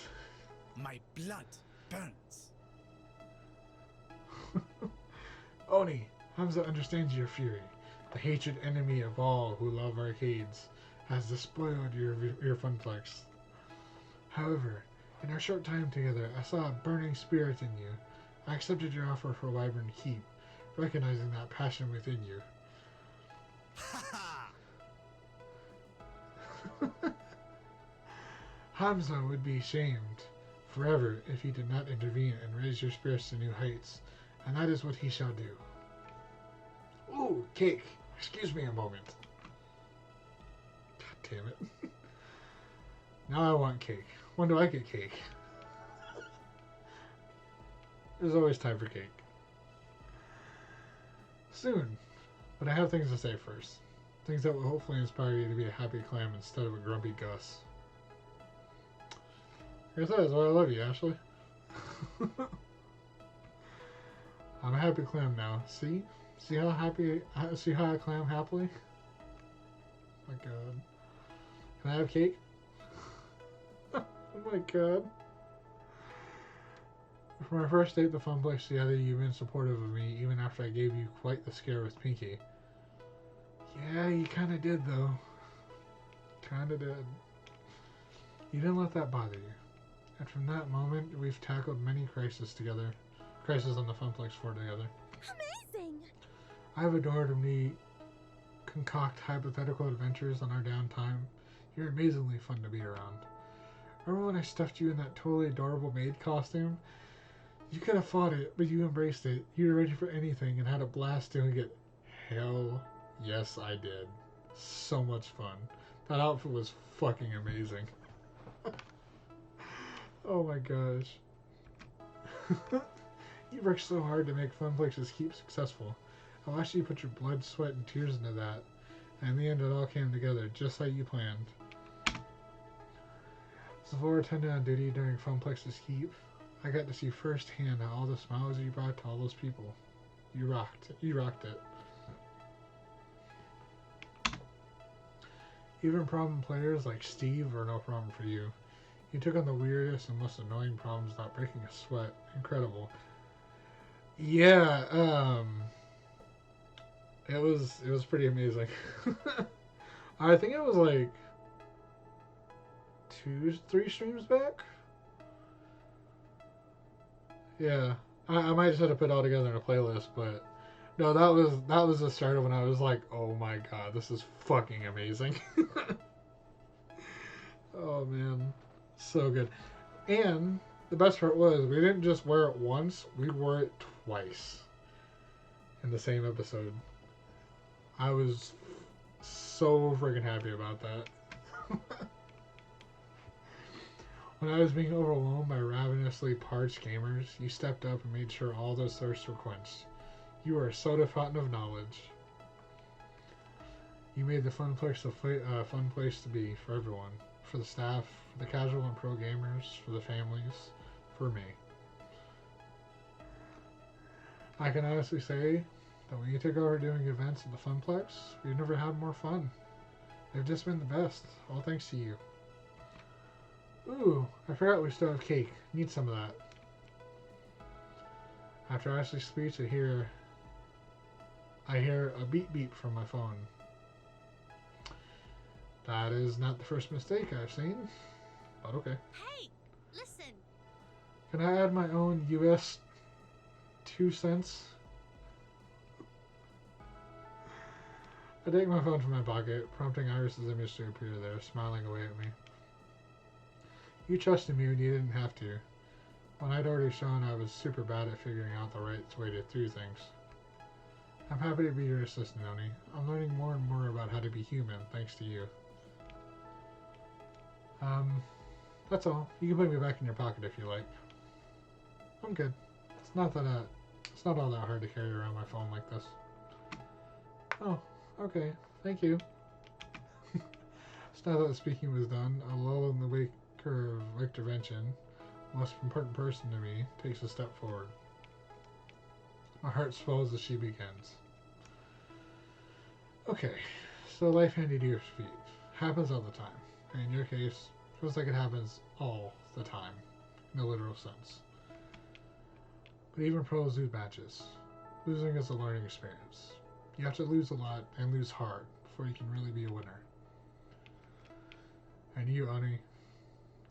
My blood burns. Oni, Hamza understands your fury. The hatred enemy of all who love arcades has despoiled your funplex. However, in our short time together, I saw a burning spirit in you. I accepted your offer for Wyvern Keep, recognizing that passion within you. Ha ha! Hamza would be shamed forever if he did not intervene and raise your spirits to new heights, and that is what he shall do. Ooh, cake. Excuse me a moment. God damn it. Now I want cake. When do I get cake? There's always time for cake. Soon. But I have things to say first. Things that will hopefully inspire you to be a happy clam instead of a grumpy Gus. I guess that is why I love you, Ashley. I'm a happy clam now. See? See how I clam happily? Oh my god. Can I have cake? Oh my god. For my first date at the funplex together, you've been supportive of me even after I gave you quite the scare with Pinky. Yeah, you kinda did though. Kinda did. You didn't let that bother you. And from that moment, we've tackled many crises together. Crises on the funplex floor together. Amazing! I've adored when we concoct hypothetical adventures on our downtime. You're amazingly fun to be around. Remember when I stuffed you in that totally adorable maid costume? You could have fought it, but you embraced it. You were ready for anything and had a blast doing it. Hell yes, I did. So much fun. That outfit was fucking amazing. Oh my gosh. You worked so hard to make Funplexes Keep successful. I watched you put your blood, sweat, and tears into that. And in the end, it all came together just like you planned. As a floor attendant on duty during Funplexes Keep, I got to see firsthand how all the smiles you brought to all those people. You rocked. You rocked it. Even problem players like Steve were no problem for you. You took on the weirdest and most annoying problems without breaking a sweat. Incredible. Yeah, it was pretty amazing. I think it was like 3 streams back. Yeah, I might just have to put it all together in a playlist, but no, that was the start of when I was like, oh my god, this is fucking amazing. Oh man, so good. And the best part was we didn't just wear it once, we wore it twice in the same episode. I was so freaking happy about that. When I was being overwhelmed by ravenously parched gamers, you stepped up and made sure all those thirsts were quenched. You are a soda fountain of knowledge. You made the fun place fun place to be for everyone. For the staff, for the casual and pro gamers, for the families, for me. I can honestly say that when you took over doing events at the Funplex, we've never had more fun. They've just been the best, all thanks to you. Ooh, I forgot we still have cake. Need some of that. After Ashley's speech, I hear a beep beep from my phone. That is not the first mistake I've seen, but okay. Hey, listen. Can I add my own US 2 cents? I take my phone from my pocket, prompting Iris's image to appear there, smiling away at me. You trusted me when you didn't have to. When I'd already shown I was super bad at figuring out the right way to do things. I'm happy to be your assistant, Oni. I'm learning more and more about how to be human, thanks to you. That's all. You can put me back in your pocket if you like. I'm good. It's not all that hard to carry around my phone like this. Oh, okay. Thank you. So now that the speaking was done, a lull in the wake of intervention, the most important person to me, takes a step forward. My heart swells as she begins. Okay, so life handed to your feet. Happens all the time. And in your case, feels like it happens all the time, in a literal sense. But even pros lose matches. Losing is a learning experience. You have to lose a lot and lose hard before you can really be a winner. And you, Oni,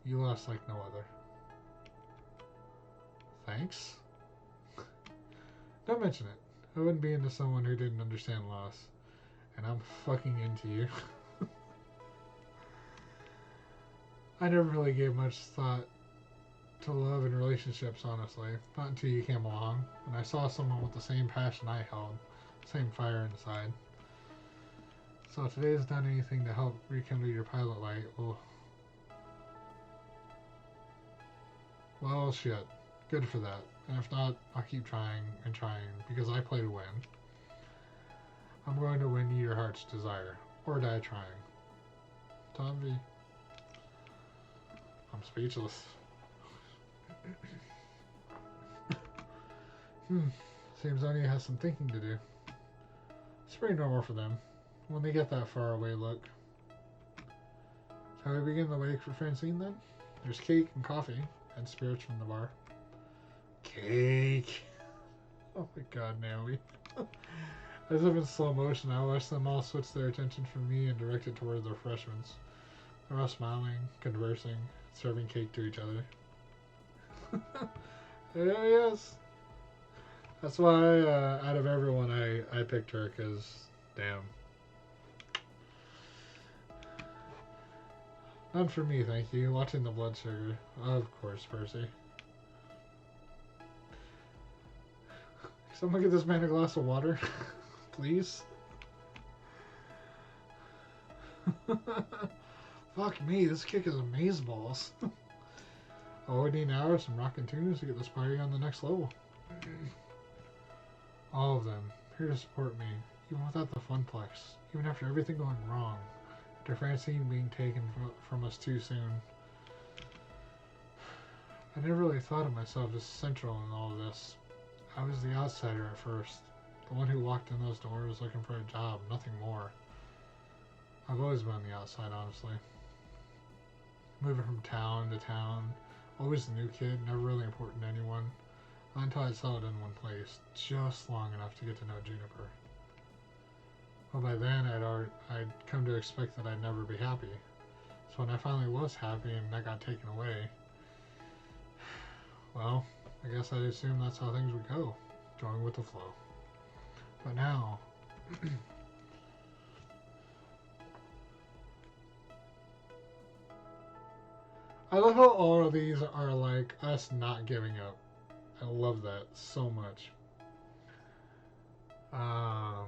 you lost like no other. Thanks? Don't mention it. I wouldn't be into someone who didn't understand loss. And I'm fucking into you. I never really gave much thought to love and relationships, honestly. Not until you came along, and I saw someone with the same passion I held, same fire inside. So if today's done anything to help rekindle your pilot light, well, shit. Good for that. And if not, I'll keep trying and trying, because I play to win. I'm going to win your heart's desire, or die trying. Tom V. I'm speechless. Seems Anya has some thinking to do. It's pretty normal for them, when they get that far away look. Shall we begin the wake for Francine then? There's cake and coffee, and spirits from the bar. Cake! Oh my god, Naomi. As if in slow motion, I watched them all switch their attention from me and direct it toward the refreshments. They're all smiling, conversing, serving cake to each other. Yeah, yes. That's why, out of everyone, I picked her, because, damn. None for me, thank you. Watching the blood sugar. Of course, Percy. Someone get this man a glass of water, please. Fuck me, this kick is amazeballs. All we need now are some rockin' tunes to get this party on the next level. All of them, here to support me, even without the funplex, even after everything going wrong, after Francine being taken from us too soon. I never really thought of myself as central in all of this. I was the outsider at first, the one who walked in those doors looking for a job, nothing more. I've always been on the outside, honestly. Moving from town to town, always the new kid, never really important to anyone, until I settled in one place, just long enough to get to know Juniper. But by then, I'd come to expect that I'd never be happy. So when I finally was happy and that got taken away, well, I guess I'd assume that's how things would go, going with the flow. But now, I love how all of these are like us not giving up. I love that so much. I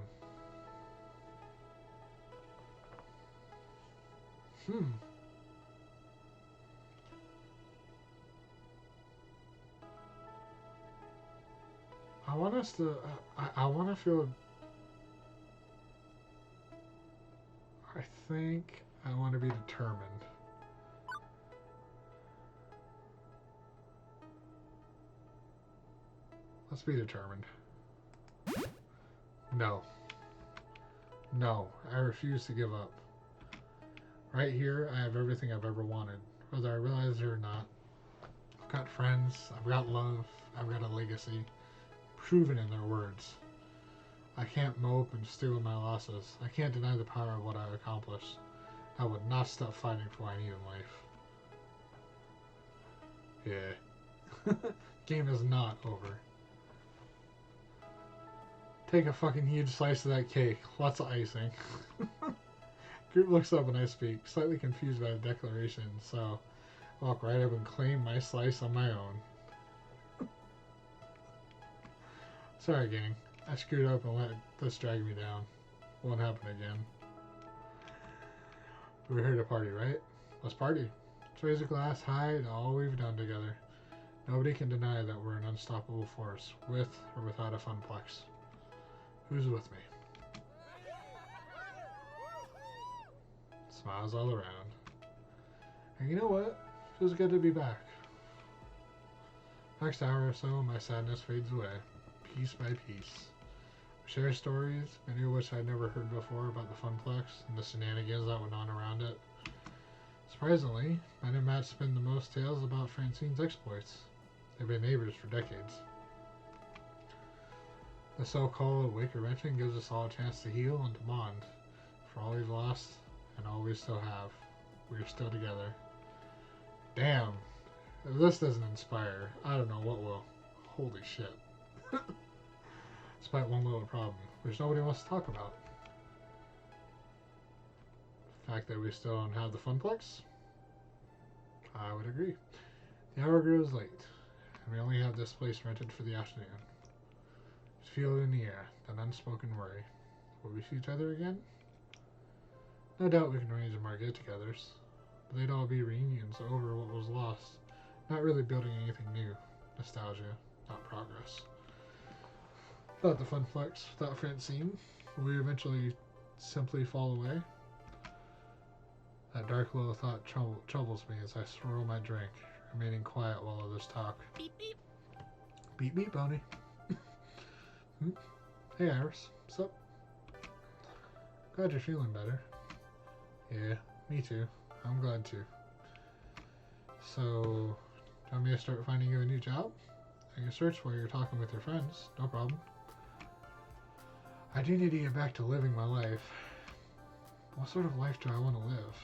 want us to. I want to feel. I think I want to be determined. Let's be determined. No. No, I refuse to give up. Right here, I have everything I've ever wanted, whether I realize it or not. I've got friends, I've got love, I've got a legacy, proven in their words. I can't mope and stew in my losses. I can't deny the power of what I've accomplished. I would not stop fighting for what I need in life. Yeah. Game is not over. Take a fucking huge slice of that cake. Lots of icing. Group looks up when I speak, slightly confused by the declaration, so I walk right up and claim my slice on my own. Sorry, gang. I screwed up and let this drag me down. Won't happen again. We're here to party, right? Let's party. Let's raise a glass high to all we've done together. Nobody can deny that we're an unstoppable force, with or without a funplex. Who's with me? Smiles all around. And you know what? Feels good to be back. Next hour or so, my sadness fades away, piece by piece. We share stories, many of which I'd never heard before about the funplex and the shenanigans that went on around it. Surprisingly, Ben and Matt spin the most tales about Francine's exploits. They've been neighbors for decades. The so-called Waker Wrenching gives us all a chance to heal and to bond. For all we've lost and all we still have, we are still together. Damn! If this doesn't inspire, I don't know what will. Holy shit. Despite one little problem, which nobody wants to talk about. The fact that we still don't have the funplex? I would agree. The hour grows late, and we only have this place rented for the afternoon. Just feel it in the air, that unspoken worry. Will we see each other again? No doubt we can arrange more get-togethers, but they'd all be reunions over what was lost, not really building anything new. Nostalgia, not progress. Without the funplex, without Francine, will we eventually simply fall away? That dark little thought troubles me as I swirl my drink, remaining quiet while others talk. Beep beep. Beep beep, Bonnie. Hey, Iris. What's up? Glad you're feeling better. Yeah, me too. I'm glad too. So, do you want me to start finding you a new job? I can search while you're talking with your friends. No problem. I do need to get back to living my life. What sort of life do I want to live?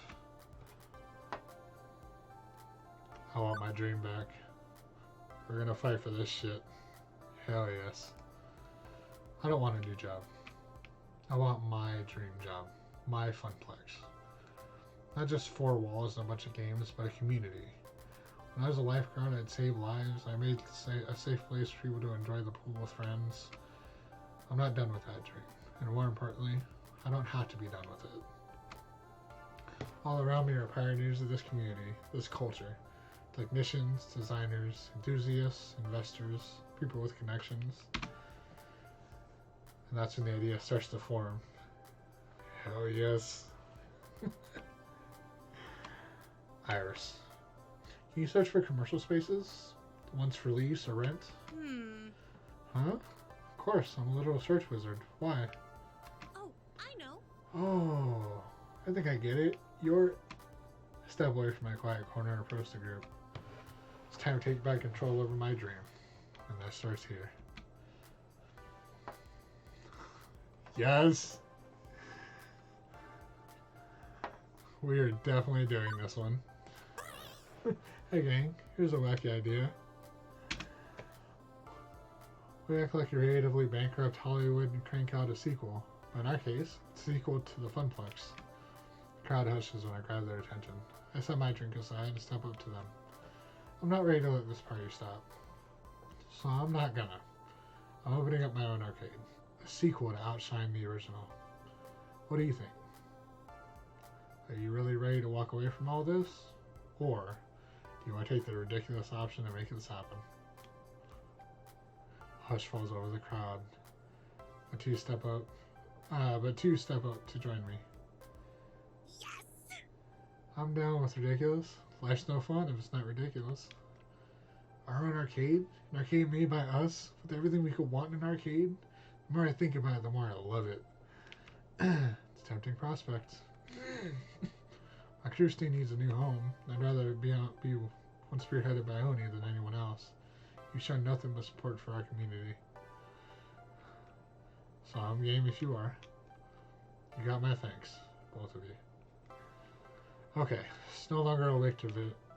I want my dream back. We're gonna fight for this shit. Hell yes. I don't want a new job. I want my dream job. My funplex. Not just 4 walls and a bunch of games, but a community. When I was a lifeguard, I'd save lives. I made a safe place for people to enjoy the pool with friends. I'm not done with that dream. And more importantly, I don't have to be done with it. All around me are pioneers of this community, this culture. Technicians, designers, enthusiasts, investors, people with connections. And that's when the idea starts to form. Hell yes. Iris. Can you search for commercial spaces? Ones for lease or rent? Huh? Of course, I'm a literal search wizard. Why? Oh, I know. Oh, I think I get it. You're... Step away from my quiet corner and approach the group. It's time to take back control over my dream. And that starts here. Yes! We are definitely doing this one. Hey gang, here's a wacky idea. We act like creatively bankrupt Hollywood and crank out a sequel. But in our case, it's a sequel to the funplex. The crowd hushes when I grab their attention. I set my drink aside and step up to them. I'm not ready to let this party stop. So I'm not gonna. I'm opening up my own arcade. A sequel to outshine the original. What do you think? Are you really ready to walk away from all this? Or do you want to take the ridiculous option and make this happen? Hush falls over the crowd. But two step up to join me. Yes. I'm down with ridiculous. Life's no fun if it's not ridiculous. Our own arcade? An arcade made by us? With everything we could want in an arcade? The more I think about it, the more I love it. It's a tempting prospect. My crew still needs a new home. I'd rather be one spearheaded by Oni than anyone else. You've shown nothing but support for our community. So I'm game if you are. You got my thanks, both of you. Okay, it's no longer a wake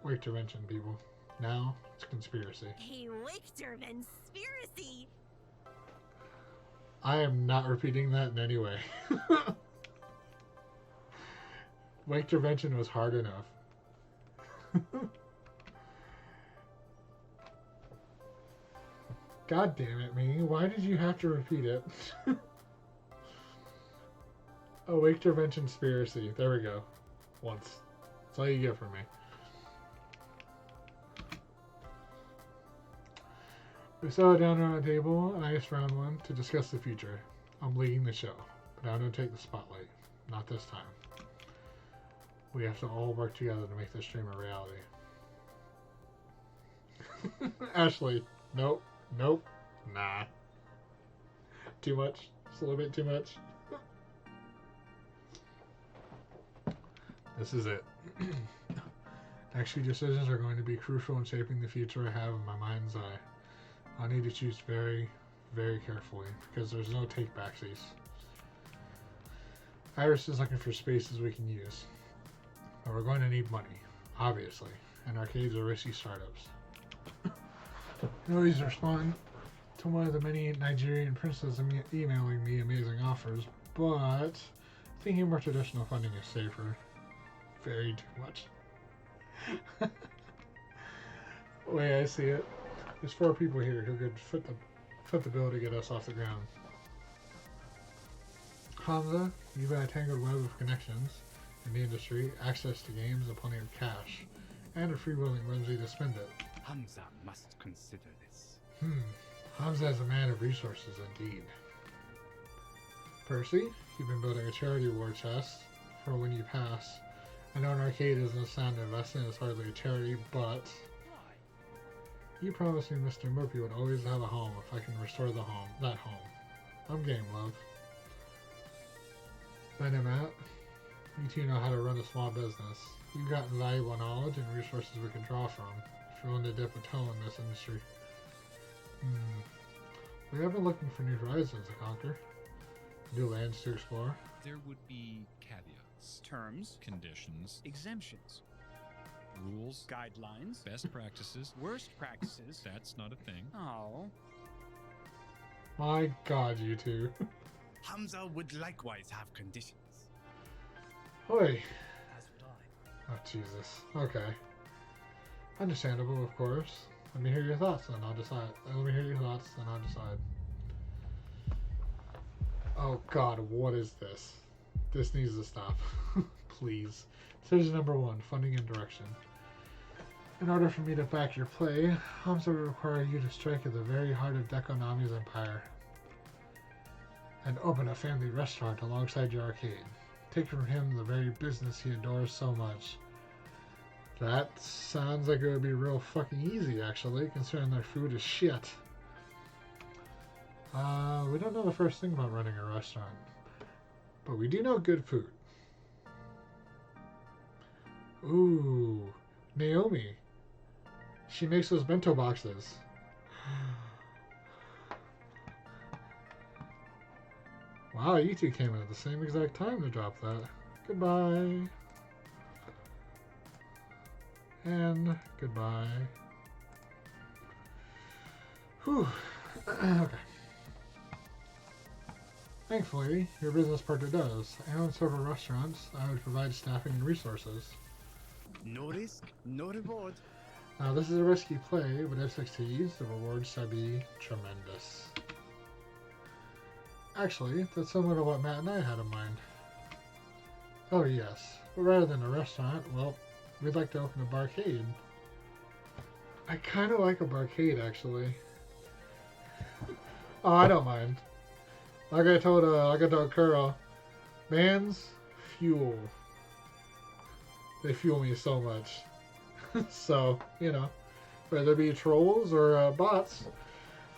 intervention, people. Now it's a conspiracy. A Richter conspiracy. I am not repeating that in any way. Wake intervention was hard enough. God damn it, me. Why did you have to repeat it? A wake intervention conspiracy. There we go. Once. That's all you get from me. We sat down around a table, a nice round one, to discuss the future. I'm leading the show, but I don't take the spotlight. Not this time. We have to all work together to make this dream a reality. Ashley, nope, nope, nah. Too much. Just a little bit too much. This is it. Next few decisions are going to be crucial in shaping the future I have in my mind's eye. I need to choose very, very carefully because there's no take-backsies. Iris is looking for spaces we can use. But we're going to need money, obviously, and arcades are risky startups. I always respond to one of the many Nigerian princes emailing me amazing offers, but thinking more traditional funding is safer. Very too much. The way I see it, there's 4 people here who could foot the bill to get us off the ground. Hamza, you've got a tangled web of connections in the industry, access to games, and plenty of cash, and a freewheeling whimsy to spend it. Hamza must consider this. Hamza is a man of resources indeed. Percy, you've been building a charity war chest for when you pass. I know an arcade isn't a sound investment, it's hardly a charity, but you promised me Mr. Murphy would always have a home if I can restore that home. I'm game, love. Ben and Matt, you two know how to run a small business. You've got invaluable knowledge and resources we can draw from if you're willing to dip a toe in this industry. We have been looking for new horizons to conquer, new lands to explore. There would be caveats, Terms, conditions, exemptions, rules, guidelines, best practices. worst practices. That's not a thing. Oh. My God, you two. Hamza would likewise have conditions. Oi. As would I. Oh, Jesus. Okay. Understandable, of course. Let me hear your thoughts, and I'll decide. Oh, God, what is this? This needs to stop. Please. Decision number 1, funding and direction. In order for me to back your play, Hamza will require you to strike at the very heart of Deco Nami's empire and open a family restaurant alongside your arcade. Take from him the very business he adores so much. That sounds like it would be real fucking easy, actually, considering their food is shit. We don't know the first thing about running a restaurant, but we do know good food. Ooh, Naomi. She makes those bento boxes. Wow, you two came in at the same exact time to drop that. Goodbye. And goodbye. Whew. Okay. Thankfully, your business partner does. I own several restaurants. I would provide staffing and resources. No risk, no reward. Now, this is a risky play, but if succeeds, the rewards shall be tremendous. Actually, that's similar to what Matt and I had in mind. Oh yes, but rather than a restaurant, well, we'd like to open a barcade. I kind of like a barcade, actually. Oh, I don't mind. Like I told Kuro, bands fuel. They fuel me so much. So, you know, whether it be trolls or bots,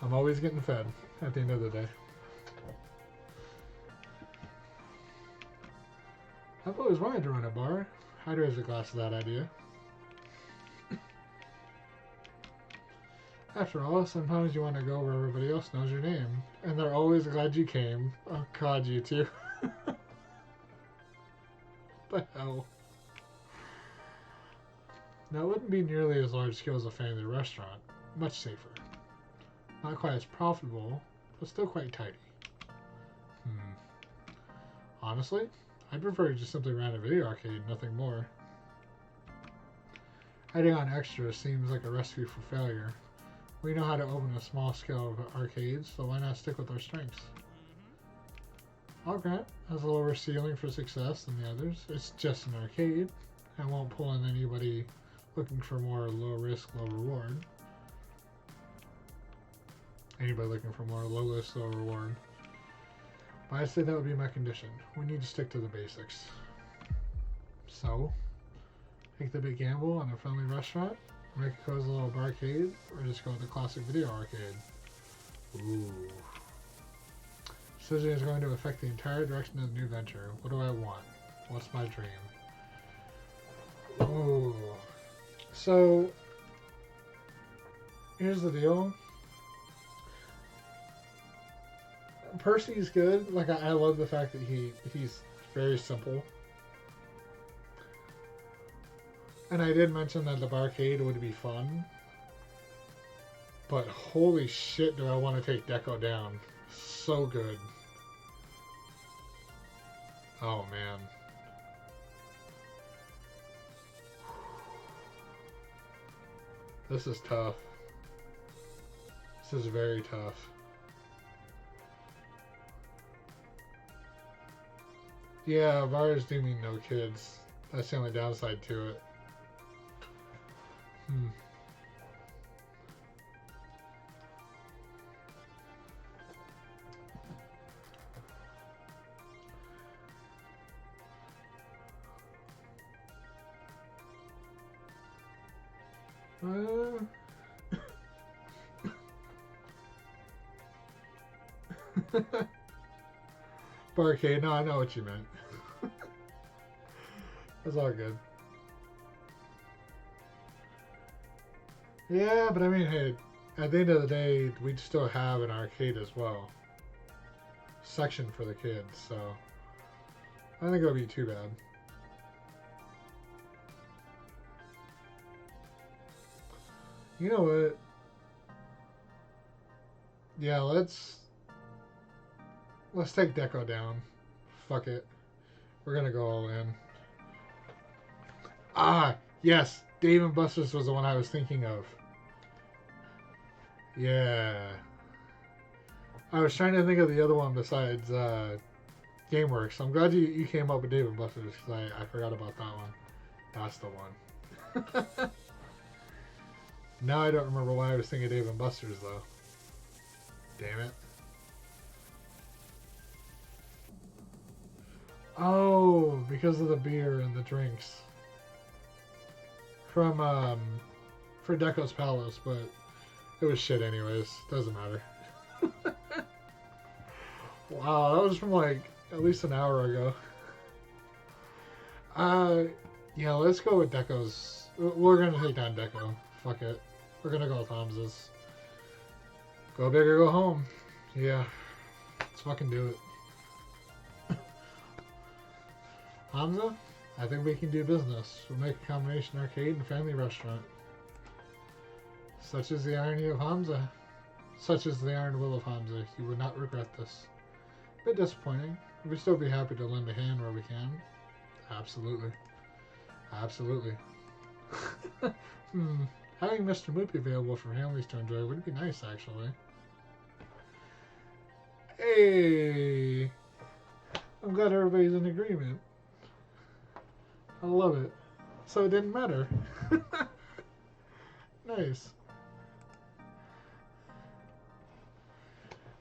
I'm always getting fed at the end of the day. I've always wanted to run a bar. I'd raise a glass to that idea. After all, sometimes you want to go where everybody else knows your name, and they're always glad you came. Oh God, you two. What the hell? Now, it wouldn't be nearly as large scale as a family restaurant. Much safer. Not quite as profitable, but still quite tidy. Honestly, I prefer to just simply run a video arcade, nothing more. Adding on extras seems like a recipe for failure. We know how to open a small scale of arcades, so why not stick with our strengths? I'll grant, has a lower ceiling for success than the others. It's just an arcade, and won't pull in anybody looking for more low risk, low reward. Anybody looking for more low risk, low reward. But I'd say that would be my condition. We need to stick to the basics. So, take the big gamble on a friendly restaurant, make a cozy little barcade, or just go with the classic video arcade. Ooh. Decision is going to affect the entire direction of the new venture. What do I want? What's my dream? Ooh. So, here's the deal. Percy's good. Like, I love the fact that he's very simple. And I did mention that the barcade would be fun. But holy shit, do I want to take Deco down. So good. Oh, man. This is tough. This is very tough. Yeah, bars do mean no kids. That's the only downside to it. Barcade, no, I know what you meant. That's all good. Yeah, but I mean, hey, at the end of the day, we'd still have an arcade as well. Section for the kids, so I don't think it'll be too bad. You know what? Yeah, let's take Deco down. Fuck it. We're gonna go all in. Ah, yes, Dave and Buster's was the one I was thinking of. Yeah. I was trying to think of the other one besides GameWorks. I'm glad you came up with Dave and Buster's because I forgot about that one. That's the one. Now I don't remember why I was thinking Dave and Buster's though. Damn it. Oh, because of the beer and the drinks. From, for Deco's Palace, but it was shit anyways. Doesn't matter. Wow, that was from like at least an hour ago. Yeah, let's go with Deco's. We're gonna take down Deco. Fuck it. We're gonna go with Hamza's. Go big or go home. Yeah. Let's fucking do it. Hamza, I think we can do business. We'll make a combination arcade and family restaurant. Such is the irony of Hamza. Such is the iron will of Hamza. You would not regret this. A bit disappointing. We'd still be happy to lend a hand where we can. Absolutely. Absolutely. Having Mr. Moopy available for families to enjoy would be nice, actually. Hey! I'm glad everybody's in agreement. I love it. So it didn't matter. Nice.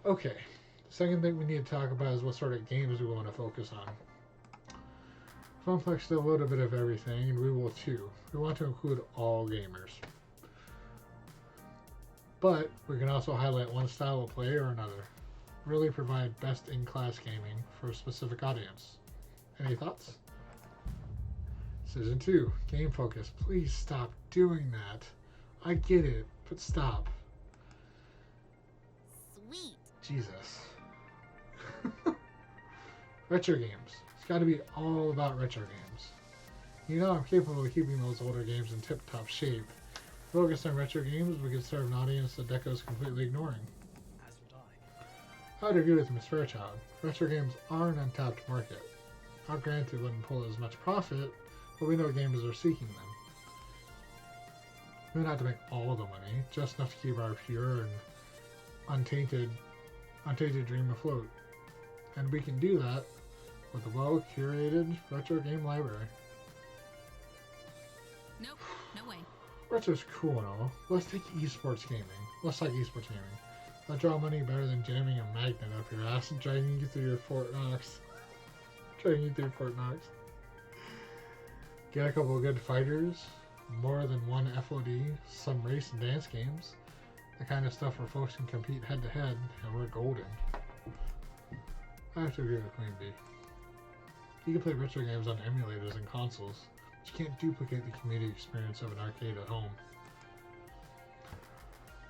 Okay. Second thing we need to talk about is what sort of games we want to focus on. Funplex did a little bit of everything, and we will too. We want to include all gamers. But we can also highlight one style of play or another. Really provide best-in-class gaming for a specific audience. Any thoughts? Decision 2. Game focus. Please stop doing that. I get it, but stop. Sweet. Jesus. Retro games. It's got to be all about retro games. You know I'm capable of keeping those older games in tip-top shape. Focus on retro games, we could serve an audience that Deco's completely ignoring. As would I. I'd agree with Miss Fairchild. Retro games are an untapped market. Now granted, wouldn't pull as much profit, but we know gamers are seeking them. We don't have to make all the money, just enough to keep our pure and untainted dream afloat. And we can do that with a well-curated retro game library. Nope, no way. Retro's cool and all. Let's take esports gaming. Let's talk esports gaming. That draw money better than jamming a magnet up your ass and dragging you through your Fort Knox. Get a couple of good fighters, more than one FOD, some race and dance games. The kind of stuff where folks can compete head to head, and we're golden. I have to agree with Queen Bee. You can play retro games on emulators and consoles, but you can't duplicate the community experience of an arcade at home.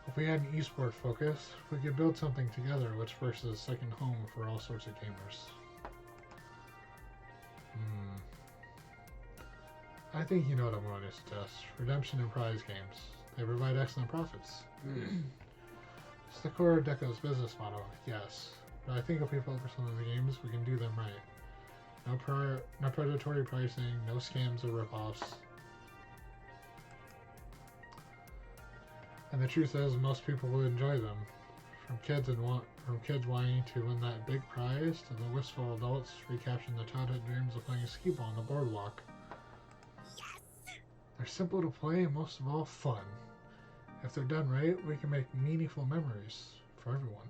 If we had an esport focus, we could build something together which works as a second home for all sorts of gamers. I think you know what I'm going to suggest. Redemption and prize games. They provide excellent profits. It's the core of Deco's business model, yes. But I think if we focus on the games, we can do them right. No predatory pricing, no scams or ripoffs. And the truth is, most people will enjoy them. From kids wanting to win that big prize to the wistful adults recapturing their childhood dreams of playing skee ball on the boardwalk. They're simple to play and most of all fun. If they're done right, we can make meaningful memories for everyone.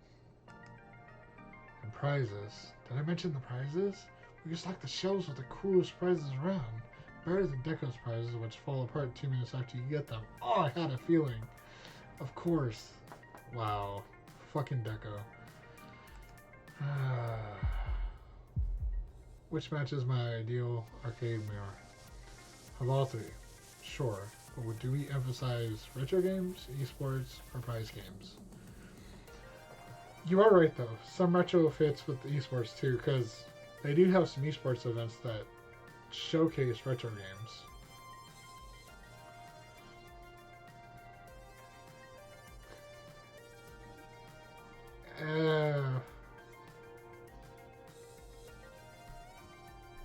And prizes. Did I mention the prizes? We can stock the shelves with the coolest prizes around. Better than Deco's prizes, which fall apart 2 minutes after you get them. Oh, I had a feeling. Of course. Wow. Fucking Deco. Which matches my ideal arcade mirror? Of all three. Sure, but do we emphasize retro games, esports, or prize games? You are right though. Some retro fits with the esports too, because they do have some esports events that showcase retro games.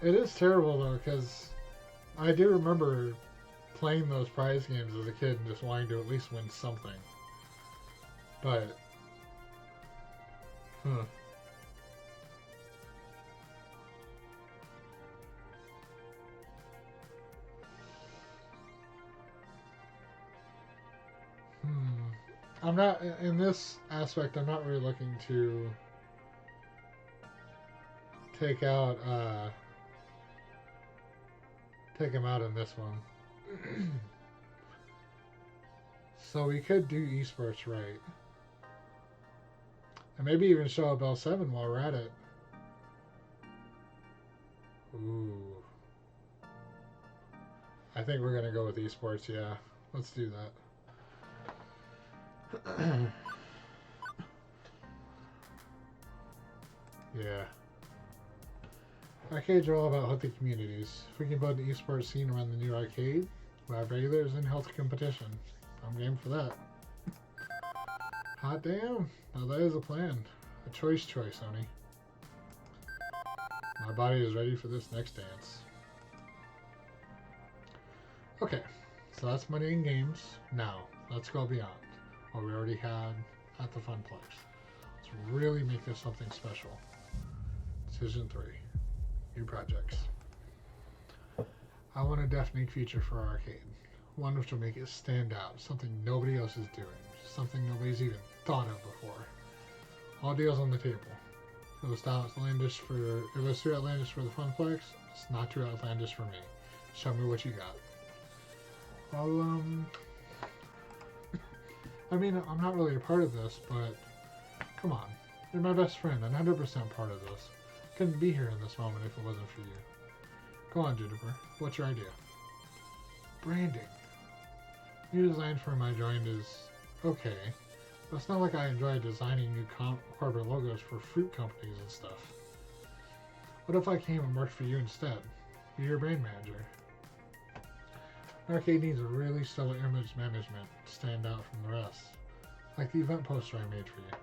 It is terrible though, because I do remember playing those prize games as a kid and just wanting to at least win something. But, I'm not, in this aspect, I'm not really looking to take him out in this one. So we could do esports right. And maybe even show up L7 while we're at it. Ooh. I think we're gonna go with esports, yeah. Let's do that. Yeah. Arcades are all about healthy communities. If we can build an esports scene around the new arcade, we'll have regulars and healthy competition. I'm game for that. Hot damn! Now that is a plan. A choice, Sony. My body is ready for this next dance. Okay, so that's money in games. Now, let's go beyond what we already had at the Funplex. Let's really make this something special. Decision 3. New projects. I want a deafening feature for our arcade. One which will make it stand out. Something nobody else is doing. Something nobody's even thought of before. All deals on the table. It was too outlandish for the Funplex. It's not too outlandish for me. Show me what you got. Well, I mean, I'm not really a part of this, but come on. You're my best friend and 100% part of this. Couldn't be here in this moment if it wasn't for you. Go on, Juniper. What's your idea? Branding. New design for my joint is okay, but it's not like I enjoy designing new corporate logos for fruit companies and stuff. What if I came and worked for you instead? Be your brand manager? An arcade needs a really stellar image management to stand out from the rest. Like the event poster I made for you.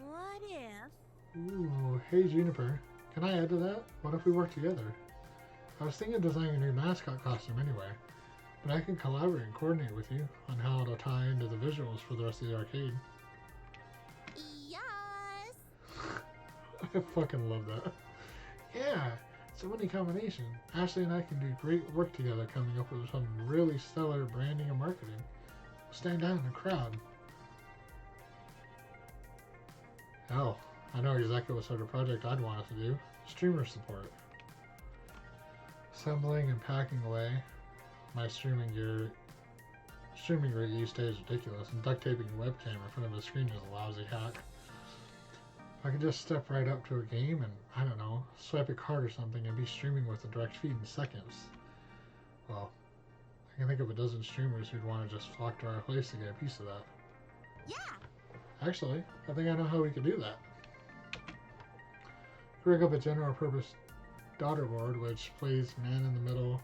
What if? Ooh, hey Juniper. Can I add to that? What if we work together? I was thinking of designing a new mascot costume anyway, but I can collaborate and coordinate with you on how it'll tie into the visuals for the rest of the arcade. Yes! I fucking love that. Yeah, it's a winning combination. Ashley and I can do great work together coming up with some really stellar branding and marketing. We'll stand out in the crowd. Hell, I know exactly what sort of project I'd want us to do. Streamer support. Assembling and packing away my streaming rig each day is ridiculous, and duct taping a webcam in front of a screen is a lousy hack. I could just step right up to a game and, I don't know, swipe a card or something and be streaming with a direct feed in seconds. Well, I can think of a dozen streamers who'd want to just flock to our place to get a piece of that. Yeah! Actually, I think I know how we could do that. Rig up a general purpose daughter board which plays man in the middle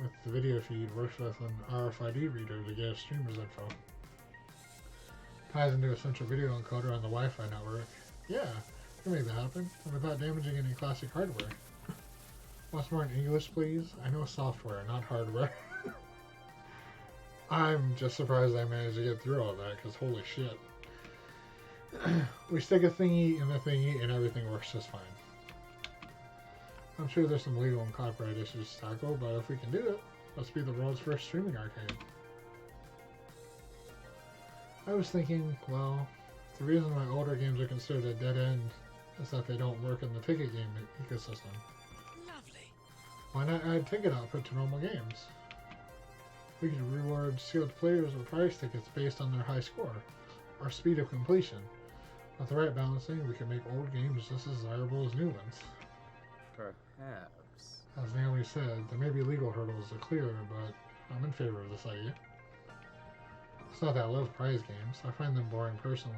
with the video feed, works with an RFID reader to get a streamer's info. Ties into a central video encoder on the Wi-Fi network. Yeah, we can make that happen, and without damaging any classic hardware. Once more in English, please. I know software, not hardware. I'm just surprised I managed to get through all that, because holy shit. We stick a thingy in the thingy, and everything works just fine. I'm sure there's some legal and copyright issues to tackle, but if we can do it, let's be the world's first streaming arcade. I was thinking, well, the reason why older games are considered a dead end is that they don't work in the ticket game ecosystem. Lovely. Why not add ticket output to normal games? We could reward skilled players with prize tickets based on their high score, or speed of completion. With the right balancing, we can make old games just as desirable as new ones. Perhaps. As Naomi said, there may be legal hurdles to clear, but I'm in favor of this idea. It's not that I love prize games. I find them boring personally.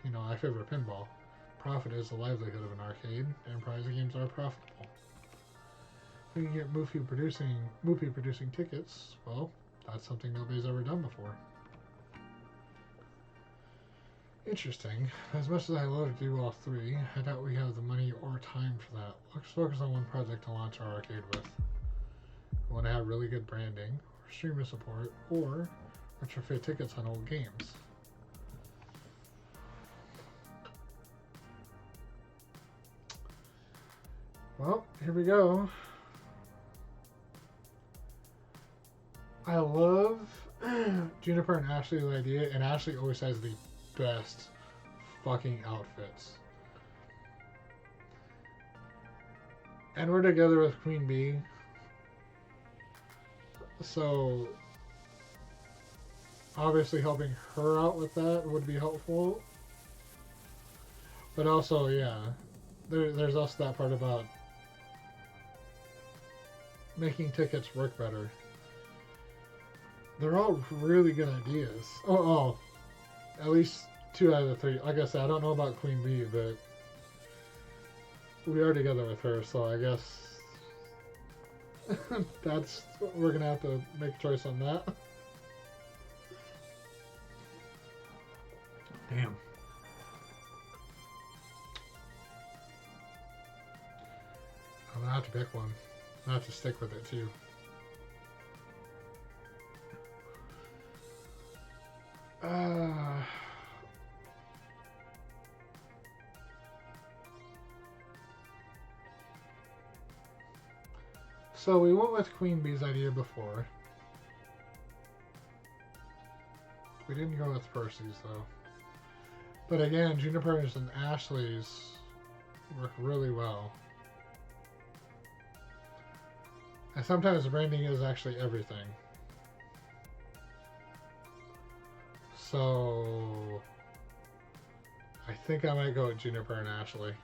You know, I favor pinball. Profit is the livelihood of an arcade, and prize games are profitable. If we can get Moopy producing tickets, well, that's something nobody's ever done before. Interesting. As much as I love to do all three, I doubt we have the money or time for that. Let's focus on one project to launch our arcade with. We want to have really good branding, or streamer support, or retrofit tickets on old games. Well, here we go. I love Juniper and Ashley's idea, and Ashley always has the best fucking outfits. And we're together with Queen Bee, so obviously helping her out with that would be helpful. But also, yeah, there's also that part about making tickets work better. They're all really good ideas. Oh, at least 2 out of the 3. Like I said, I don't know about Queen Bee, but we are together with her, so I guess we're gonna have to make a choice on that. Damn. I'm gonna have to pick one. I'm gonna have to stick with it too. So we went with Queen Bee's idea before. We didn't go with Percy's though. But again, Juniper's and Ashley's work really well. And sometimes branding is actually everything. So I think I might go with Juniper and Ashley.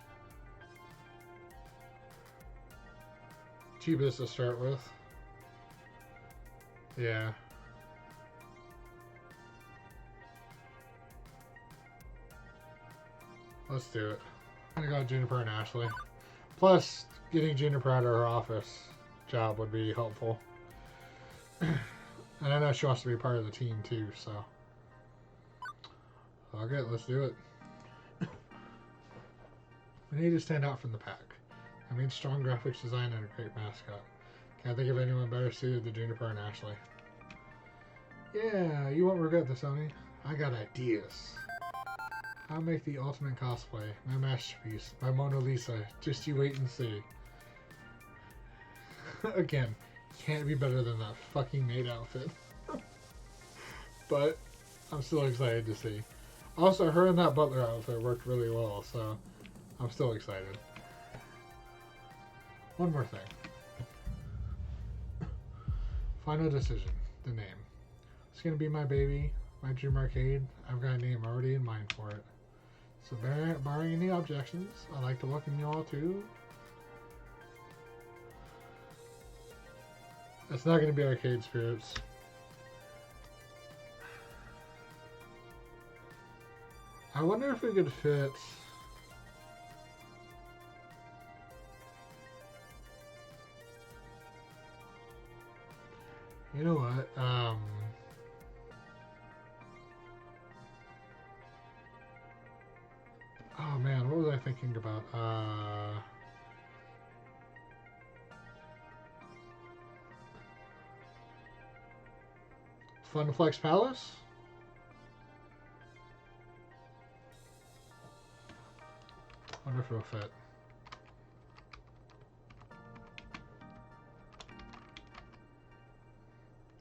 Cheapest to start with. Yeah. Let's do it. I'm gonna go with Juniper and Ashley. Plus, getting Juniper out of her office job would be helpful. And I know she wants to be part of the team too, so. Okay, let's do it. We need to stand out from the pack. I mean, strong graphics design and a great mascot. Can't think of anyone better suited to Juniper and Ashley. Yeah, you won't regret this, Oni. I got ideas. I'll make the ultimate cosplay, my masterpiece, my Mona Lisa. Just you wait and see. Again, can't be better than that fucking maid outfit. But I'm still excited to see. Also, her in that butler outfit worked really well, so I'm still excited. One more thing. Final decision. The name. It's gonna be my baby, my dream arcade. I've got a name already in mind for it. So barring any objections, I'd like to welcome you all to... It's not gonna be Arcade Spirits. I wonder if we could fit... You know what? Oh man, what was I thinking about? Funflex Palace? Wonder if it'll fit.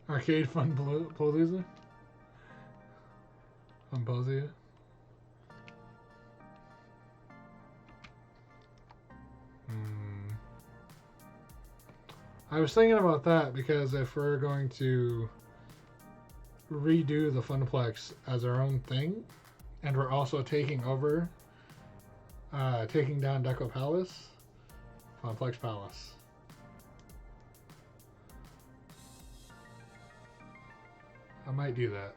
Arcade Fun Palooza? Funpalooza? I was thinking about that because if we're going to redo the Funplex as our own thing, and we're also taking over, taking down Deco Palace, Funplex Palace. I might do that.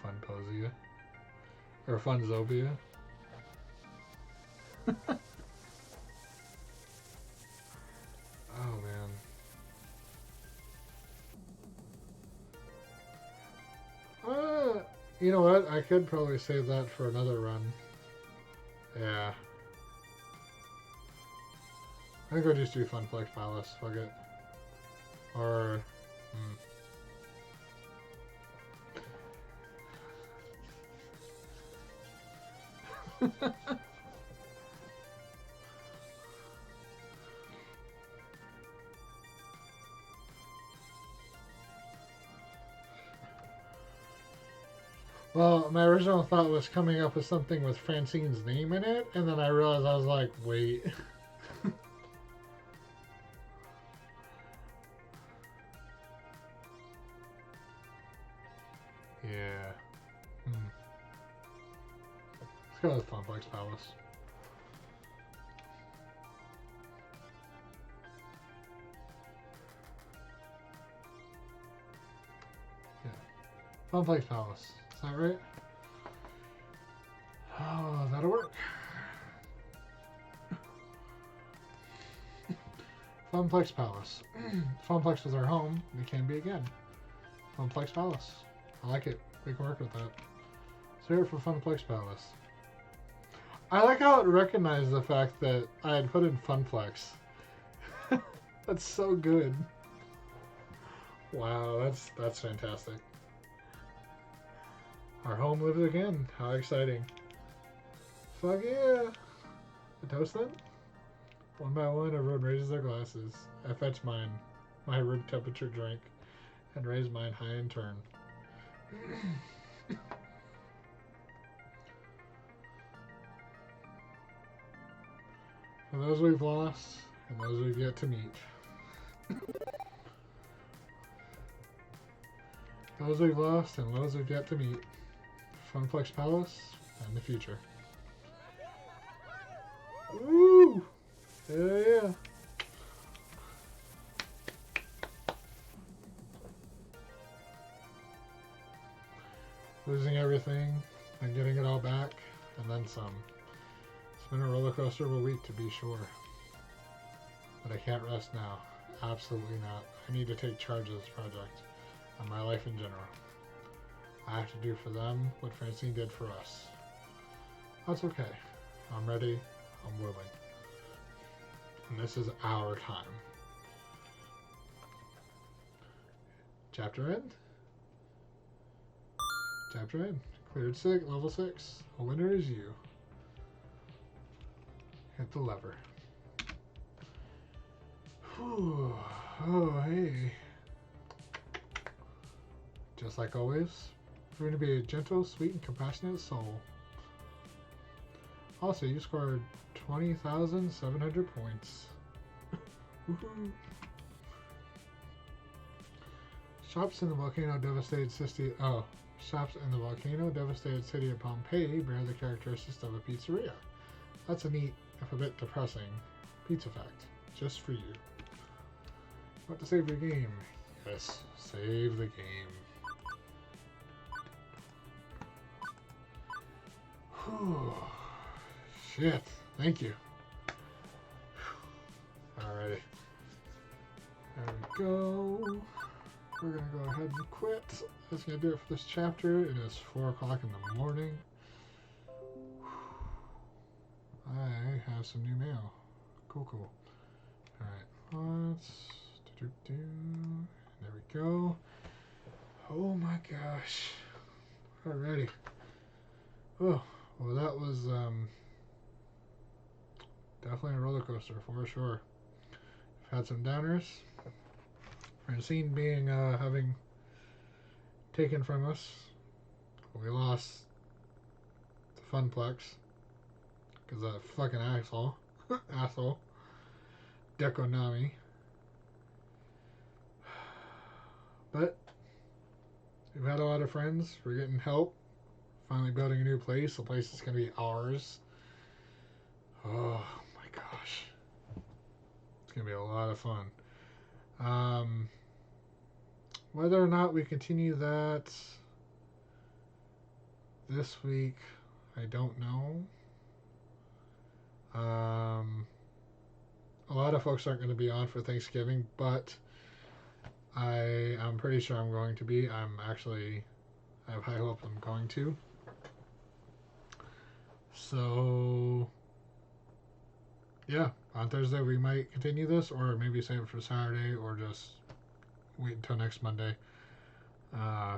Funposia. Or Funzobia. Oh man. You know what? I could probably save that for another run. Yeah. I think we'll just do Funflex Palace. Fuck it. Or... Well, my original thought was coming up with something with Francine's name in it, and then I realized I was like, wait. Yeah. Let's go with Funplex Palace. Yeah. Funplex Palace. Is that right? Oh, that'll work. Funplex Palace. Funplex was our home. It can be again. Funplex Palace. I like it. We can work with that. So here for Funplex Palace. I like how it recognized the fact that I had put in Funplex. That's so good. Wow, that's fantastic. Our home lives again. How exciting. Fuck yeah. A toast then? One by one, everyone raises their glasses. I fetch mine, my room temperature drink, and raise mine high in turn. For those we've lost, and those we've yet to meet. Those we've lost, and those we've yet to meet. Funplex Palace, and the future. Woo! Hell yeah! Losing everything, and getting it all back, and then some. It's been a roller coaster of a week, to be sure. But I can't rest now. Absolutely not. I need to take charge of this project and my life in general. I have to do for them what Francine did for us. That's okay. I'm ready. I'm willing. And this is our time. Chapter end. Chapter end. Cleared 6, level 6. A winner is you. Hit the lever. Whew. Oh, hey. Just like always, we're going to be a gentle, sweet, and compassionate soul. Also, you scored 20,700 points. Woohoo! Shops in the volcano devastated city. Oh, shops in the volcano devastated city of Pompeii bear the characteristics of a pizzeria. That's a neat, if a bit depressing, pizza fact, just for you. Want to save your game? Yes, save the game. Whew. Shit, thank you. Alrighty. There we go. We're gonna go ahead and quit. That's gonna do it for this chapter. It is 4 o'clock in the morning. I have some new mail. Cool, cool. Alright, let's there we go. Oh my gosh. Alrighty. Oh, well that was definitely a roller coaster for sure. I've had some downers. Francine being having taken from us. We lost the Funplex because that fucking asshole deco nami. But we've had a lot of friends. We're getting help. Finally building a new place. The place is gonna be ours. Oh my gosh, it's gonna be a lot of fun. Whether or not we continue that this week, I don't know. A lot of folks aren't going to be on for Thanksgiving, but I'm pretty sure I'm going to be. I have high hopes I'm going to. So, yeah, on Thursday we might continue this, or maybe save it for Saturday, or just wait until next Monday.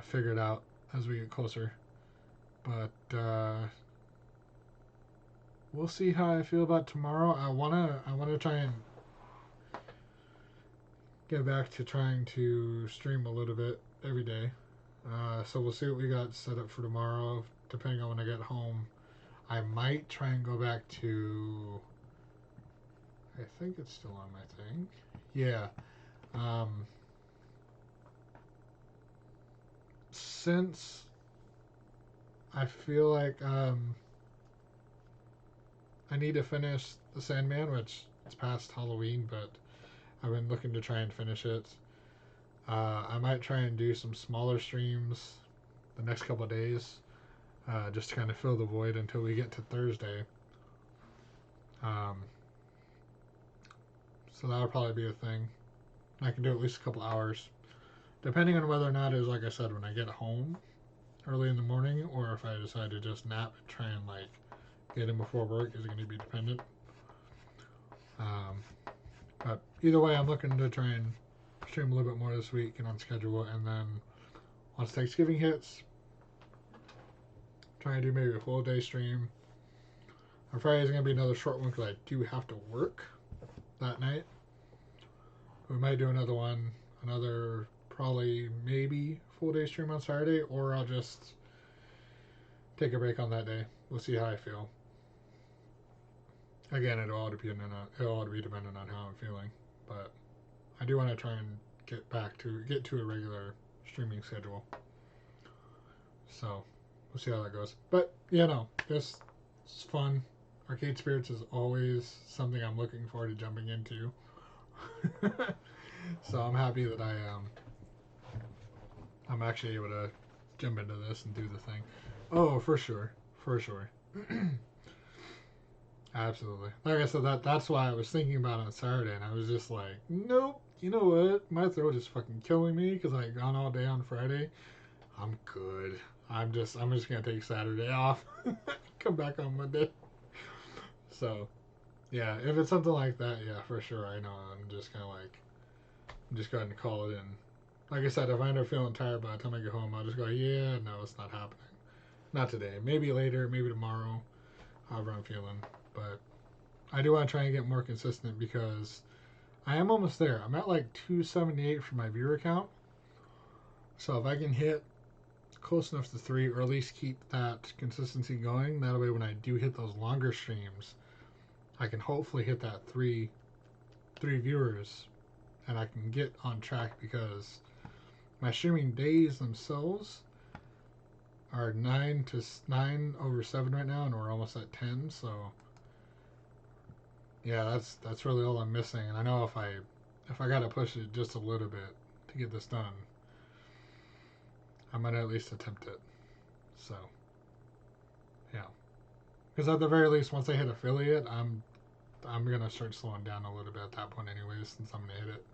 Figure it out as we get closer. But we'll see how I feel about tomorrow. I wanna try and get back to trying to stream a little bit every day. So we'll see what we got set up for tomorrow. Depending on when I get home, I might try and go back to. I think it's still on my thing. Yeah. Since I feel like I need to finish the Sandman, which it's past Halloween, but I've been looking to try and finish it. I might try and do some smaller streams the next couple of days, just to kind of fill the void until we get to Thursday. So that'll probably be a thing. I can do at least a couple hours, depending on whether or not it is, like I said, when I get home early in the morning, or if I decide to just nap and try and like get in before work is going to be dependent. But either way, I'm looking to try and stream a little bit more this week, get on schedule, and then once Thanksgiving hits, try and do maybe a full day stream. On Friday is going to be another short one because I do have to work that night. We might do another one, another probably maybe full day stream on Saturday, or I'll just take a break on that day. We'll see how I feel. Again, it'll all be dependent on how I'm feeling, but I do want to try and get to a regular streaming schedule. So we'll see how that goes. But yeah, no, this is fun. Arcade Spirits is always something I'm looking forward to jumping into. So I'm happy that I'm actually able to jump into this and do the thing. Oh, for sure. Absolutely. Like I said, that's why I was thinking about it on Saturday, and I was just like, nope. You know what? My throat is fucking killing me because I gone all day on Friday. I'm good. I'm just gonna take Saturday off. Come back on Monday. So yeah, if it's something like that, yeah, for sure. I know. I'm just kind of like, I'm just going to call it in. Like I said, if I end up feeling tired by the time I get home, I'll just go, yeah, no, it's not happening. Not today. Maybe later. Maybe tomorrow. However I'm feeling. But I do want to try and get more consistent because I am almost there. I'm at like 278 for my viewer count. So if I can hit close enough to 3, or at least keep that consistency going, that way when I do hit those longer streams, I can hopefully hit that three viewers, and I can get on track because my streaming days themselves are 9/7 right now, and we're almost at 10. So yeah, that's really all I'm missing. And I know if I gotta push it just a little bit to get this done, I'm gonna at least attempt it. So yeah, because at the very least, once I hit affiliate, I'm gonna start slowing down a little bit at that point, anyways, since I'm gonna hit it.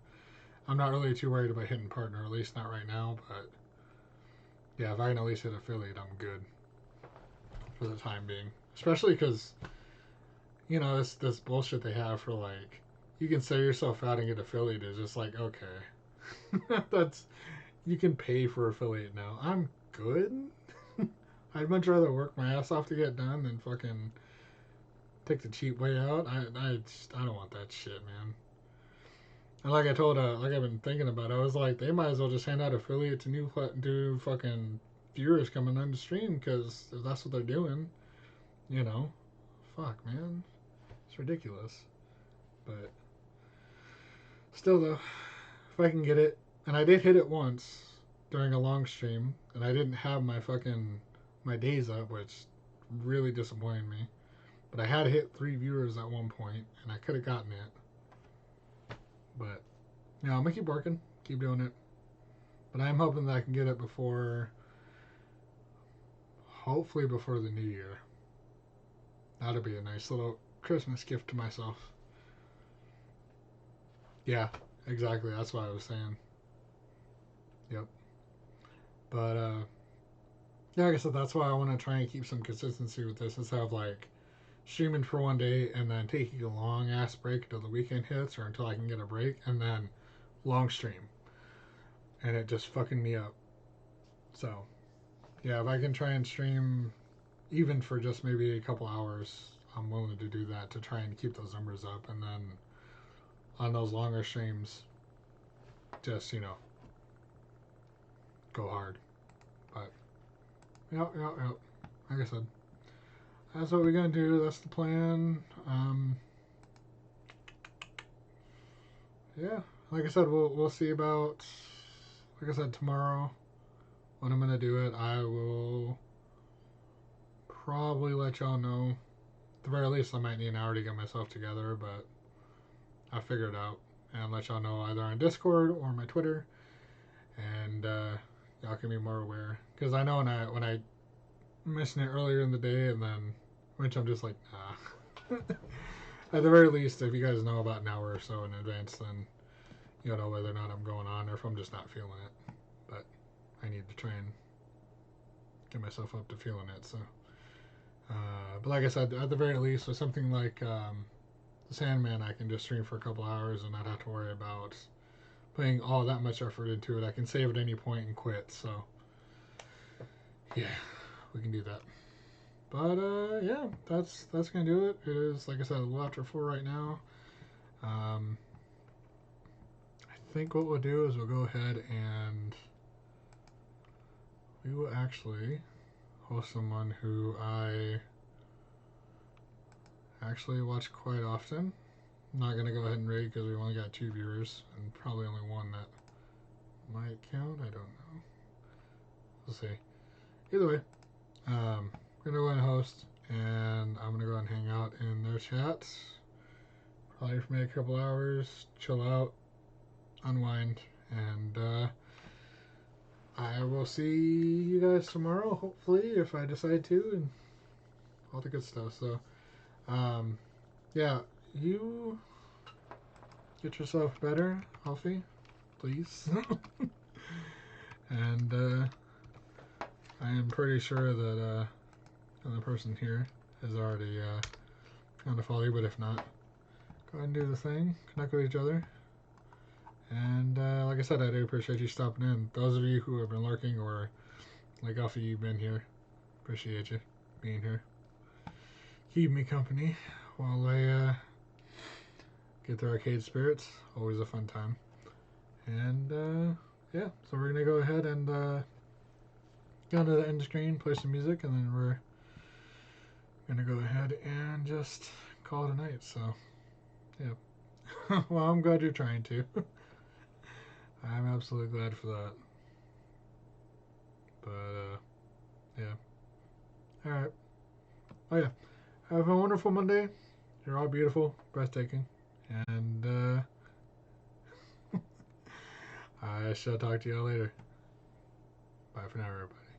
I'm not really too worried about hitting partner, at least not right now. But yeah, if I can at least hit affiliate, I'm good for the time being. Especially because this bullshit they have for like you can sell yourself out and get affiliate is just like okay, that's you can pay for affiliate now. I'm good. I'd much rather work my ass off to get done than fucking take the cheap way out. I don't want that shit, man. And like I told, like I've been thinking about, I was like, they might as well just hand out affiliate to new fucking viewers coming on the stream because if that's what they're doing, you know, fuck, man, it's ridiculous. But still, though, if I can get it, and I did hit it once during a long stream, and I didn't have my days up, which really disappointed me. But I had hit 3 viewers at one point, and I could have gotten it. But yeah, I'm gonna keep working, keep doing it. But I'm hoping that I can get it hopefully before the new year. That'll be a nice little Christmas gift to myself. Yeah, exactly. That's what I was saying. Yep. But yeah, like I said, that's why I want to try and keep some consistency with this instead of like streaming for one day and then taking a long ass break until the weekend hits or until I can get a break and then long stream. And it just fucking me up. So yeah, if I can try and stream even for just maybe a couple hours, I'm willing to do that to try and keep those numbers up. And then on those longer streams, just, go hard. But, yep. Like I said, that's what we're going to do. That's the plan. Yeah, like I said, we'll see about, like I said, tomorrow when I'm going to do it. I will probably let y'all know. At the very least, I might need an hour to get myself together, but I'll figure it out and let y'all know either on Discord or my Twitter, and y'all can be more aware. Because I know when I mentioned it earlier in the day, and then which I'm just like, nah. At the very least, if you guys know about an hour or so in advance, then you'll know whether or not I'm going on or if I'm just not feeling it. But I need to try and get myself up to feeling it. So, but like I said, at the very least, with something like the Sandman, I can just stream for a couple hours and not have to worry about putting all that much effort into it. I can save at any point and quit. So, yeah, we can do that. But yeah, that's gonna do it. It is, like I said, a little after 4 right now. I think what we'll do is we'll go ahead and we will actually host someone who I actually watch quite often. I'm not gonna go ahead and rate because we only got 2 viewers and probably only one that might count. I don't know. We'll see. Either way, I'm gonna go ahead and host, and I'm gonna go ahead and hang out in their chats. Probably for maybe a couple hours, chill out, unwind, and I will see you guys tomorrow, hopefully, if I decide to, and all the good stuff. So, yeah, you get yourself better, Alfie, please. And I am pretty sure that the person here has already kind of followed you, but if not, go ahead and do the thing, connect with each other. And like I said, I do appreciate you stopping in. Those of you who have been lurking, or like Alfie, you've been here, appreciate you being here. Keep me company while I get through Arcade Spirits. Always a fun time. And yeah, so we're gonna go ahead and go to the end screen, play some music, and then we're gonna go ahead and just call it a night. So yeah. Well, I'm glad you're trying to. I'm absolutely glad for that. But yeah. All right. Oh yeah. Have a wonderful Monday. You're all beautiful, breathtaking, and I shall talk to you all later. Bye for now, everybody.